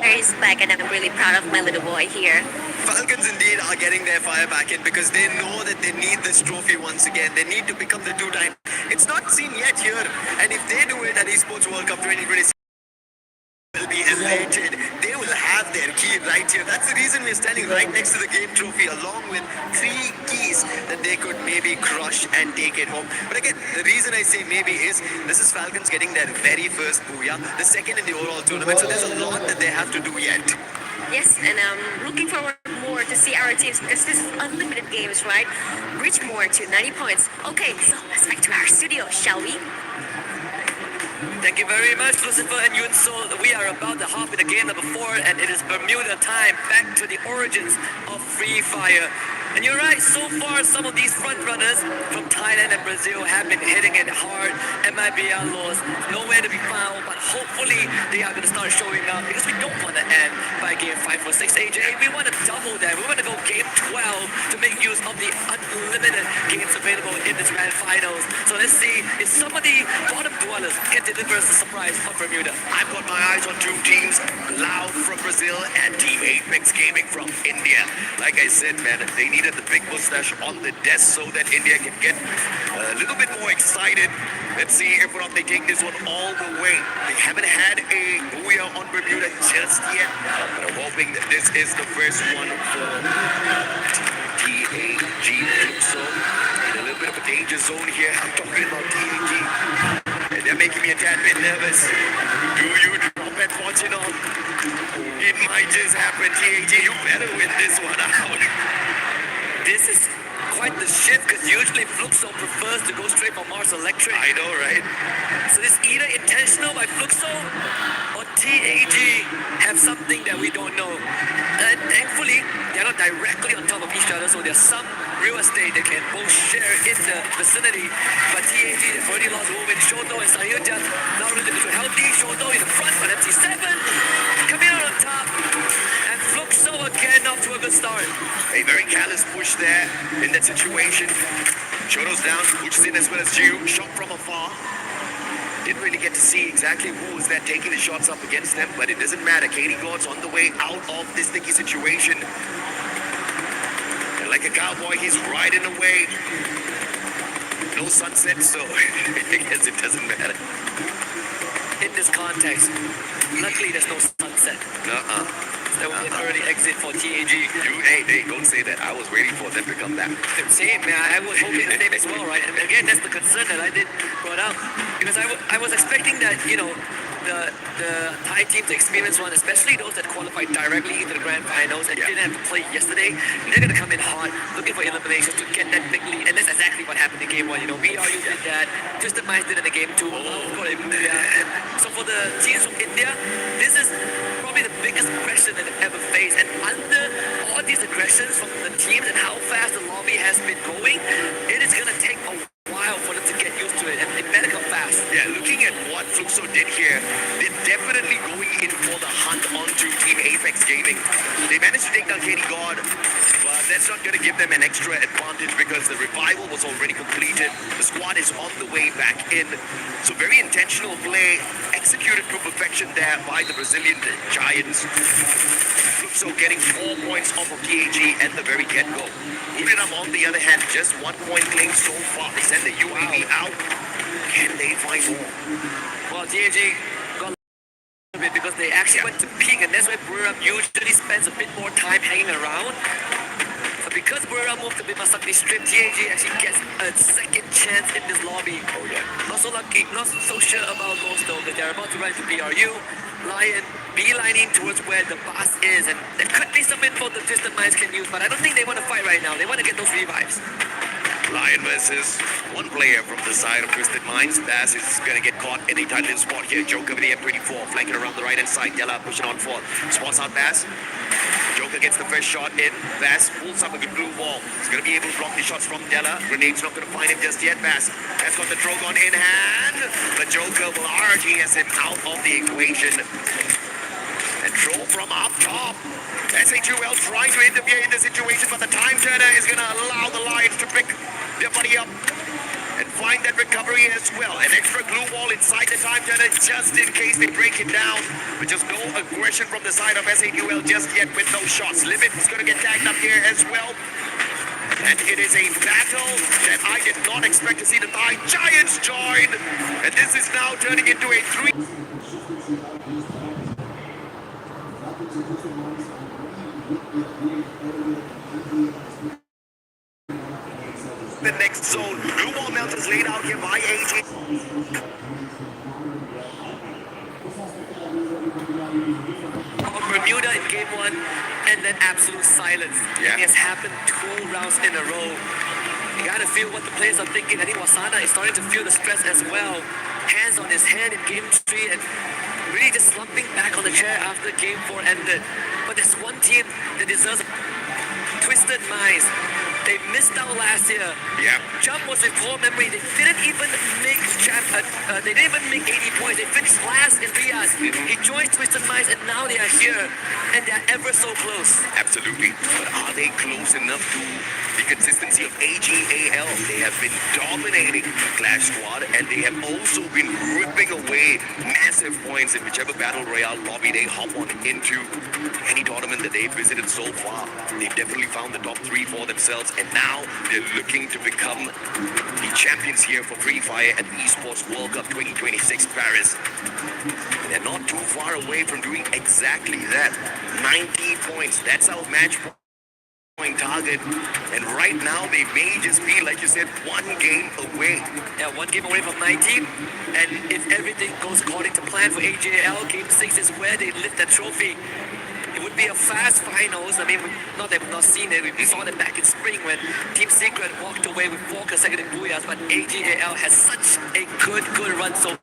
[SPEAKER 2] He's back, and I'm really proud of my little boy here.
[SPEAKER 5] Falcons indeed are getting their fire back in because they know that they need this trophy once again. They need to become the two-time. It's not seen yet here, and if they do it at Esports World Cup 2026, will be elated. They will have their key right here. That's the reason we're standing right next to the game trophy, along with 3 keys that they could maybe crush and take it home. But again, the reason I say maybe is this is Falcons getting their very first booyah, the second in the overall tournament. So there's a lot that they have to do yet.
[SPEAKER 2] Yes, and I'm looking forward more to see our teams because this is unlimited games, right? Reach more to 90 points. Okay, so let's back to our studio, shall we?
[SPEAKER 10] Thank you very much, Lucifer and Yun Sol. We are about to hop into game number 4, and it is Bermuda time, back to the origins of Free Fire. And you're right, so far some of these front runners from Thailand and Brazil have been hitting it hard. MIBR lost, nowhere to be found, but hopefully they are going to start showing up because we don't want to end by game 5 or 6 AJ. We want to double that. We want to go game 12 to make use of the unlimited games available in this grand finals. So let's see if some of the bottom dwellers can deliver us a surprise on Bermuda.
[SPEAKER 1] I've got my eyes on 2 teams, Loud from Brazil and Team Apex Gaming from India. Like I said, man, they needed the big mustache on the desk so that India can get a little bit more excited. Let's see if or not they take this one all the way. They haven't had a booyah on Bermuda just yet, but I'm hoping that this is the first one for TAG. So in a little bit of a danger zone here. I'm talking about TAG. And they're making me a tad bit nervous. Do you drop at Fortunal? It might just happen, TAG. You better win this one out.
[SPEAKER 10] This is quite the shift because usually Fluxo prefers to go straight for Mars Electric.
[SPEAKER 1] I know, right?
[SPEAKER 10] So this either intentional by Fluxo or TAG have something that we don't know. And thankfully, they're not directly on top of each other, so there's some real estate they can both share in the vicinity. But TAG, they've already lost Woven, Shoto and Sayuja. Now really looking healthy. Shoto in the front, but MC7 coming out on top. And Fluxo again off to a good start.
[SPEAKER 1] A very careless push there in that situation. Shoto's down, pushes in as well as Jiu. Shot from afar. Didn't really get to see exactly who was there taking the shots up against them, but it doesn't matter. Katie God's on the way out of this sticky situation. And like a cowboy, he's riding away. No sunset, so I guess it doesn't matter.
[SPEAKER 10] In this context, luckily there's no sunset. There will be an early exit for TAG.
[SPEAKER 1] Hey, don't say that. I was waiting for them to come back.
[SPEAKER 10] Same, man. I was hoping the same as well, right? And again, that's the concern that I did brought up. Because I was expecting that, you know, the Thai team to experience one, especially those that qualified directly into the grand finals and didn't have to play yesterday. They're going to come in hot, looking for eliminations to get that big lead. And that's exactly what happened in game 1. You know, VRU did that. Twisted Minds did it in game 2. So for the teams from India, this is probably the biggest aggression that they've ever faced. And under all these aggressions from the teams and how fast the lobby has been going, it is going to take a while for them to get used to it. And it better come fast.
[SPEAKER 1] Yeah, looking at what Fluxo did here, they're definitely going in for the hunt onto Team Apex Gaming. They managed to take down Katie God, but that's not going to give them an extra advantage because the revival was already completed. The squad is on the way back in. So very intentional play, executed to perfection there by the Brazilian Giants. Fluxo getting 4 points off of TAG at the very get-go. Urinam, on the other hand, just 1 point claim so far. They send the UAV out. Can they find more?
[SPEAKER 10] Well, TAG got a bit because they actually went to peak, and that's why Buriram usually spends a bit more time hanging around. But because Buriram moved to Bimasakti Strip, TAG actually gets a second chance in this lobby.
[SPEAKER 1] Oh yeah.
[SPEAKER 10] Not so lucky, not so sure about those though, because they're about to run to BRU. Lion beelining towards where the boss is, and there could be some info that Twisted Minds can use, but I don't think they want to fight right now. They want to get those revives.
[SPEAKER 1] Lion versus one player from the side of Twisted Minds. Bass is going to get caught in a tight little spot here. Joker with the M24 flanking around the right hand side. Della pushing on forward. Spots out Bass. Joker gets the first shot in. Bass pulls up a good blue wall. He's going to be able to block the shots from Della. Grenade's not going to find him just yet. Bass has got the Drogon in hand. The Joker will RTS him out of the equation. And Troll from up top. SHUL trying to interfere in the situation, but the time turner is going to allow the Lions to pick their buddy up and find that recovery as well. An extra glue wall inside the time turner just in case they break it down. But just no aggression from the side of SHUL just yet with no shots. Limit is going to get tagged up here as well. And it is a battle that I did not expect to see the Thai Giants join. And this is now turning into a 3. The next zone. Blue wall melt is laid out here by AG.
[SPEAKER 10] Bermuda in game 1, and then absolute silence.
[SPEAKER 1] Yeah.
[SPEAKER 10] It has happened 2 rounds in a row. You gotta feel what the players are thinking. I think Wasana is starting to feel the stress as well. Hands on his head in game 3 and really just slumping back on the chair after game 4 ended. But there's one team that deserves Twisted Minds. They missed out last year.
[SPEAKER 1] Yeah.
[SPEAKER 10] Jump was in poor memory. They didn't even make they didn't even make 80 points. They finished last in Riyadh. He joined Twisted Minds, and now they are here, and they're ever so close.
[SPEAKER 1] Absolutely. But are they close enough to the consistency of AGAL? They have been dominating Clash Squad, and they have also been ripping away massive points in whichever Battle Royale lobby they hop on into. Any tournament that they've visited so far, they've definitely found the top 3 for themselves, and now they're looking to become the champions here for Free Fire at the Esports World Cup 2026 Paris. They're not too far away from doing exactly that. 90 points. That's our match point target. And right now, they may just be, like you said, 1 game away.
[SPEAKER 10] Yeah, 1 game away from 19. And if everything goes according to plan for AJL, Game 6 is where they lift that trophy. It would be a fast finals. I mean, not that we've not seen it. We saw it back in spring when Team Secret walked away with 4 consecutive booyahs, but AGAL has such a good run so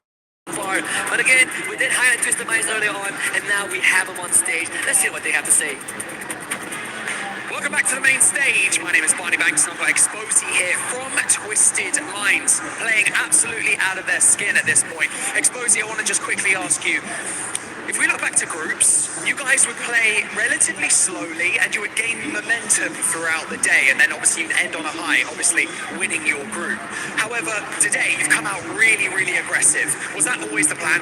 [SPEAKER 10] far. But again, we did highlight Twisted Minds earlier on, and now we have them on stage. Let's hear what they have to say.
[SPEAKER 11] Welcome back to the main stage. My name is Barney Banks and I've got Exposy here from Twisted Minds, playing absolutely out of their skin at this point. Exposy, I want to just quickly ask you, if we look back to groups, you guys would play relatively slowly and you would gain momentum throughout the day, and then obviously you'd end on a high, obviously winning your group. However, today you've come out really aggressive. Was that always the plan?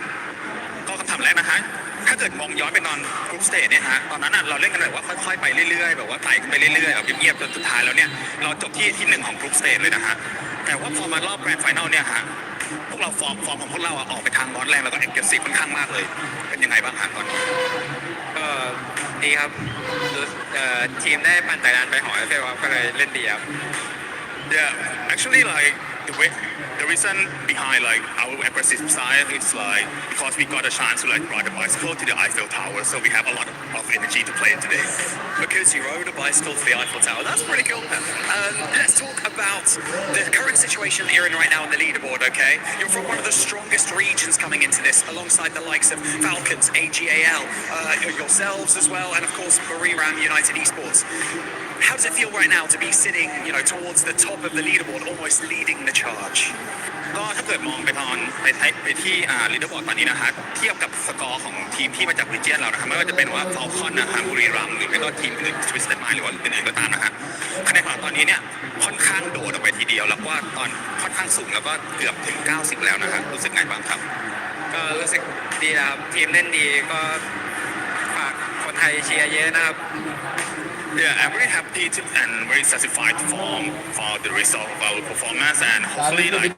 [SPEAKER 6] ก็คำถามแรกนะฮะถ้าเกิดมองย้อนไปตอนกรุ๊ปสเตจเนี่ยฮะตอนนั้นเราเล่นกันแบบว่าค่อยๆไปเรื่อยๆแบบว่าไต่ขึ้นไปเรื่อยๆแบบเงียบๆจนสุดท้ายแล้วเนี่ยเราจบที่1ของกรุ๊ปสเตจเลยนะฮะแต่ว่าพอมารอบแกรนด์ไฟนอลเนี่ยฮะพวกเราฟอร์มของพวกเราออกไปทางร้อนแรงแล้วก็เอ็กซ์เซีฟค่อนข้างมากเลยเป็นยังไงบ้างฮะตอนนี้ก็ดีครับทีมได้ปั่นไต่นานไปหอเฟลครับก็เลยเล่นดีครับ
[SPEAKER 1] Yeah, actually, like the reason behind like our aggressive style is like because we got a chance to like ride a bicycle to the Eiffel Tower, so we have a lot of energy to play today.
[SPEAKER 11] Because you rode a bicycle to the Eiffel Tower. That's pretty cool. Let's talk about the current situation that you're in right now on the leaderboard, okay? You're from one of the strongest regions coming into this, alongside the likes of Falcons, AGAL, yourselves as well, and of course Buriram United Esports. How does it feel right now to be sitting, towards the top of the leaderboard, almost leading the charge?
[SPEAKER 6] ก็ถ้าเกิดมองไปที่ลีดเดอร์บอร์ดตอนนี้นะฮะเทียบกับสกอร์ของทีมที่มาจากรีเจียนเรานะครับไม่ว่าจะเป็นว่าฟอลคอนนะฮะบุรีรัมย์หรือไม่ก็ทีมอื่นทวิสเต็ดไมล์หรือว่าอื่นๆก็ตามนะฮะคะแนนของเราตอนนี้เนี่ยค่อนข้างโดดออกไปทีเดียวแล้วก็ตอนค่อนข้างสูงแล้วก็เกือบถึง90แล้วนะฮะรู้สึกไงบ้างครับก็รู้สึกดีนะครับทีมเล่นดีก็ฝากคนไทยเชียร์เยอะนะครับ
[SPEAKER 1] Yeah, I'm very happy and very satisfied for the result of our performance, and hopefully like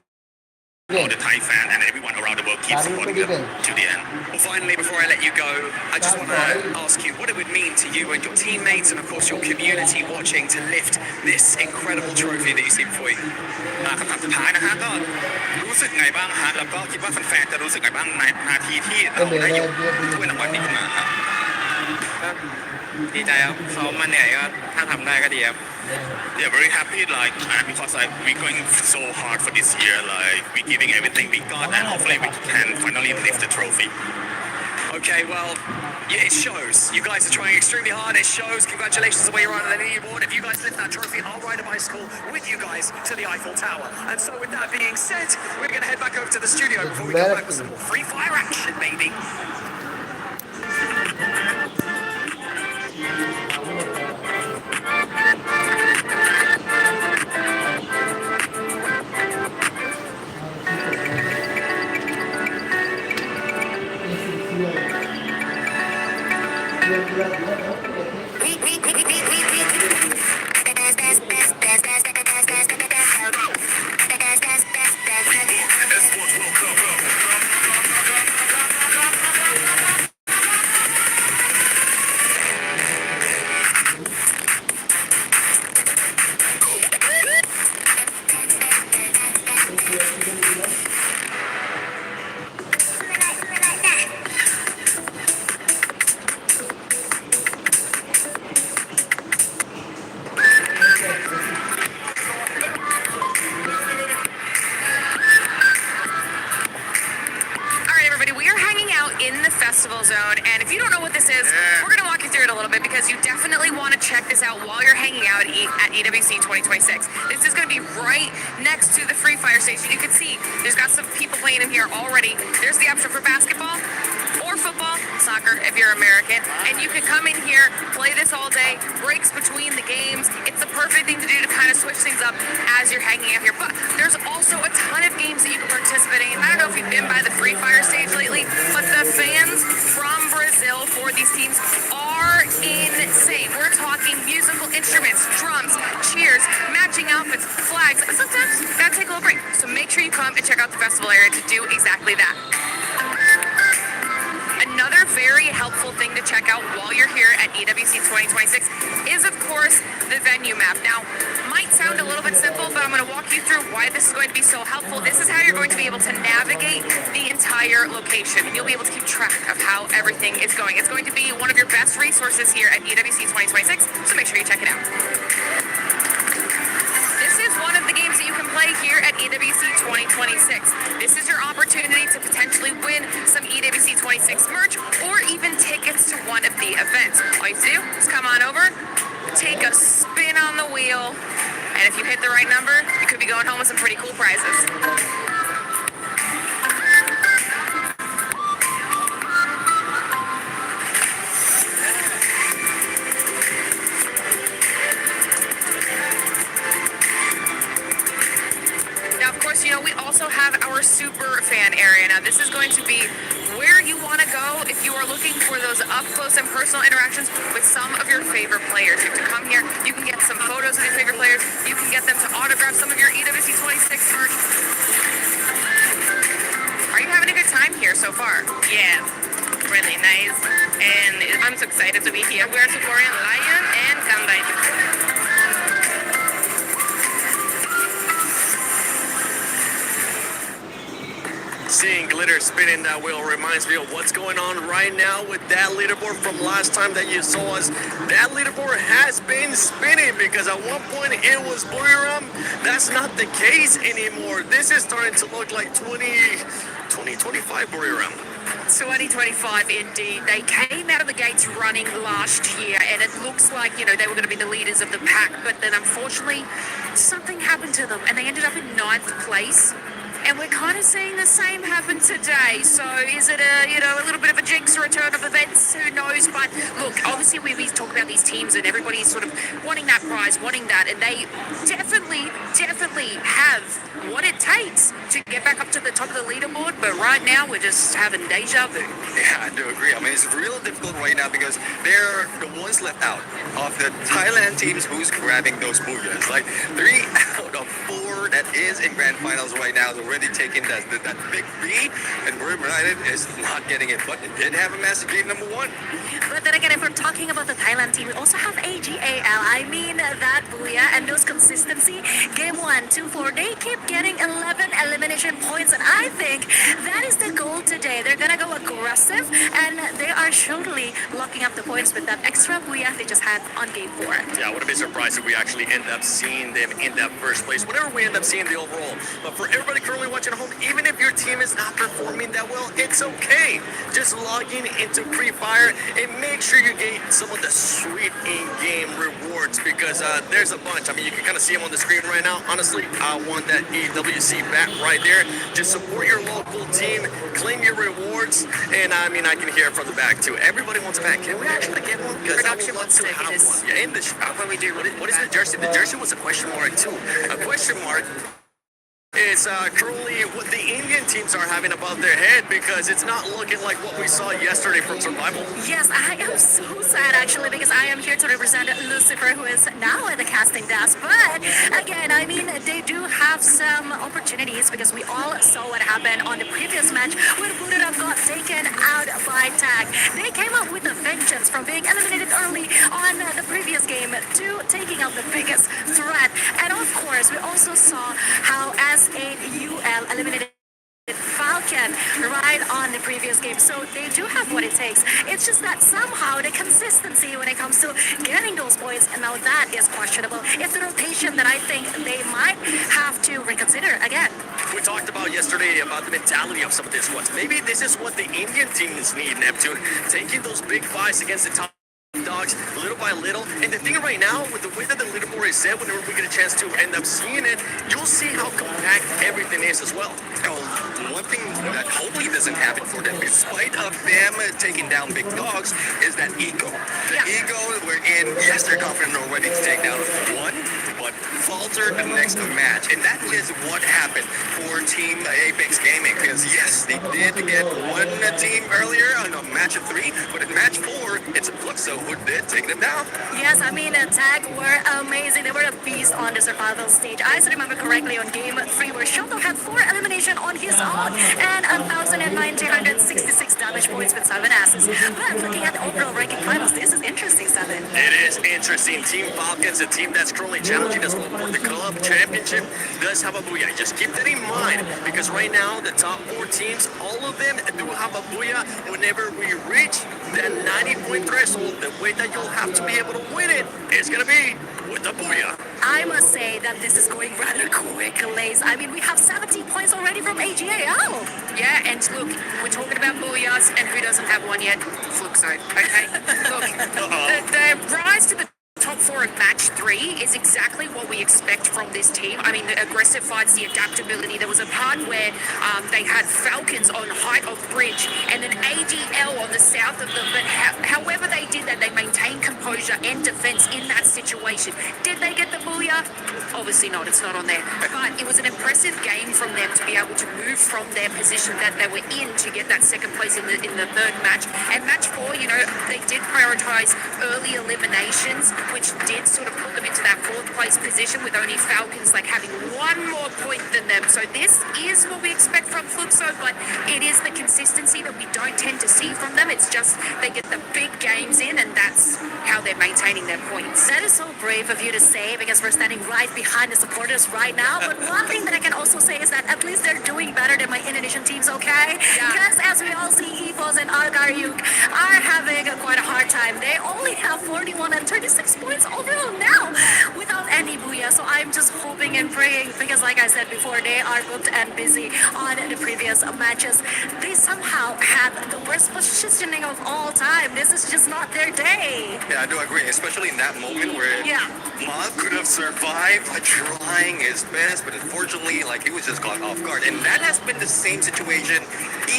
[SPEAKER 1] all the Thai fans and everyone around the world keep supporting them to the end.
[SPEAKER 11] Well, finally, before I let you go, I just want to ask you what it would mean to you and your teammates and, of course, your community watching to lift this incredible trophy that you see before you.
[SPEAKER 6] คำถามสุดท้ายนะฮะก็รู้สึกไงบ้างฮะแล้วก็คิดว่าแฟนๆจะรู้สึกไงบ้างในนาทีที่เราได้ยกถ้วยรางวัลนี้ขึ้นมาครับ
[SPEAKER 8] ดีใจครับเขามาเหนื่อยก็ถ้าทำได้ก็ดีครับ
[SPEAKER 6] Yeah, very happy because we're going so hard for this year. We're giving everything we got, and hopefully we can finally lift the trophy.
[SPEAKER 11] Okay, well, yeah, it shows. You guys are trying extremely hard. It shows. Congratulations on where you're on the leaderboard. If you guys lift that trophy, I'll ride a bicycle with you guys to the Eiffel Tower. And so, with that being said, we're going to head back over to the studio before we come back with some more free fire action, baby. In the festival zone, and if you don't know what this is, we're going to walk you through it a little bit because you definitely want to check this out while you're hanging out at EWC 2026. This is going to be right next to the Free Fire station. You can see there's got some people playing in here already. There's the option for basketball or football, soccer if you're American, and you can come in here, play this all day, breaks between the games. It's the perfect thing to do to kind of switch things up as you're hanging out here. But there's also a ton of games that you can participate in. I don't know if you've been by the Free Fire stage lately, but the fans from Brazil for these teams are insane. We're talking musical instruments, drums, cheers, matching outfits, flags. Sometimes you gotta take a little break. So make sure you come and check out the festival area to do exactly that. Another very helpful thing to check out while you're here at EWC 2026 is, of course, the venue map. Now, might sound a little bit simple, but I'm going to walk you through why this is going to be so helpful. This is how you're going to be able to navigate the entire location. You'll be able to keep track of how everything is going. It's going to be one of your best resources here at EWC 2026, so make sure you check it out. This is one of the games that you can play here at EWC 2026. This is your opportunity to potentially win some EWC 26 merch or even tickets to one of the events. All you have to do is come on over, take a spin on the wheel, and if you hit the right number, you could be going home with some pretty cool prizes. You know, we also have our super fan area. Now, this is going to be where you want to go if you are looking for those up close and personal interactions with some of your favorite players. You can come here, you can get some photos of your favorite players, you can get them to autograph some of your EWC 26 merch. Are you having a good time here so far?
[SPEAKER 7] Yeah, really nice. And I'm so excited to be here. We're supporting Lion and Gambit.
[SPEAKER 1] Seeing glitter spinning that wheel reminds me of what's going on right now with that leaderboard from last time that you saw us. That leaderboard has been spinning because at one point it was Buriram. That's not the case anymore. This is starting to look like 2025 Buriram.
[SPEAKER 7] 2025 indeed. They came out of the gates running last year and it looks like, you know, they were going to be the leaders of the pack, but then unfortunately something happened to them and they ended up in 9th place. And we're kind of seeing the same happen today. So is it a little bit of a jinx or a turn of events? Who knows? But look, obviously we talk about these teams and everybody's sort of wanting that prize, wanting that, and they definitely have what it takes to get back up to the top of the leaderboard. But right now we're just having deja vu.
[SPEAKER 9] Yeah, I do agree. I mean, it's real difficult right now because they're the ones left out of the Thailand teams who's grabbing those booyahs. Like 3 out of 4 that is in grand finals right now is already taking that big beat, and Brim United is not getting it, but it did have a massive game number 1.
[SPEAKER 2] But then again, if we're talking about the Thailand team, we also have AGAL. I mean, that Booyah and those consistency. Game 1, 2, 4, they keep getting 11 elimination points, and I think that is the goal today. They're gonna go aggressive, and they are surely locking up the points with that extra Booyah they just had on Game 4.
[SPEAKER 1] Yeah, I wouldn't be surprised if we actually end up seeing them in that first place, whenever we end up seeing the overall. But for everybody currently watching at home, even if your team is not performing that well, it's okay. Just logging into Free Fire and make sure you get some of the sweet in-game rewards, because there's a bunch. I mean, you can kind of see them on the screen right now. Honestly, I want that EWC bat right there. Just support your local team, claim your rewards, and I mean, I can hear it from the back too. Everybody wants a bat. Can we actually get one? Because I would
[SPEAKER 7] Production
[SPEAKER 1] love
[SPEAKER 7] wants
[SPEAKER 1] to
[SPEAKER 7] to
[SPEAKER 1] have
[SPEAKER 7] hit us.
[SPEAKER 1] one. Yeah, in the shop.
[SPEAKER 7] When we do
[SPEAKER 1] What is the jersey? The jersey was a question mark too. A question mark is currently what the Indian teams are having above their head, because it's not looking like what we saw yesterday from Survival.
[SPEAKER 2] Yes, I am so sad actually, because I am here to represent Lucifer, who is now at the casting desk. But again, I mean, they do have some opportunities, because we all saw what happened on the previous match when Budoram got taken out by Tag. They came up with a vengeance from being eliminated early on the previous game to taking out the biggest threat. And of course, we also saw how S8UL eliminated Falcon right on the previous game. So they do have what it takes. It's just that somehow the consistency when it comes to getting those points, and now that is questionable. It's the rotation that I think they might have to reconsider again.
[SPEAKER 1] We talked about yesterday about the mentality of some of these ones. Maybe this is what the Indian teams need, Neptune. Taking those big fights against the top dogs little by little. And the thing right now, with the way that the leaderboard is set, whenever we get a chance to end up seeing it, you'll see how compact everything is as well.
[SPEAKER 9] One thing that hopefully doesn't happen for them, despite of them taking down big dogs, is that ego. The ego wherein, yes, they're confident already to take down one, but falter the next match. And that is what happened for Team Apex Gaming, because yes, they did get one team earlier on a match of 3, but in match 4, it's Fluxo who did take them down.
[SPEAKER 2] Yes, I mean, Tag were amazing. They were a beast on the survival stage. I still remember correctly on game 3 where Shoto had 4 elimination on his own and 1,966 damage points with 7 asses. But looking at the overall ranking finals, this is interesting, 7.
[SPEAKER 1] It is interesting. Team Falcons, a team that's currently challenging us for the club championship, does have a Booyah. Just keep that in mind, because right now, the top 4 teams, all of them do have a Booyah. Whenever we reach that 90-point threshold, the way that you'll have to be able to win it is going to be with a Booyah.
[SPEAKER 2] I must say that this is going rather quick, Lace. I mean, we have 17 points already from AGAL.
[SPEAKER 7] Yeah, and look, we're talking about Booyahs, and who doesn't have one yet? Fluxo. Okay, look, the rise to the top 4 of match 3 is exactly what we expect from this team. I mean, the aggressive fights, the adaptability. There was a part where they had Falcons on height of bridge and then AGL on the south of them. But however they did that, they maintained composure and defense in that situation. Did they get the Booyah? Obviously not. It's not on there. But it was an impressive game from them to be able to move from their position that they were in to get that second place in the third match. And match 4, you know, they did prioritize early eliminations, which did sort of put them into that 4th place position, with only Falcons like having 1 more point than them. So this is what we expect from Fluxo, but it is the consistency that we don't tend to see from them. It's just they get the big games in, and that's how they're maintaining their points.
[SPEAKER 2] That is so brave of you to say, because we're standing right behind the supporters right now. But one thing that I can also say is that at least they're doing better than my Indonesian teams, okay? Because as we all see, EVOS and Argaryuk are having quite a hard time. They only have 41 and 36 points overall now without any Booyah. So I'm just hoping and praying, because like I said before, they are booked and busy on the previous matches. They somehow had the worst positioning of all time. This is just not their day.
[SPEAKER 9] Yeah, I do agree, especially in that moment where Ma could have survived by trying his best, but unfortunately, like, he was just caught off guard. And that has been the same situation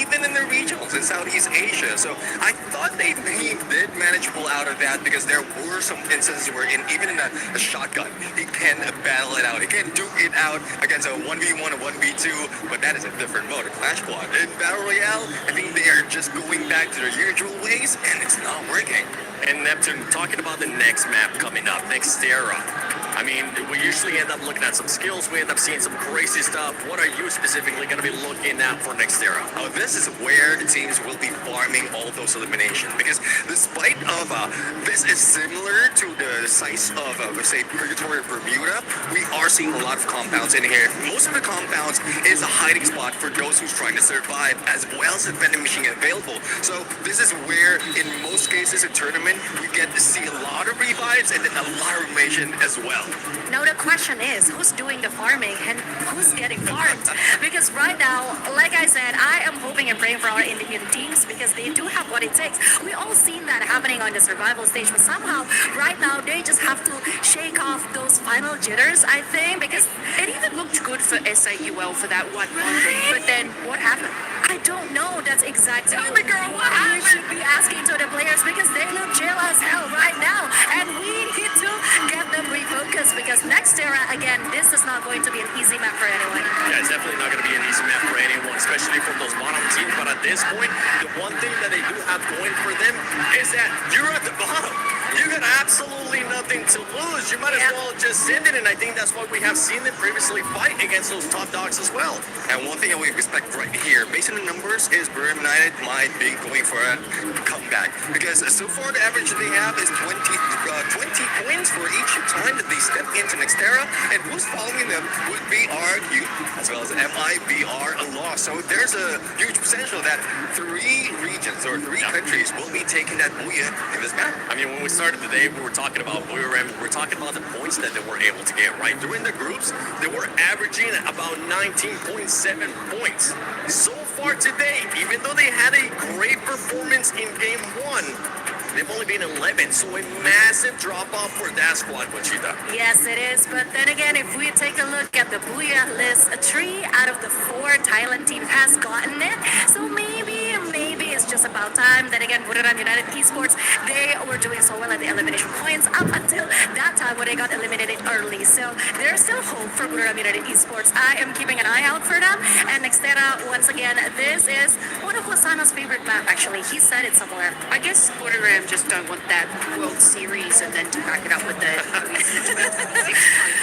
[SPEAKER 9] even in the regionals in Southeast Asia. So I thought they did manage to pull out of that, because there were some instances where even in a shotgun, he can battle it out. He can duke it out against a 1v1 or 1v2, but that is a different mode, a Clash Squad. In Battle Royale, I think they are just going back to their usual ways, and it's not working.
[SPEAKER 1] And Neptune, talking about the next map coming up, Nextera. I mean, we usually end up looking at some skills. We end up seeing some crazy stuff. What are you specifically going to be looking at for Nextera?
[SPEAKER 9] Oh, this is where the teams will be farming all those eliminations, because despite of this is similar to the size of say Purgatory or Bermuda, we are seeing a lot of compounds in here. Most of the compounds is a hiding spot for those who's trying to survive, as well as a vending machine available. So this is where in most cases a tournament we get to see a lot of revives and then a lot of information as well.
[SPEAKER 2] Now the question is, who's doing the farming and who's getting farmed? Because right now, like I said, I am hoping and praying for our independent teams because they do have what it takes. We all seen that happening on the survival stage, but somehow right now they just have to shake off those final jitters, I think, because
[SPEAKER 7] It even looked good for SAUL for that one moment, but then what happened?
[SPEAKER 2] I don't know. That's exactly
[SPEAKER 7] Tell me, girl, what
[SPEAKER 2] we
[SPEAKER 7] happened?
[SPEAKER 2] should be asking to the players because they look chill as hell right now, and we need to get them refocused because Nextera, again, this is not going to be an easy map for anyone.
[SPEAKER 1] Yeah, it's definitely not going to be an easy map for anyone, especially from those bottom teams. But at this point, the one thing that they do have going for them is that you're at the bottom. You got absolutely nothing to lose. You might as well just send it, and I think that's why we have seen them previously fight against those top dogs as well.
[SPEAKER 9] And one thing that we expect right here, based on the numbers, is Birmingham United might be going for a comeback. Because so far the average that they have is 20 points for each time that they step into Nextera. And who's following them would be RQ as well as MIBR a loss. So there's a huge potential that 3 regions or 3 countries will be taking that booyah in this map.
[SPEAKER 1] I mean, when we started the day, we were talking about Booyah, we were talking about the points that they were able to get, right? During the groups, they were averaging about 19.7 points. So far today, even though they had a great performance in game 1, they've only been 11, so a massive drop-off for that squad, Conchita.
[SPEAKER 2] Yes, it is. But then again, if we take a look at the Booyah list, 3 out of the 4 Thailand teams has gotten it. So maybe it's just about time. Then again, Buriram United Esports, they were doing so well at the elimination points up until that time when they got eliminated early. So there's still hope for Buriram United Esports. I am keeping an eye out for them. And Nextera, once again, this is one of Lasana's favorite map, actually. He said it somewhere.
[SPEAKER 7] I guess Buriram just don't want that World Series and then to back it up with the 12th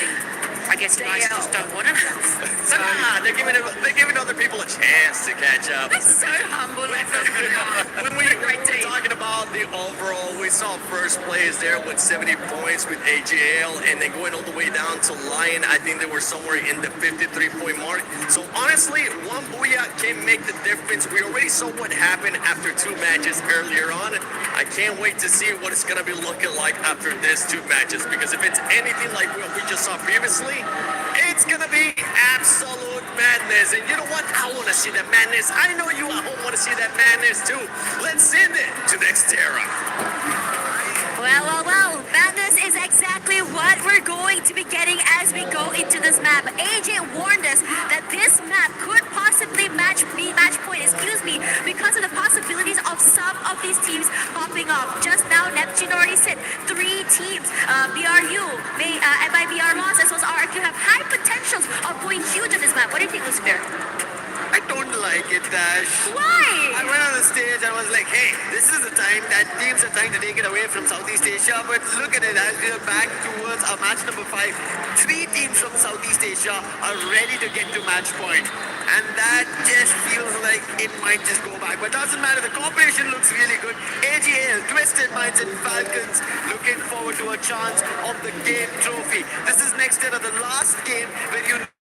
[SPEAKER 7] thing. I guess guys just don't want it. So,
[SPEAKER 1] They're giving other people a chance to catch up.
[SPEAKER 7] that's so humble of them.
[SPEAKER 1] When we were talking about the overall, we saw first place there with 70 points with AGL, and then going all the way down to Lion, I think they were somewhere in the 53-point mark. So honestly, one Booyah can make the difference. We already saw what happened after 2 matches earlier on. I can't wait to see what it's going to be looking like after this 2 matches, because if it's anything like what we just saw previously, it's going to be absolute madness. And you know what? I want to see that madness. I know you at home want to see that madness too. Let's send it to Nextera.
[SPEAKER 2] Well, madness is exactly what we're going to be getting as we go into this map. AJ warned us that this map could possibly match point, because of the possibilities of some of these teams popping up. Just now, Neptune already said 3 teams, BRU, MIBR Loss, as well as RQ, have high potentials of going huge on this map. What do you think, Lucifer?
[SPEAKER 3] I don't like it, Dash.
[SPEAKER 2] Why?
[SPEAKER 3] I went on the stage and was like, hey, this is the time that teams are trying to take it away from Southeast Asia. But look at it, as we are back towards our match number 5. 3 teams from Southeast Asia are ready to get to match point. And that just feels like it might just go back. But doesn't matter, the cooperation looks really good. AGL, Twisted Minds and Falcons looking forward to a chance of the game trophy. This is next year, the last game where you know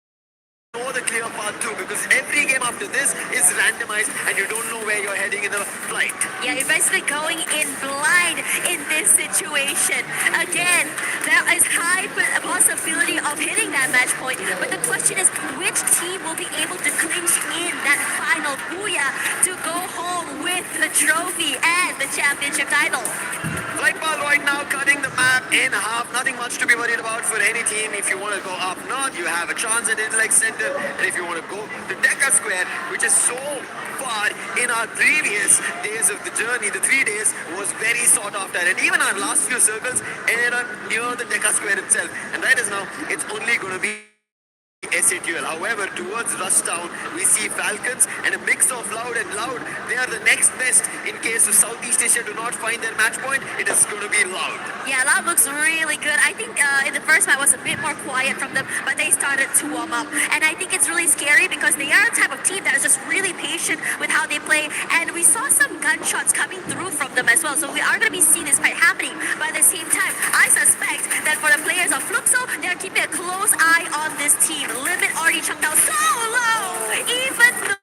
[SPEAKER 3] the clear path to, because every game after this is randomized and you don't know where you're heading in the flight.
[SPEAKER 2] Yeah, you're basically going in blind in this situation. Again, there is high possibility of hitting that match point, but the question is which team will be able to clinch in that final booyah to go home with the trophy and the championship title.
[SPEAKER 3] Lightball right now cutting the map in half. Nothing much to be worried about for any team. If you want to go up north, you have a chance at Intellect Center. And if you want to go to Deca Square, which is so far in our previous days of the journey, the 3 days was very sought after. And even our last few circles ended up near the Deca Square itself. And right as now, it's only going to be SATL. However, towards Rushtown, we see Falcons and a mix of Loud and Loud. They are the next best in case of South
[SPEAKER 5] Southeast Asia do not find their match point, it is going to be Loud.
[SPEAKER 2] Yeah, Loud looks really good. I think in the first match was a bit more quiet from them, but they started to warm up. And I think it's really scary because they are the type of team that is just really patient with how they play. And we saw some gunshots coming through from them as well. So we are going to be seeing this fight happening. But at the same time, I suspect that for the players of Fluxo, they're keeping a close eye on this team. Limit already chunked out so low, even though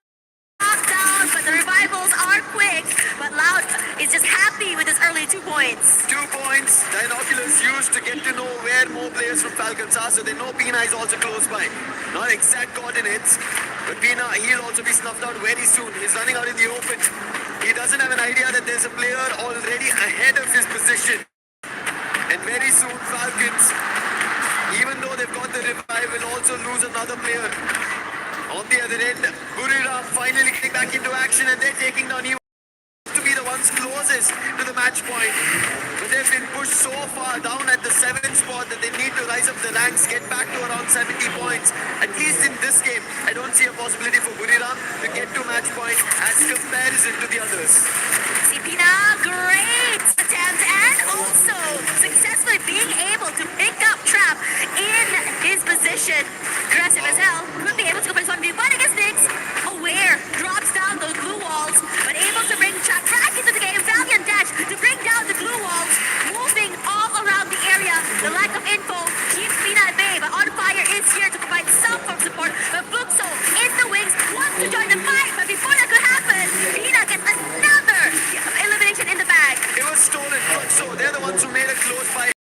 [SPEAKER 2] down, but the revivals are quick. But Loud is just happy with his early 2 points.
[SPEAKER 5] 2 points, Dinoculus used to get to know where more players from Falcons are, so they know Pina is also close by. Not exact coordinates, but Pina, he'll also be snuffed out very soon. He's running out in the open. He doesn't have an idea that there's a player already ahead of his position. And very soon Falcons, even though they've got the revive, will also lose another player. On the other end, Buriram finally getting back into action and they're taking down Evo to be the ones closest to the match point. But they've been pushed so far down at the 7th spot that they need to rise up the ranks, get back to around 70 points. At least in this game, I don't see a possibility for Buriram to get to match point as comparison to the others.
[SPEAKER 2] Pina, great attempt and also successfully being able to pick up Trap in his position. Aggressive as hell, could be able to go for his 1v1 against Nyx. Aware, drops down those glue walls, but able to bring Trap back into the game. Valiant dash to bring down the glue walls, moving all around the area. The lack of info keeps Pina at bay, but On Fire is here to provide some form of support. But Fluxo in the wings wants to join the fight, but before that could happen, Pina gets another elimination in the bag.
[SPEAKER 5] It was stolen, so they're the ones who made a close fight.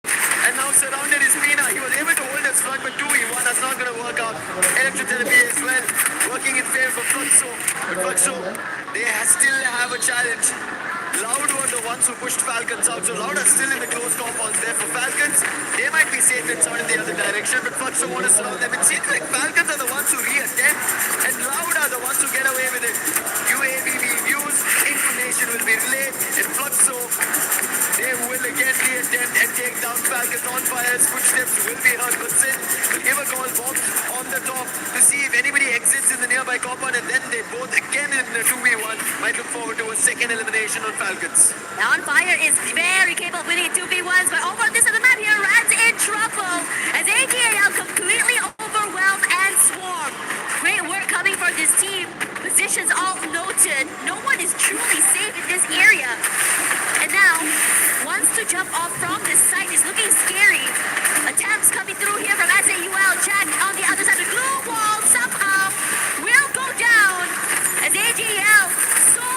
[SPEAKER 5] And now surrounded is Pina. He was able to hold his front, but 2v1, that's not going to work out. Electrotherapy as well, working in favor for Fluxo. But Fluxo, they still have a challenge. Loud were the ones who pushed Falcons out, so Loud are still in the close compounds there for Falcons. They might be safe and sound in the other direction, but Fluxo want to surround them. It seems like Falcons are the ones who reattempt, and Loud are the ones who get away with it. UAV being used, information will be relayed, and Fluxo, they will again reattempt and take down Falcons. On Fire's footsteps will be heard, but Sid will give a call bomb on the top to see if anybody exits in the nearby compound, and then they both again in the 2v1 might look forward to a second elimination on Falcons.
[SPEAKER 2] Now On Fire is very capable of winning 2v1s, but over on this side of the map here, Rad's in trouble as AGAL completely overwhelmed and swarmed. Great work coming for this team. Positions all noted. No one is truly safe in this area. And now, wants to jump off from this site is looking scary. Attempts coming through here from SAUL. Jack on the other side of the glue wall somehow will go down as AGL so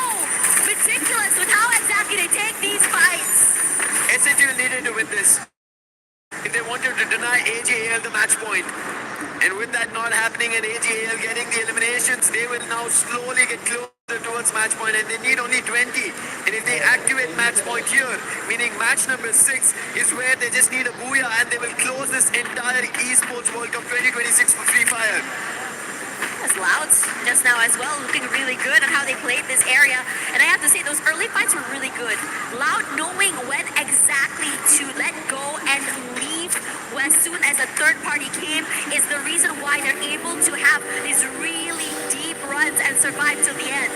[SPEAKER 2] meticulous with how exactly they take these fights.
[SPEAKER 5] SATL needed to win this if they wanted to deny AJAL the match point. And with that not happening and AJAL getting the eliminations, they will now slowly get closer towards match point, and they need only 20. And if they activate match point here, meaning match number 6 is where they just need a booyah and they will close this entire Esports World Cup 2026 for Free Fire.
[SPEAKER 2] As Loud just now as well, looking really good on how they played this area. And I have to say, those early fights were really good. Loud knowing when exactly to let go and leave as soon as a third party came is the reason why they're able to have these really deep runs and survive till the end.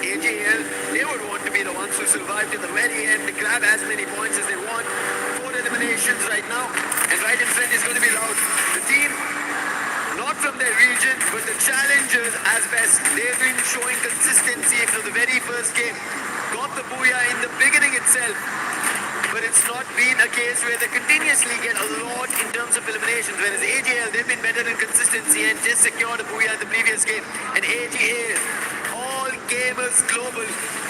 [SPEAKER 5] AJL, they would want to be the ones who survive to the very end, to grab as many points as they want. 4 eliminations right now, and right in front is going to be Loud. The team, not from their region, but the challengers as best. They've been showing consistency from the very first game. Got the booyah in the beginning itself, but it's not been a case where they continuously get a lot in terms of eliminations, whereas AJL, they've been better in consistency and just secured a booyah in the previous game. And AJL, all gamers global,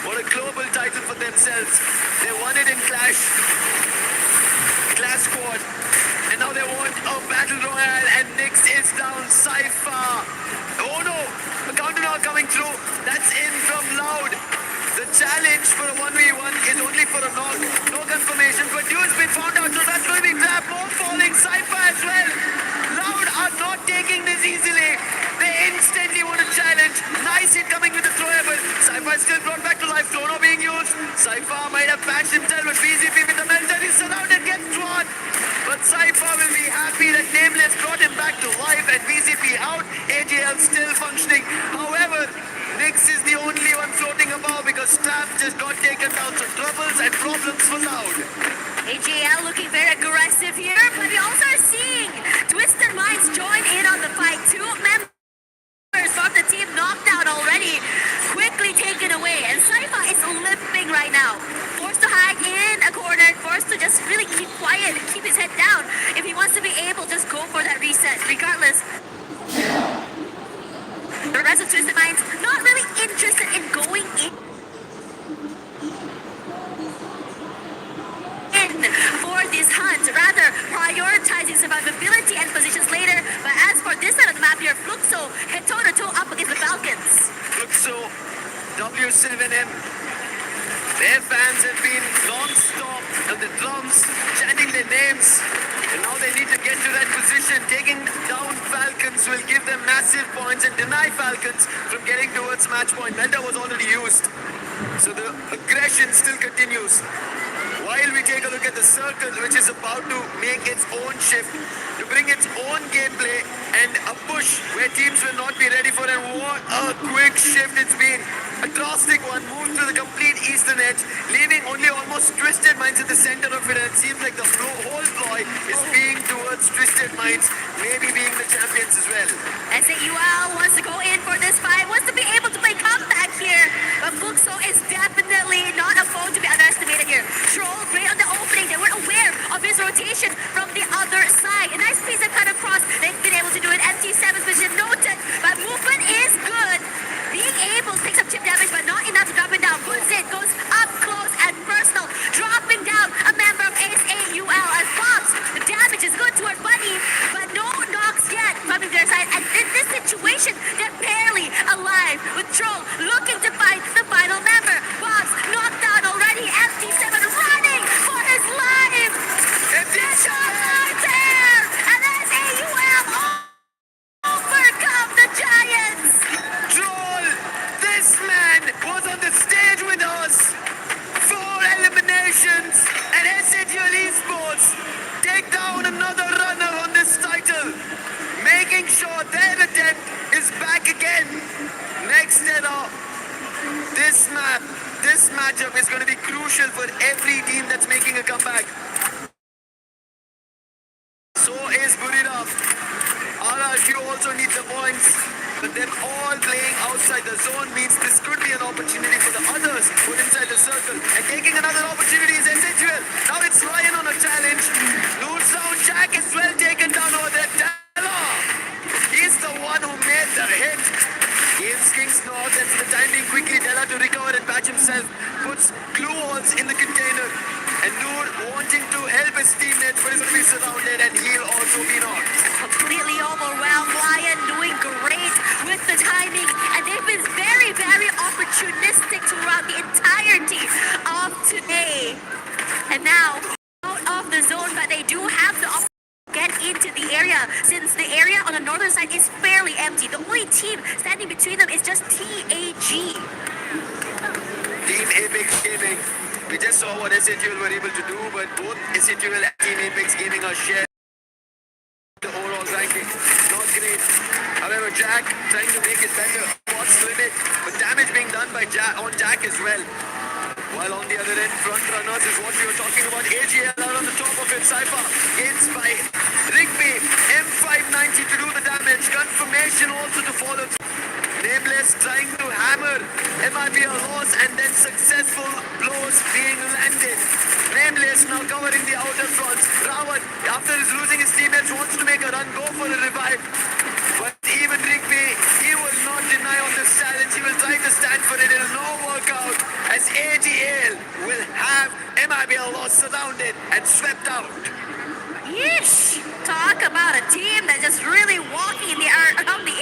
[SPEAKER 5] what a global title for themselves. They won it in Clash Squad, and now they want a Battle Royale, and Nyx is down. Cypher, oh no, a counter now coming through, that's in from Loud. The challenge for a 1v1 is only for a knock, no confirmation, but Dude's been found out, so that's going to be Trap. More falling, Cypher as well. Loud are not taking this easily. They instantly want a challenge. Nice hit coming with the throwable. Cypher is still brought back to life. Chrono being used. Cypher might have patched himself with BZP with the melter. He's surrounded, gets drawn. But Cypher will be happy that Nameless brought him back to life and VCP out. AJL still functioning. However, Nyx is the only one floating above because Staff just got taken down. So troubles and problems for Loud.
[SPEAKER 2] AJL looking very aggressive here, but we also are seeing Twisted Minds join in on the fight. Two members from the team knocked out already, quickly taken away, and Cypher is limping right now. Forced to hide in a corner, forced to just really keep quiet and keep his head down. If he wants to be able, just go for that reset, regardless. The rest of Twisted Minds not really interested in going in for this hunt, rather prioritizing survivability and positions later. But as for this side of the map here, Fluxo head toe-to-toe up against the Falcons.
[SPEAKER 5] Fluxo, W7M. Their fans have been non-stop on the drums, chanting their names. And now they need to get to that position. Taking down Falcons will give them massive points and deny Falcons from getting towards match point. Meta was already used. So the aggression still continues. While we take a look at the Circle, which is about to make its own shift, to bring its own gameplay and a push where teams will not be ready for it. What a quick shift it's been. A drastic one, moved to the complete eastern edge, leaving only almost Twisted Minds at the center of it. And it seems like the whole ploy is being towards Twisted Minds, maybe being the champions as well.
[SPEAKER 2] SAUL wants to go in for this fight, wants to be able to play comeback here. But Fluxo is definitely not a foe to be underestimated here. Troll, great on the opening. They were aware of his rotation from the other side. A nice piece of cut across. They've been able to do it. MT7's vision noted, but movement is good. Being able to take some chip damage, but not enough to drop it down. Puts it, goes up close and personal, dropping down a member of SAUL as Pops. The damage is good to her buddy, but no knocks yet coming to their side. And in this situation, they're barely alive. With Troll looking to find the final member. Pops knocked out already. MT7 running for his life. MT7 there, and SAUL overcome the Giants.
[SPEAKER 5] Troll, this man was on the stage with us. 4 eliminations, and SAUL Esports take down another runner on this title, making sure their attempt is back again. Next era, this matchup is going to be crucial for every team that's making a comeback. So is Burira. RRQ also needs the points, but they're all playing outside the zone means this could be an opportunity for the others who are inside the circle. And taking another opportunity is essential. Now it's Ryan on a challenge. Loots down Jack is well taken down over there. Della, he's the one who made the hit. Gives Kings North, and for the time being quickly Della to recover and patch himself. Puts glue walls in the container. And Noor wanting to help his teammates, but he's going to be surrounded and he'll also be knocked.
[SPEAKER 2] Completely overwhelmed. Lion doing great with the timing, and they've been very, very opportunistic throughout the entirety of today. And now, out of the zone, but they do have the opportunity to get into the area, since the area on the northern side is fairly empty. The only team standing between them is just TAG.
[SPEAKER 5] Team Apex Gaming. We just saw what SAUL were able to do, but both SAUL and Team Apex Gaming are shared the overall ranking. Not great. However, Jack trying to make it better. What's limit, but damage being done by Jack as well. While on the other end, front runners is what we were talking about. AGL out on the top of it. Cypher gains by Rigby. M590 to do the damage. Confirmation also to follow. Nameless trying to hammer MIB a loss and then successful blows being landed. Nameless now covering the outer fronts. Rawat, after his losing his teammates, wants to make a run, go for a revive. But even Rigby, he will not deny on this challenge. He will try to stand for it. It will not work out as AGL will have MIB a loss surrounded and swept out.
[SPEAKER 2] Yeesh! Talk about a team that's just really walking in the air around the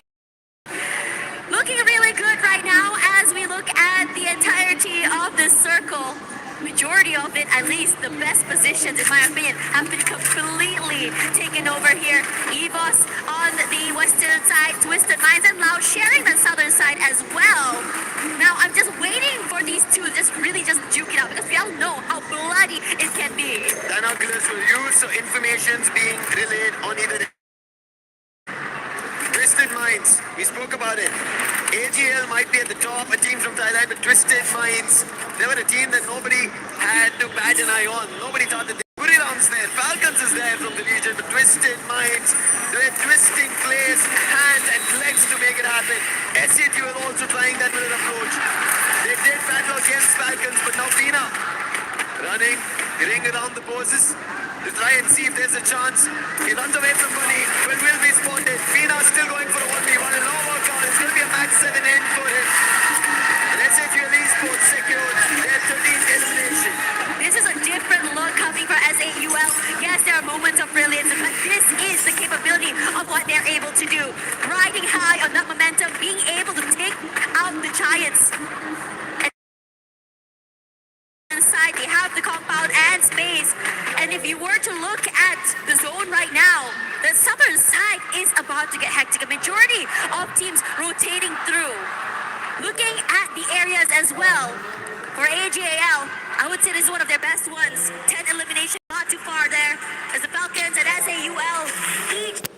[SPEAKER 2] looking really good right now as we look at the entirety of the circle. Majority of been, at least the best positions, in my opinion, have been completely taken over here. EVOS on the western side, Twisted Minds and Loud sharing the southern side as well. Now, I'm just waiting for these two to just really just duke it out, because we all know how bloody it can be.
[SPEAKER 5] Binoculars will use, so information's being relayed on either. Twisted Minds, we spoke about it. AGL might be at the top, a team from Thailand, but Twisted Minds, they were a team that nobody had to bat an eye on. Nobody thought that Buriram's there, Falcons is there from the region, but Twisted Minds, they're twisting players, hands and legs to make it happen. SAT was also trying that with an approach. They did battle against Falcons, but now Fina running, ring around the poses to try and see if there's a chance. He runs away from money, but will be spotted. Fina still going for a 1v1, a low workout. It's going to be a max 7 end for him. And SATL Esports secured their 13th elimination.
[SPEAKER 2] This is a different look coming for SAUL. Yes, there are moments of brilliance, but this is the capability of what they're able to do. Riding high on that momentum, being able to take out the Giants. Inside, they have the compound and space. And if you were to look at the zone right now, the southern side is about to get hectic. A majority of teams rotating through. Looking at the areas as well, for AGAL, I would say this is one of their best ones. 10 elimination, not too far there, as the Falcons and SAUL each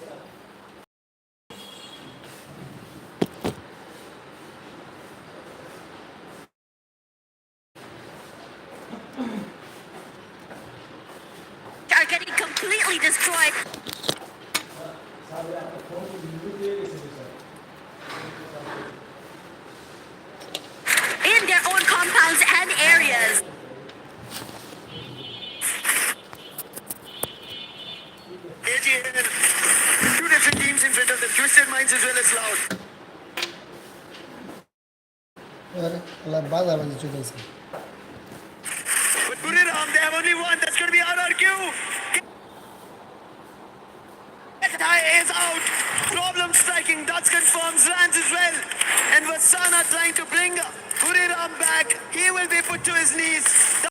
[SPEAKER 2] are getting completely destroyed. In their own compounds and areas.
[SPEAKER 5] AGL, two different teams in front of them, Twisted Minds as well as Loud.
[SPEAKER 3] বাজাবাজি চলেছে
[SPEAKER 5] But Buriram, they have only one. That's going to be RRQ. Tie is out. Problem striking. Dutch confirms lands as well. And Vasana trying to bring Buriram back. He will be put to his knees.